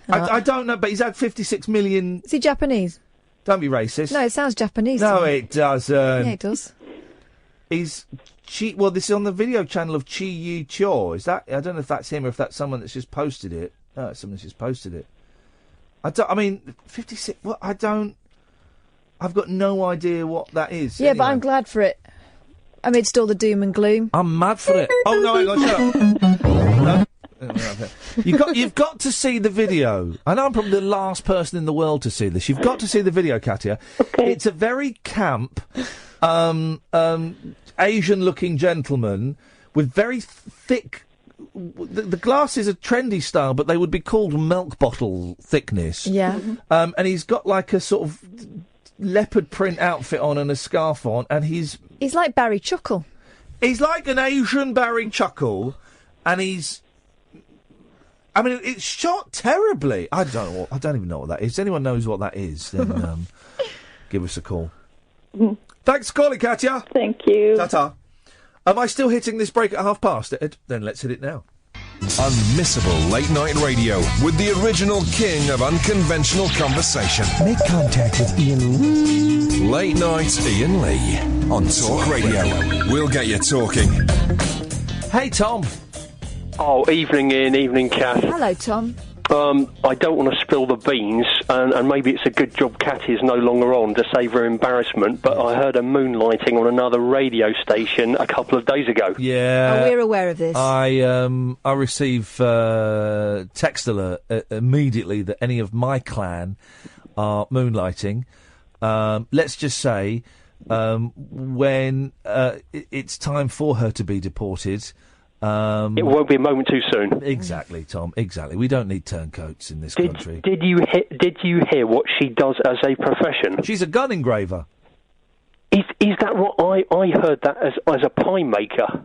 I don't know, but he's had 56 million. Is he Japanese? Don't be racist. No, it sounds Japanese. No, to me. it doesn't. Yeah, it does. He's well, this is on the video channel of Chi Yu Cho. Is that? I don't know if that's him or if that's someone that's just posted it. No, it's someone that's just posted it. I mean, 56. Well, I've got no idea what that is. Yeah, anyway. but I'm glad for it. Amidst all the doom and gloom. I'm mad for it. Oh no, hang on, shut up. No. You've got to see the video. I know I'm probably the last person in the world to see this. You've got to see the video, Katya. Okay. It's a very camp, Asian-looking gentleman with very thick. The glasses are trendy style, but they would be called milk bottle thickness. Yeah. And he's got like a sort of leopard print outfit on and a scarf on, and he's like Barry Chuckle. He's like an Asian Barry Chuckle, and I mean, it's shot terribly. I don't even know what that is. If anyone knows what that is, then give us a call. Thanks for calling, Katya. Thank you. Ta-ta. Am I still hitting this break at 1:30? Then let's hit it now. Unmissable late night radio with the original king of unconventional conversation. Make contact with Iain. Late night Iain Lee on Talk Radio. We'll get you talking. Hey, Tom. Oh, evening Ian, evening Kath. Hello, Tom. I don't want to spill the beans, and maybe it's a good job Kat is no longer on to save her embarrassment, but I heard her moonlighting on another radio station a couple of days ago. Yeah. Oh, we're aware of this. I receive text alert immediately that any of my clan are moonlighting. Let's just say when it's time for her to be deported... it won't be a moment too soon. Exactly, Tom. Exactly. We don't need turncoats in this country. Did you hear what she does as a profession? She's a gun engraver. Is that what I heard that as a pie maker?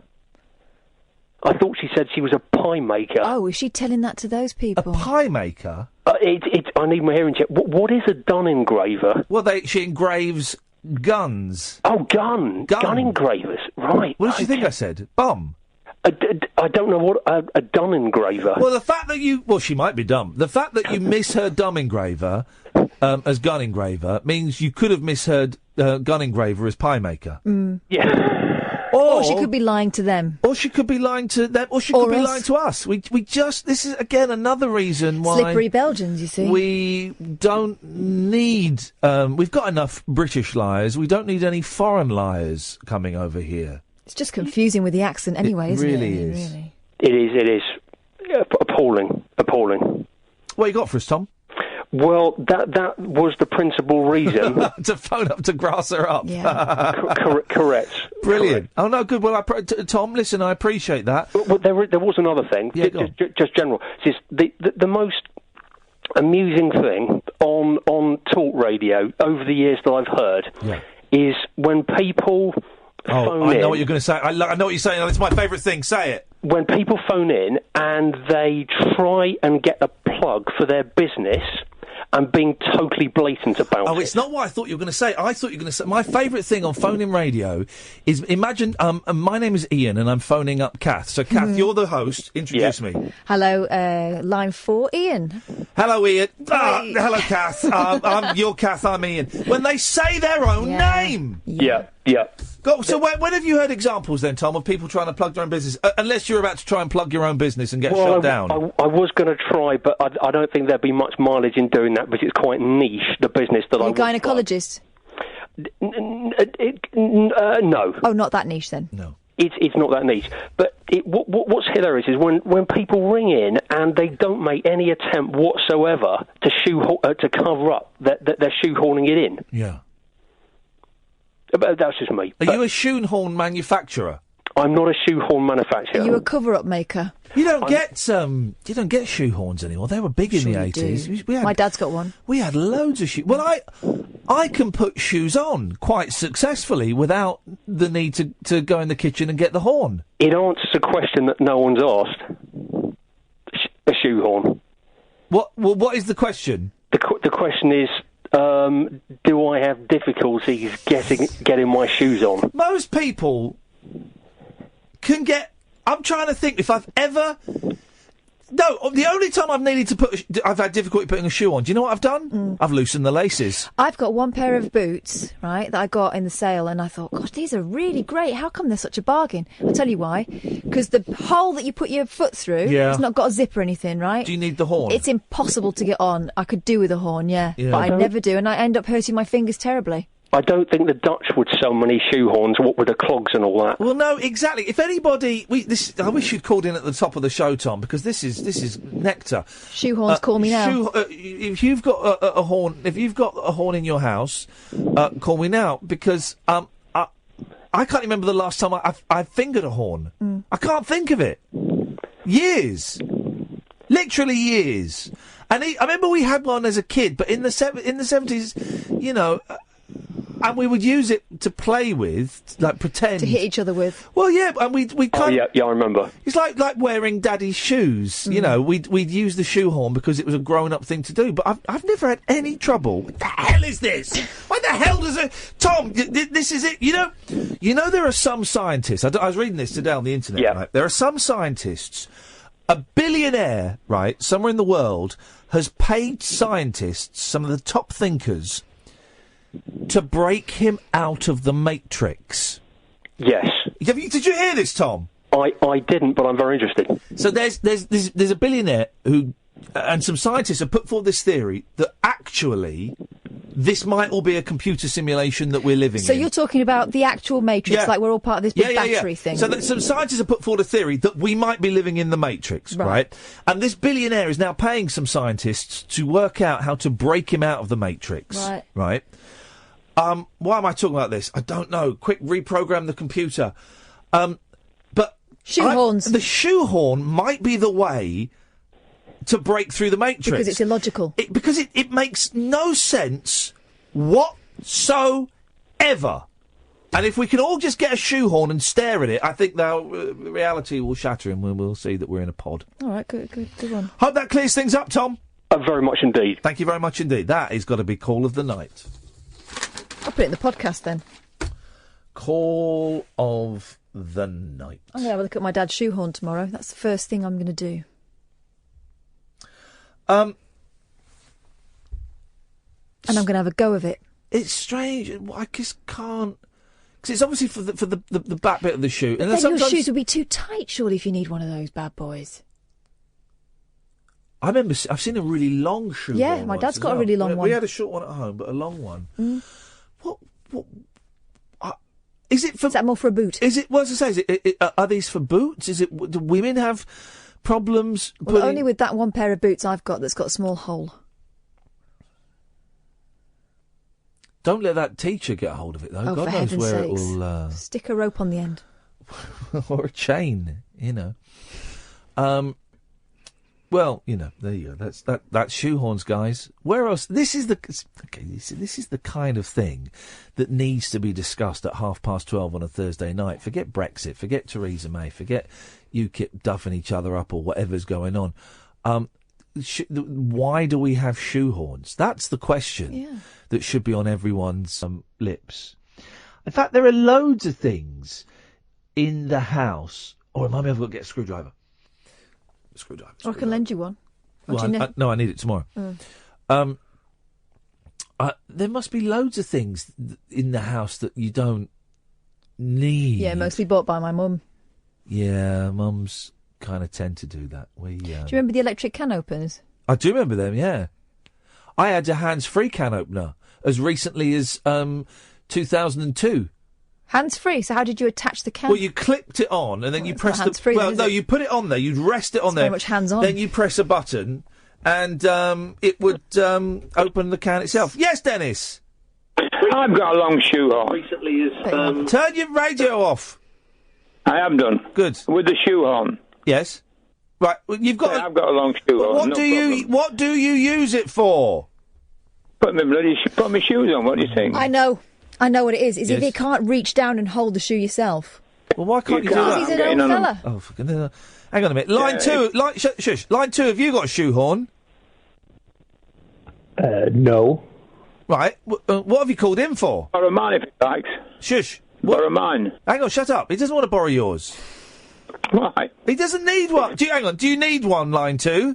I thought she said she was a pie maker. Oh, is she telling that to those people? A pie maker? I need my hearing check. What is a gun engraver? Well, she engraves guns. Oh, gun engravers. Right. What did you think I said? Bum. I don't know what a dumb engraver. Well, the fact that she might be dumb. The fact that you misheard dumb engraver as gun engraver means you could have misheard gun engraver as pie maker. Mm. Yeah. Or she could be lying to them. Or she could be lying to them. Or she could be lying to us. This is, again, another reason why... Slippery Belgians, you see. We don't need... we've got enough British liars. We don't need any foreign liars coming over here. It's just confusing with the accent anyway, isn't it? Really is. Really. It is. Appalling. What you got for us, Tom? Well, that was the principal reason. To phone up to grass her up. Yeah. Correct. Brilliant. Oh, no, good. Well, Tom, listen, I appreciate that. Well, there was another thing. Yeah, just general. It's the most amusing thing on talk radio over the years that I've heard is when people... Oh, I know what you're going to say. I know what you're saying. It's my favourite thing. Say it. When people phone in and they try and get a plug for their business and being totally blatant about it. Oh, it's not what I thought you were going to say. I thought you were going to say... My favourite thing on phone-in radio is... Imagine, my name is Iain and I'm phoning up Kath. So, Kath, you're the host. Introduce me. Hello, line 4, Iain. Hello, Iain. Hello, Kath. You're Kath, I'm Iain. When they say their own name! Yeah. So when have you heard examples then, Tom, of people trying to plug their own business? Unless you're about to try and plug your own business and get shut down. I was going to try, but I don't think there'd be much mileage in doing that because it's quite niche, the business that Are you a gynaecologist? No. Oh, not that niche then? No. It's not that niche. But what's hilarious is when people ring in and they don't make any attempt whatsoever to cover up that they're shoehorning it in. Yeah. But that's just me. Are you a shoehorn manufacturer? I'm not a shoehorn manufacturer. Are you a cover-up maker? You don't get shoehorns anymore. They were big in the 80s. My dad's got one. We had loads of shoes. Well, I can put shoes on quite successfully without the need to go in the kitchen and get the horn. It answers a question that no one's asked. A shoehorn. What is the question? The question is, do I have difficulties getting my shoes on? Most people can get. I'm trying to think if I've ever. No, the only time I've had difficulty putting a shoe on. Do you know what I've done? I've loosened the laces. I've got one pair of boots, right, that I got in the sale, and I thought, gosh, these are really great. How come they're such a bargain? I'll tell you why. Because the hole that you put your foot through, it's not got a zip or anything, right? Do you need the horn? It's impossible to get on. I could do with a horn, yeah. But I never do, and I end up hurting my fingers terribly. I don't think the Dutch would sell many shoehorns, what with the clogs and all that. Well, no, exactly. If anybody... I wish you'd called in at the top of the show, Tom, because this is nectar. Shoehorns, call me now. If you've got a horn in your house, call me now, because I can't remember the last time I fingered a horn. I can't think of it. Years. Literally years. And I remember we had one as a kid, but in the 70s, you know... And we would use it to play with, like pretend to hit each other with. Well, yeah, and we kind. Oh yeah, I remember. It's like wearing Daddy's shoes. You know, we'd use the shoehorn because it was a grown-up thing to do. But I've never had any trouble. What the hell is this? Why the hell does it, Tom? This is it. You know, there are some scientists. I was reading this today on the internet. Yeah. Right? There are some scientists. A billionaire, right, somewhere in the world, has paid scientists, some of the top thinkers, to break him out of the Matrix. Yes. Did you hear this, Tom? I didn't, but I'm very interested. So there's a billionaire who, and some scientists have put forward this theory that actually this might all be a computer simulation that we're living in. So you're talking about the actual Matrix, like we're all part of this big battery thing. So some scientists have put forward a theory that we might be living in the Matrix, right? And this billionaire is now paying some scientists to work out how to break him out of the Matrix. Right? Why am I talking about this? I don't know. Quick, reprogram the computer. But shoehorns. The shoehorn might be the way to break through the Matrix. Because it's illogical. Because it makes no sense whatsoever. And if we can all just get a shoehorn and stare at it, I think now reality will shatter and we'll see that we're in a pod. All right, good one. Hope that clears things up, Tom. Very much indeed. Thank you very much indeed. That has got to be Call of the Night. I'll put it in the podcast then. Call of the Night. I'm going to have a look at my dad's shoehorn tomorrow. That's the first thing I'm going to do. And I'm going to have a go of it. It's strange. I just can't... Because it's obviously for the back bit of the shoe. And then sometimes your shoes would be too tight, surely, if you need one of those bad boys. I remember... I've seen a really long shoe. Yeah, my dad's got a really long one. We had a short one at home, but a long one. What is it for? Is that more for a boot? Is it? Well, as I say, are these for boots? Is it? Do women have problems? Well, only with that one pair of boots I've got that's got a small hole. Don't let that teacher get a hold of it, though. Oh, God for knows heaven's where sakes. it will. Stick a rope on the end, or a chain. You know. Well, you know, there you go. That's shoehorns, guys. Where else? This is the kind of thing that needs to be discussed at 12:30 on a Thursday night. Forget Brexit, forget Theresa May, forget UKIP duffing each other up or whatever's going on. Why do we have shoehorns? That's the question that should be on everyone's lips. In fact, there are loads of things in the house. Oh, remind me, I've got to get a screwdriver. Or I can lend you one. No, I need it tomorrow. There must be loads of things in the house that you don't need. Yeah, mostly bought by my mum. Yeah, mums kind of tend to do that. Do you remember the electric can openers? I do remember them, yeah. I had a hands-free can opener as recently as 2002. Hands-free, so how did you attach the camera? Well, you clipped it on, and then you press the... hands-free Well, then, is no, it? you put it on there, you'd rest it on It's there. very much hands-on. Then you press a button, and it would open the can itself. Yes, Dennis? I've got a long shoe horn. Recently is... Turn your radio off. I have done. Good. With the shoe horn. Yes. Right, well, you've got... I've got a long shoe horn. What do you use it for? Put my shoes on, what do you think? I know what it is. Is Yes. if you can't reach down and hold the shoe yourself. Well, why can't you do Because that? he's an old fella. Oh, for goodness. Hang on a minute. Line two, shush. Line two, have you got a shoehorn? No. Right. What have you called in for? Borrow mine if he likes. Shush. Borrow mine. Hang on, shut up. He doesn't want to borrow yours. Why? He doesn't need one. Do you need one, line two?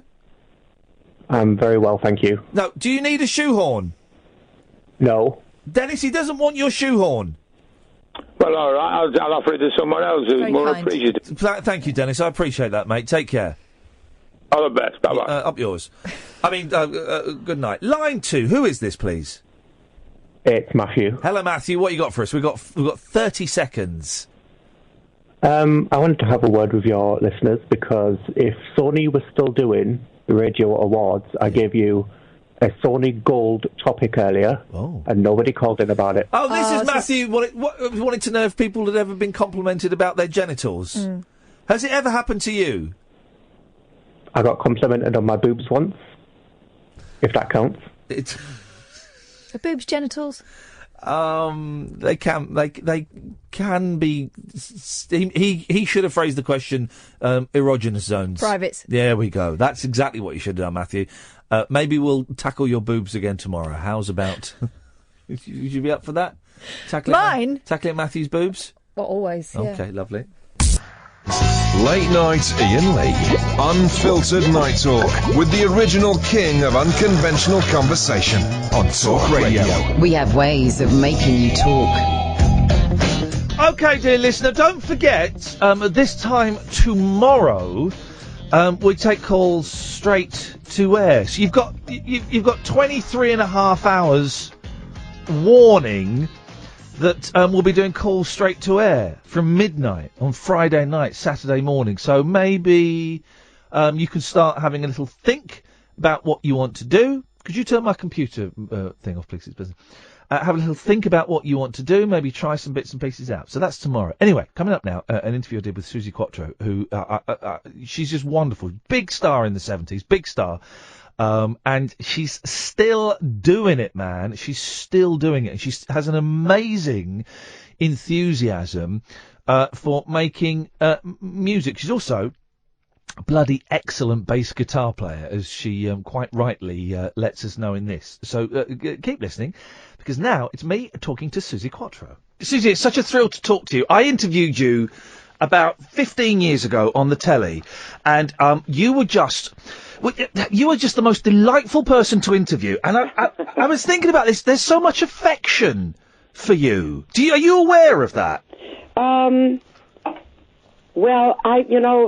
I'm very well, thank you. No, do you need a shoehorn? No. Dennis, he doesn't want your shoehorn. Well, all right, I'll offer it to someone else who's more appreciative. Thank you, Dennis. I appreciate that, mate. Take care. All the best. Bye-bye. Up yours. I mean, good night. Line two, who is this, please? It's Matthew. Hello, Matthew. What you got for us? We've got 30 seconds. I wanted to have a word with your listeners because if Sony was still doing the radio awards, I gave you a Sony Gold topic earlier, and nobody called in about it. Oh, this is Matthew. Wanted to know if people had ever been complimented about their genitals. Mm. Has it ever happened to you? I got complimented on my boobs once, if that counts. Are boobs genitals? They can be. He should have phrased the question erogenous zones. Privates. There we go. That's exactly what you should have done, Matthew. Maybe we'll tackle your boobs again tomorrow. How's about? Would you be up for that? Mine? Tackling Matthew's boobs? Well, always. Yeah. Okay, lovely. Late night Iain Lee. Unfiltered night talk with the original king of unconventional conversation on Talk Radio. We have ways of making you talk. Okay, dear listener, don't forget, this time tomorrow, we take calls straight to air. So you've got 23 and a half hours warning that we'll be doing calls straight to air from midnight on Friday night, Saturday morning. So maybe you can start having a little think about what you want to do. Could you turn my computer thing off, please? It's business. Have a little think about what you want to do. Maybe try some bits and pieces out. So that's tomorrow. Anyway, coming up now, an interview I did with Suzi Quatro, who she's just wonderful. Big star in the 70s. Big star. And she's still doing it, man. She's still doing it. And she has an amazing enthusiasm for making music. She's also a bloody excellent bass guitar player, as she quite rightly lets us know in this. So keep listening, because now it's me talking to Suzi Quatro. Suzi, it's such a thrill to talk to you. I interviewed you about 15 years ago on the telly, and you were just the most delightful person to interview. And I was thinking about this. There's so much affection for you. Are you aware of that? Well,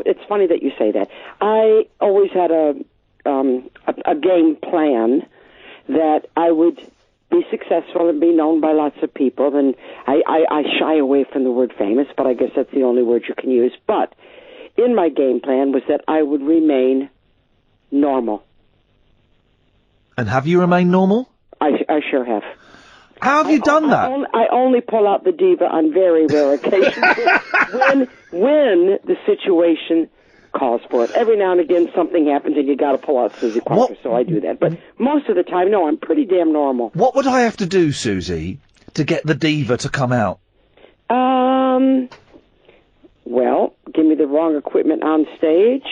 it's funny that you say that. I always had a game plan that I would be successful and be known by lots of people. And I shy away from the word famous, but I guess that's the only word you can use. But in my game plan was that I would remain normal. And have you remained normal? I sure have. How have you done that? I only pull out the diva on very rare occasions when the situation calls for it. Every now and again something happens and you got to pull out Suzi Quatro, so I do that. But most of the time, no, I'm pretty damn normal. What would I have to do, Suzi, to get the diva to come out? Well, give me the wrong equipment on stage.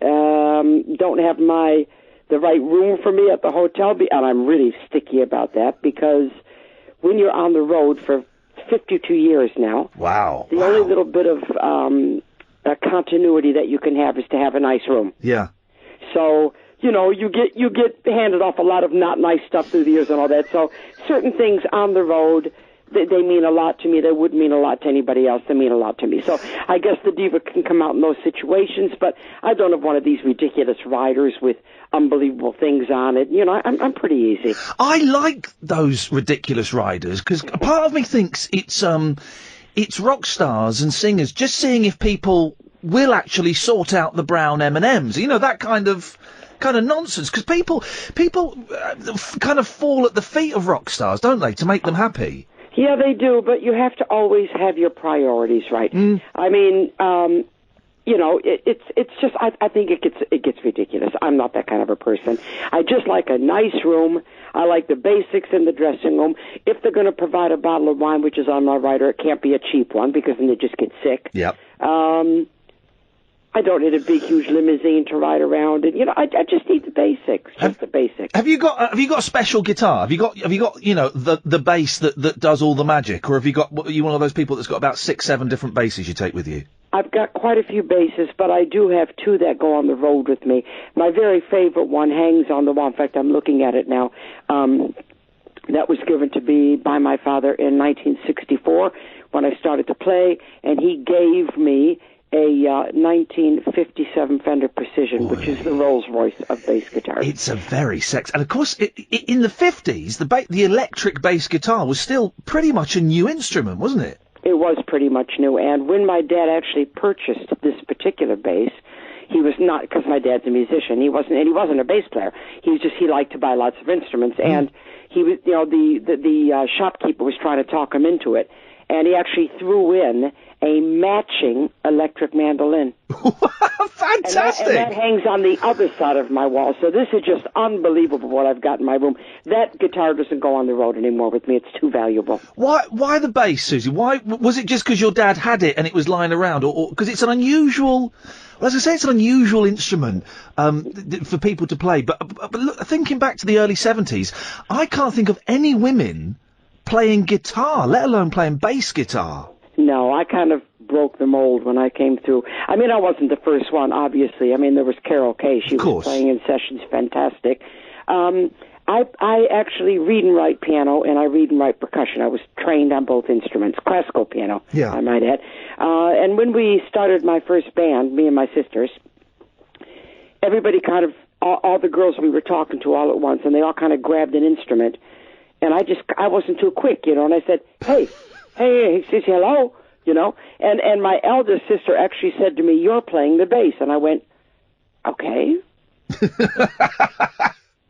Don't have the right room for me at the hotel, and I'm really sticky about that because when you're on the road for 52 years now, the only little bit of continuity that you can have is to have a nice room. Yeah. So, you get handed off a lot of not nice stuff through the years and all that. So certain things on the road, they mean a lot to me. They wouldn't mean a lot to anybody else. They mean a lot to me. So I guess the diva can come out in those situations, but I don't have one of these ridiculous riders with unbelievable things on it. I'm pretty easy. I like those ridiculous riders because part of me thinks it's it's rock stars and singers just seeing if people will actually sort out the brown M&Ms. You know, that kind of nonsense. Because people kind of fall at the feet of rock stars, don't they, to make them happy? Yeah, they do, but you have to always have your priorities right. I mean, you know, it's just I think it gets ridiculous. I'm not that kind of a person. I just like a nice room. I like the basics in the dressing room. If they're going to provide a bottle of wine, which is on my rider, it can't be a cheap one because then they just get sick. Yep. I don't need a big, huge limousine to ride around, and you know, I just need the basics, just the basics. Have you got a special guitar? Have you got you know the bass that does all the magic, or have you got are you one of those people that's got about 6-7 different basses you take with you? I've got quite a few basses, but I do have 2 that go on the road with me. My very favorite one hangs on the wall. In fact, I'm looking at it now. That was given to me by my father in 1964 when I started to play, and he gave me a 1957 Fender Precision, which is the Rolls Royce of bass guitars. It's a very sexy, and of course, in the 50s, the electric bass guitar was still pretty much a new instrument, wasn't it? It was pretty much new, and when my dad actually purchased this particular bass, he was not, because my dad's a musician, he wasn't a bass player. He liked to buy lots of instruments, and he was, you know, the shopkeeper was trying to talk him into it, and he actually threw in a matching electric mandolin. Fantastic! And that hangs on the other side of my wall. So this is just unbelievable what I've got in my room. That guitar doesn't go on the road anymore with me. It's too valuable. Why the bass, Susie? Why was it just because your dad had it and it was lying around, or because it's an unusual? Well, as I say, it's an unusual instrument for people to play. But look, thinking back to the early 70s, I can't think of any women playing guitar, let alone playing bass guitar. No, I kind of broke the mold when I came through. I mean, I wasn't the first one, obviously. I mean, there was Carol Kay. She was playing in sessions, fantastic. I actually read and write piano, and I read and write percussion. I was trained on both instruments, classical piano, I might add. And when we started my first band, me and my sisters, everybody kind of, all the girls we were talking to all at once, and they all kind of grabbed an instrument. And I wasn't too quick, you know, and I said, hey, he says, hello, you know, and my eldest sister actually said to me, you're playing the bass. And I went, okay.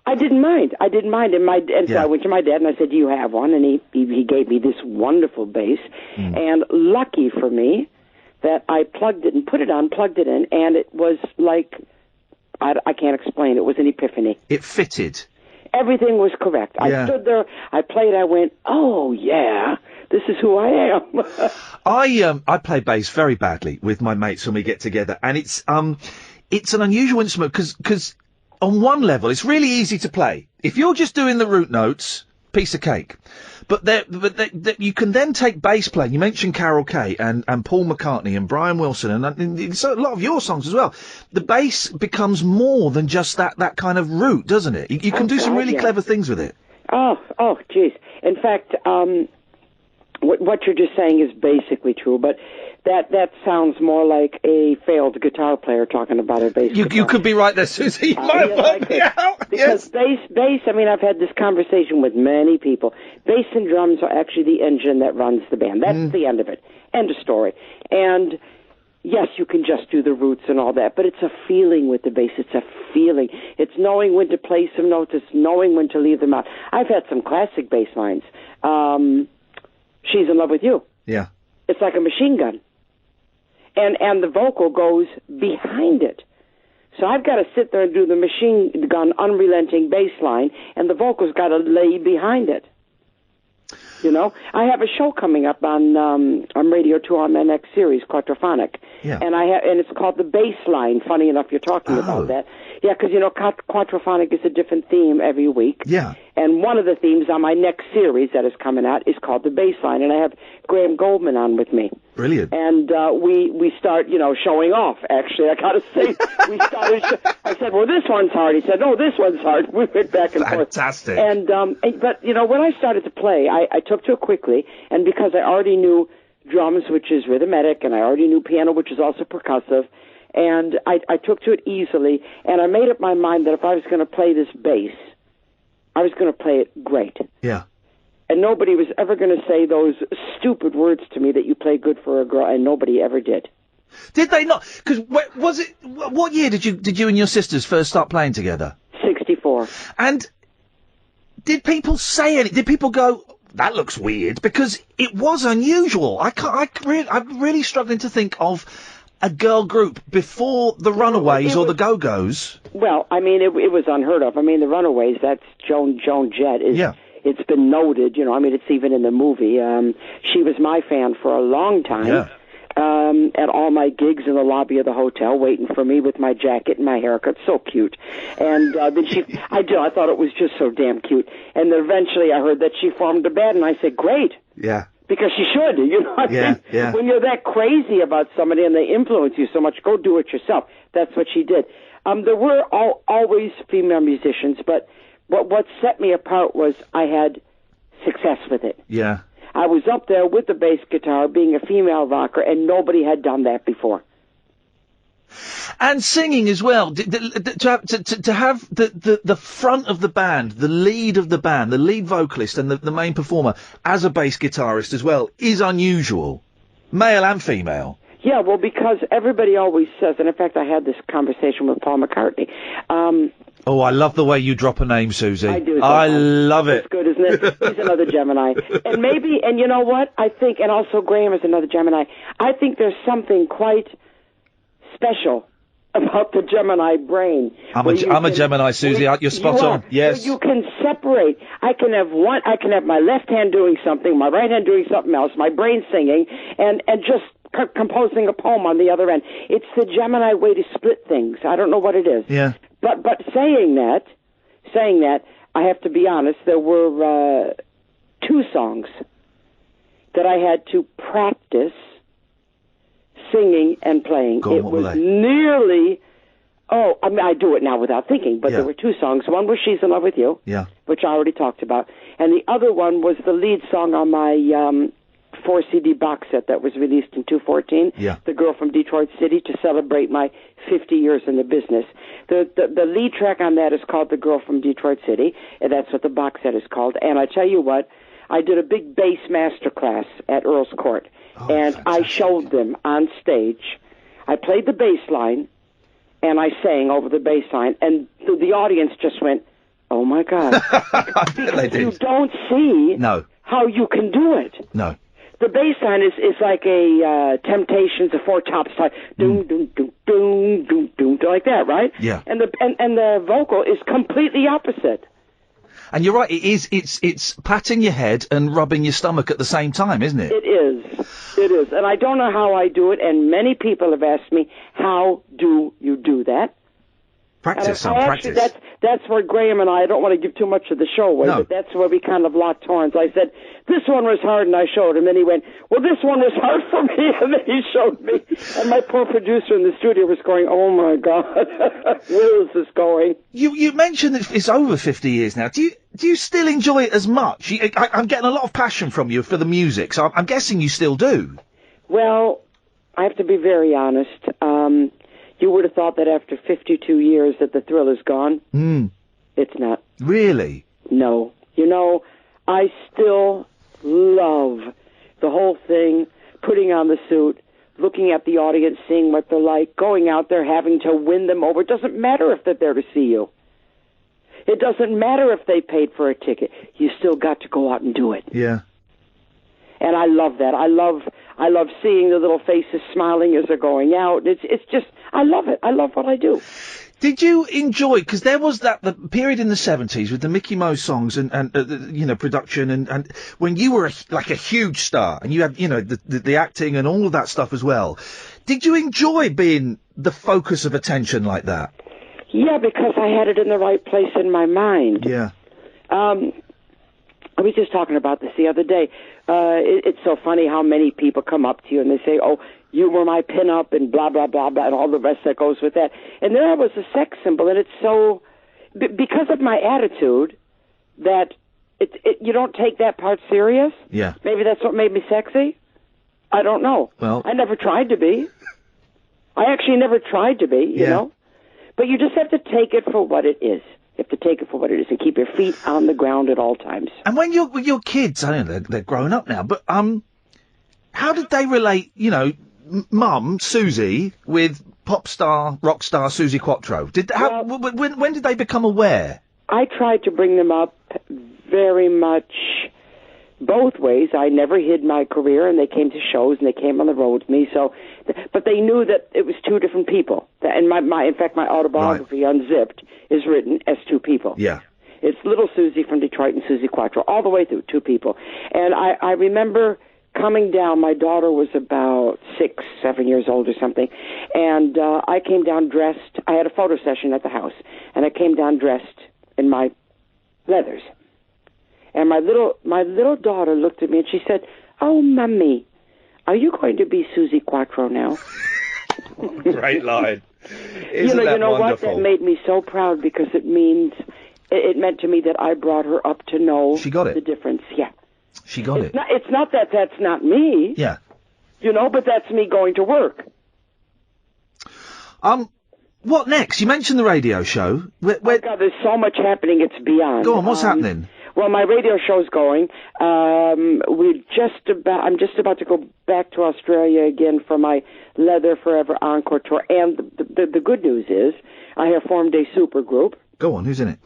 I didn't mind. And so I went to my dad and I said, do you have one? And he gave me this wonderful bass. And lucky for me that I plugged it and put it on, plugged it in, and it was like, I can't explain. It was an epiphany. It fitted. Everything was correct. I stood there, I played, I went, oh, yeah, this is who I am. I play bass very badly with my mates when we get together, and it's an unusual instrument because on one level, it's really easy to play. If you're just doing the root notes, piece of cake. But you can then take bass playing. You mentioned Carol Kay and Paul McCartney and Brian Wilson and so a lot of your songs as well. The bass becomes more than just that kind of root, doesn't it? You can do some really clever things with it. Oh, geez. In fact, what you're just saying is basically true, but that sounds more like a failed guitar player talking about a bass guitar. You could be right there, Susie. You might have worked me out. Because bass, I mean, I've had this conversation with many people. Bass and drums are actually the engine that runs the band. That's the end of it. End of story. And yes, you can just do the roots and all that, but it's a feeling with the bass. It's a feeling. It's knowing when to play some notes. It's knowing when to leave them out. I've had some classic bass lines. She's in Love with You. Yeah. It's like a machine gun. And the vocal goes behind it. So I've got to sit there and do the machine gun unrelenting bass line, and the vocal's got to lay behind it. You know, I have a show coming up on Radio 2 on my next series, Quatrophonic. Yeah. And it's called The Bass Line. Funny enough, you're talking about that. Yeah, because, you know, Quatrophonic is a different theme every week. Yeah. And one of the themes on my next series that is coming out is called The Bass Line, and I have Graham Goldman on with me. Brilliant. And we start, you know, showing off, actually. I got to say, we started, I said, well, this one's hard. He said, no, this one's hard. We went back and forth. Fantastic. And, but, you know, when I started to play, I took to it quickly, and because I already knew drums, which is rhythmic, and I already knew piano, which is also percussive, and I took to it easily, and I made up my mind that if I was going to play this bass, I was going to play it great. Yeah. And nobody was ever going to say those stupid words to me that you play good for a girl, and nobody ever did. Did they not? Because was it? What year did you and your sisters first start playing together? 64. And did people say anything? Did people go, that looks weird? Because it was unusual. I'm really struggling to think of a girl group before the Runaways or the Go-Go's. Well, I mean, it was unheard of. I mean, the Runaways, that's Joan Jett. It's been noted, you know, I mean, it's even in the movie. She was my fan for a long time. Yeah. At all my gigs in the lobby of the hotel, waiting for me with my jacket and my haircut. So cute. And then I thought it was just so damn cute. And then eventually I heard that she formed a band, and I said, great. Yeah. Because she should, you know what I mean? When you're that crazy about somebody and they influence you so much, go do it yourself. That's what she did. There were always female musicians, but what set me apart was I had success with it. Yeah. I was up there with the bass guitar, being a female rocker, and nobody had done that before. And singing as well. To have the front of the band, the lead of the band, the lead vocalist and the main performer as a bass guitarist as well is unusual. Male and female. Yeah, well, because everybody always says, and in fact I had this conversation with Paul McCartney. Oh, I love the way you drop a name, Susie. I do. I love it. It's good, isn't it? He's another Gemini. And maybe, and you know what? I think, and also Graham is another Gemini. I think there's something quite special about the Gemini brain. I'm a Gemini, Susie. You're spot on. Yes. You can separate. I can have my left hand doing something, my right hand doing something else, my brain singing, and just composing a poem on the other end. It's the Gemini way to split things. I don't know what it is. Yeah. But saying that, I have to be honest, there were 2 songs that I had to practice singing and playing. It was nearly, I mean, I do it now without thinking, but there were 2 songs. One was She's in Love with You, which I already talked about, and the other one was the lead song on my 4 CD box set that was released in 2014, The Girl from Detroit City, to celebrate my 50 years in the business. The lead track on that is called The Girl from Detroit City, and that's what the box set is called. And I tell you what, I did a big bass master class at Earl's Court, and fantastic. I showed them on stage. I played the bass line, and I sang over the bass line, and the audience just went, oh my God. Because you don't see how you can do it. No. The bass line is like a Temptations, a Four Tops type, doom, doom, doom, doom, doom, doom, like that, right? Yeah. And the vocal is completely opposite. And you're right, it's patting your head and rubbing your stomach at the same time, isn't it? It is. And I don't know how I do it, and many people have asked me, how do you do that? Practice, practice. Actually, that's where Graham and I don't want to give too much of the show away, but that's where we kind of locked horns. I said, this one was hard, and I showed him. And he went, well, this one was hard for me, and then he showed me. And my poor producer in the studio was going, oh, my God, where is this going? You mentioned that it's over 50 years now. Do you still enjoy it as much? I'm getting a lot of passion from you for the music, so I'm guessing you still do. Well, I have to be very honest. You would have thought that after 52 years that the thrill is gone. It's not. Really? No. You know, I still love the whole thing, putting on the suit, looking at the audience, seeing what they're like, going out there, having to win them over. It doesn't matter if they're there to see you. It doesn't matter if they paid for a ticket. You still got to go out and do it. Yeah. And I love that. I love seeing the little faces smiling as they're going out. It's just, I love it. I love what I do. Did you enjoy, because there was the period in the 70s with the Mickey Mouse songs and production and when you were like a huge star and you had, the acting and all of that stuff as well. Did you enjoy being the focus of attention like that? Yeah, because I had it in the right place in my mind. Yeah. I was just talking about this the other day. It's so funny how many people come up to you and they say, oh, you were my pinup and blah, blah, blah, blah, and all the rest that goes with that. And there I was a sex symbol, and it's so, because of my attitude, that you don't take that part serious. Yeah. Maybe that's what made me sexy. I don't know. Well, I never tried to be. I actually never tried to be, you know. But you just have to take it for what it is. You have to take it for what it is and keep your feet on the ground at all times. And when you're with your kids, I know they're grown up now, but how did they relate? You know, Mum Susie with pop star, rock star Suzi Quatro. When did they become aware? I tried to bring them up very much both ways. I never hid my career, and they came to shows and they came on the road with me. So, but they knew that it was two different people. And in fact, my autobiography, Unzipped, is written as two people. Yeah. It's little Susie from Detroit and Suzi Quatro, all the way through, two people. And I remember coming down. My daughter was about 6, 7 years old or something, and I came down dressed. I had a photo session at the house, and I came down dressed in my leathers. And my little daughter looked at me and she said, "Oh, Mummy, are you going to be Suzi Quatro now?" Great line. You know wonderful? What? That made me so proud because it meant to me that I brought her up to know the difference. Yeah. She got it. It's not that that's not me. Yeah. You know, but that's me going to work. What next? You mentioned the radio show. Oh, God, there's so much happening, it's beyond. Go on, what's happening? Well, my radio show's going. I'm just about to go back to Australia again for my Leather Forever Encore tour. And the good news is I have formed a super group. Go on, who's in it?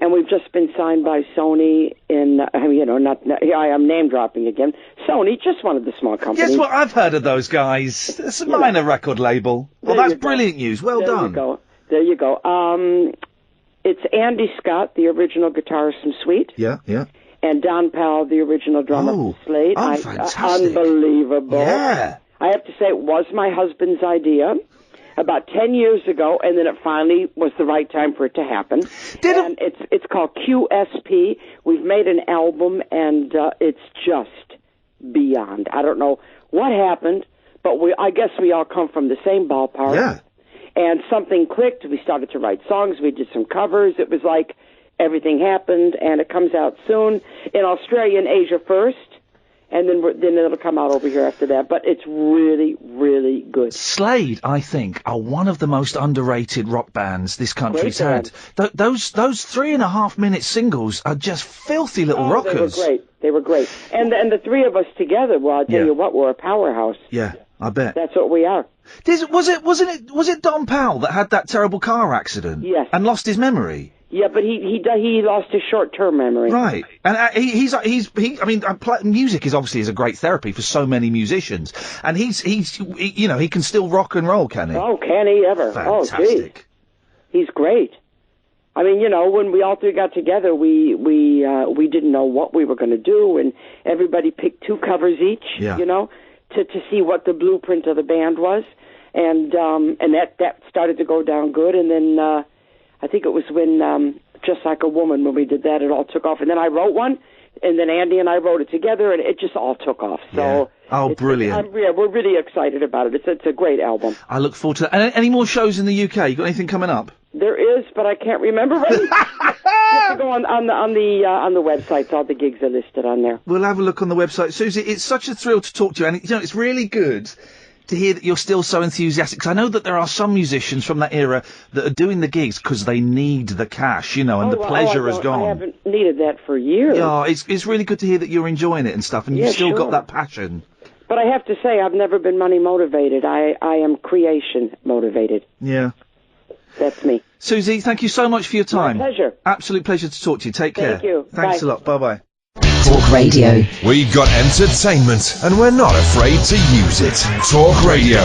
And we've just been signed by Sony here I am name dropping again. Sony, just one of the small companies. Guess what? I've heard of those guys. It's a minor record label. Well, that's brilliant news. Well done. There you go. It's Andy Scott, the original guitarist from Sweet. Yeah. And Don Powell, the original drummer from Slade. Fantastic. Unbelievable. Yeah. I have to say, it was my husband's idea about 10 years ago, and then it finally was the right time for it to happen. It's called QSP. We've made an album, and it's just beyond. I don't know what happened, but I guess we all come from the same ballpark. Yeah. And something clicked. We started to write songs. We did some covers. It was like everything happened, and it comes out soon in Australia and Asia first. And then it'll come out over here after that. But it's really, really good. Slade, I think, are one of the most underrated rock bands this country's had. Those 3.5-minute singles are just filthy little rockers. They were great. And the three of us together, well, I'll tell you what, we're a powerhouse. Yeah, I bet. That's what we are. Was it Don Powell that had that terrible car accident? Yes. And lost his memory? Yeah, but he lost his short-term memory. Right, and music is obviously a great therapy for so many musicians, and he can still rock and roll, can he? Oh, can he ever? Fantastic. Oh, geez. He's great. I mean, when we all three got together, we didn't know what we were going to do, and everybody picked 2 covers each. Yeah. To see what the blueprint of the band was, and that started to go down good, and then. I think it was when Just Like a Woman, when we did that, it all took off. And then I wrote one, and then Andy and I wrote it together, and it just all took off. So brilliant. We're really excited about it. It's a great album. I look forward to that. And any more shows in the UK? You got anything coming up? There is, but I can't remember right now. You have to go on the websites. All the gigs are listed on there. We'll have a look on the website. Susie, it's such a thrill to talk to you, and it's really good to hear that you're still so enthusiastic, because I know that there are some musicians from that era that are doing the gigs because they need the cash, and the pleasure has gone. I haven't needed that for years. Yeah, it's really good to hear that you're enjoying it and stuff, and you've still got that passion. But I have to say, I've never been money motivated. I am creation motivated. Yeah. That's me. Susie, thank you so much for your time. My pleasure. Absolute pleasure to talk to you. Take care. Thank you. Thanks a lot. Bye-bye. Talk Radio. We got entertainment, and we're not afraid to use it. Talk Radio.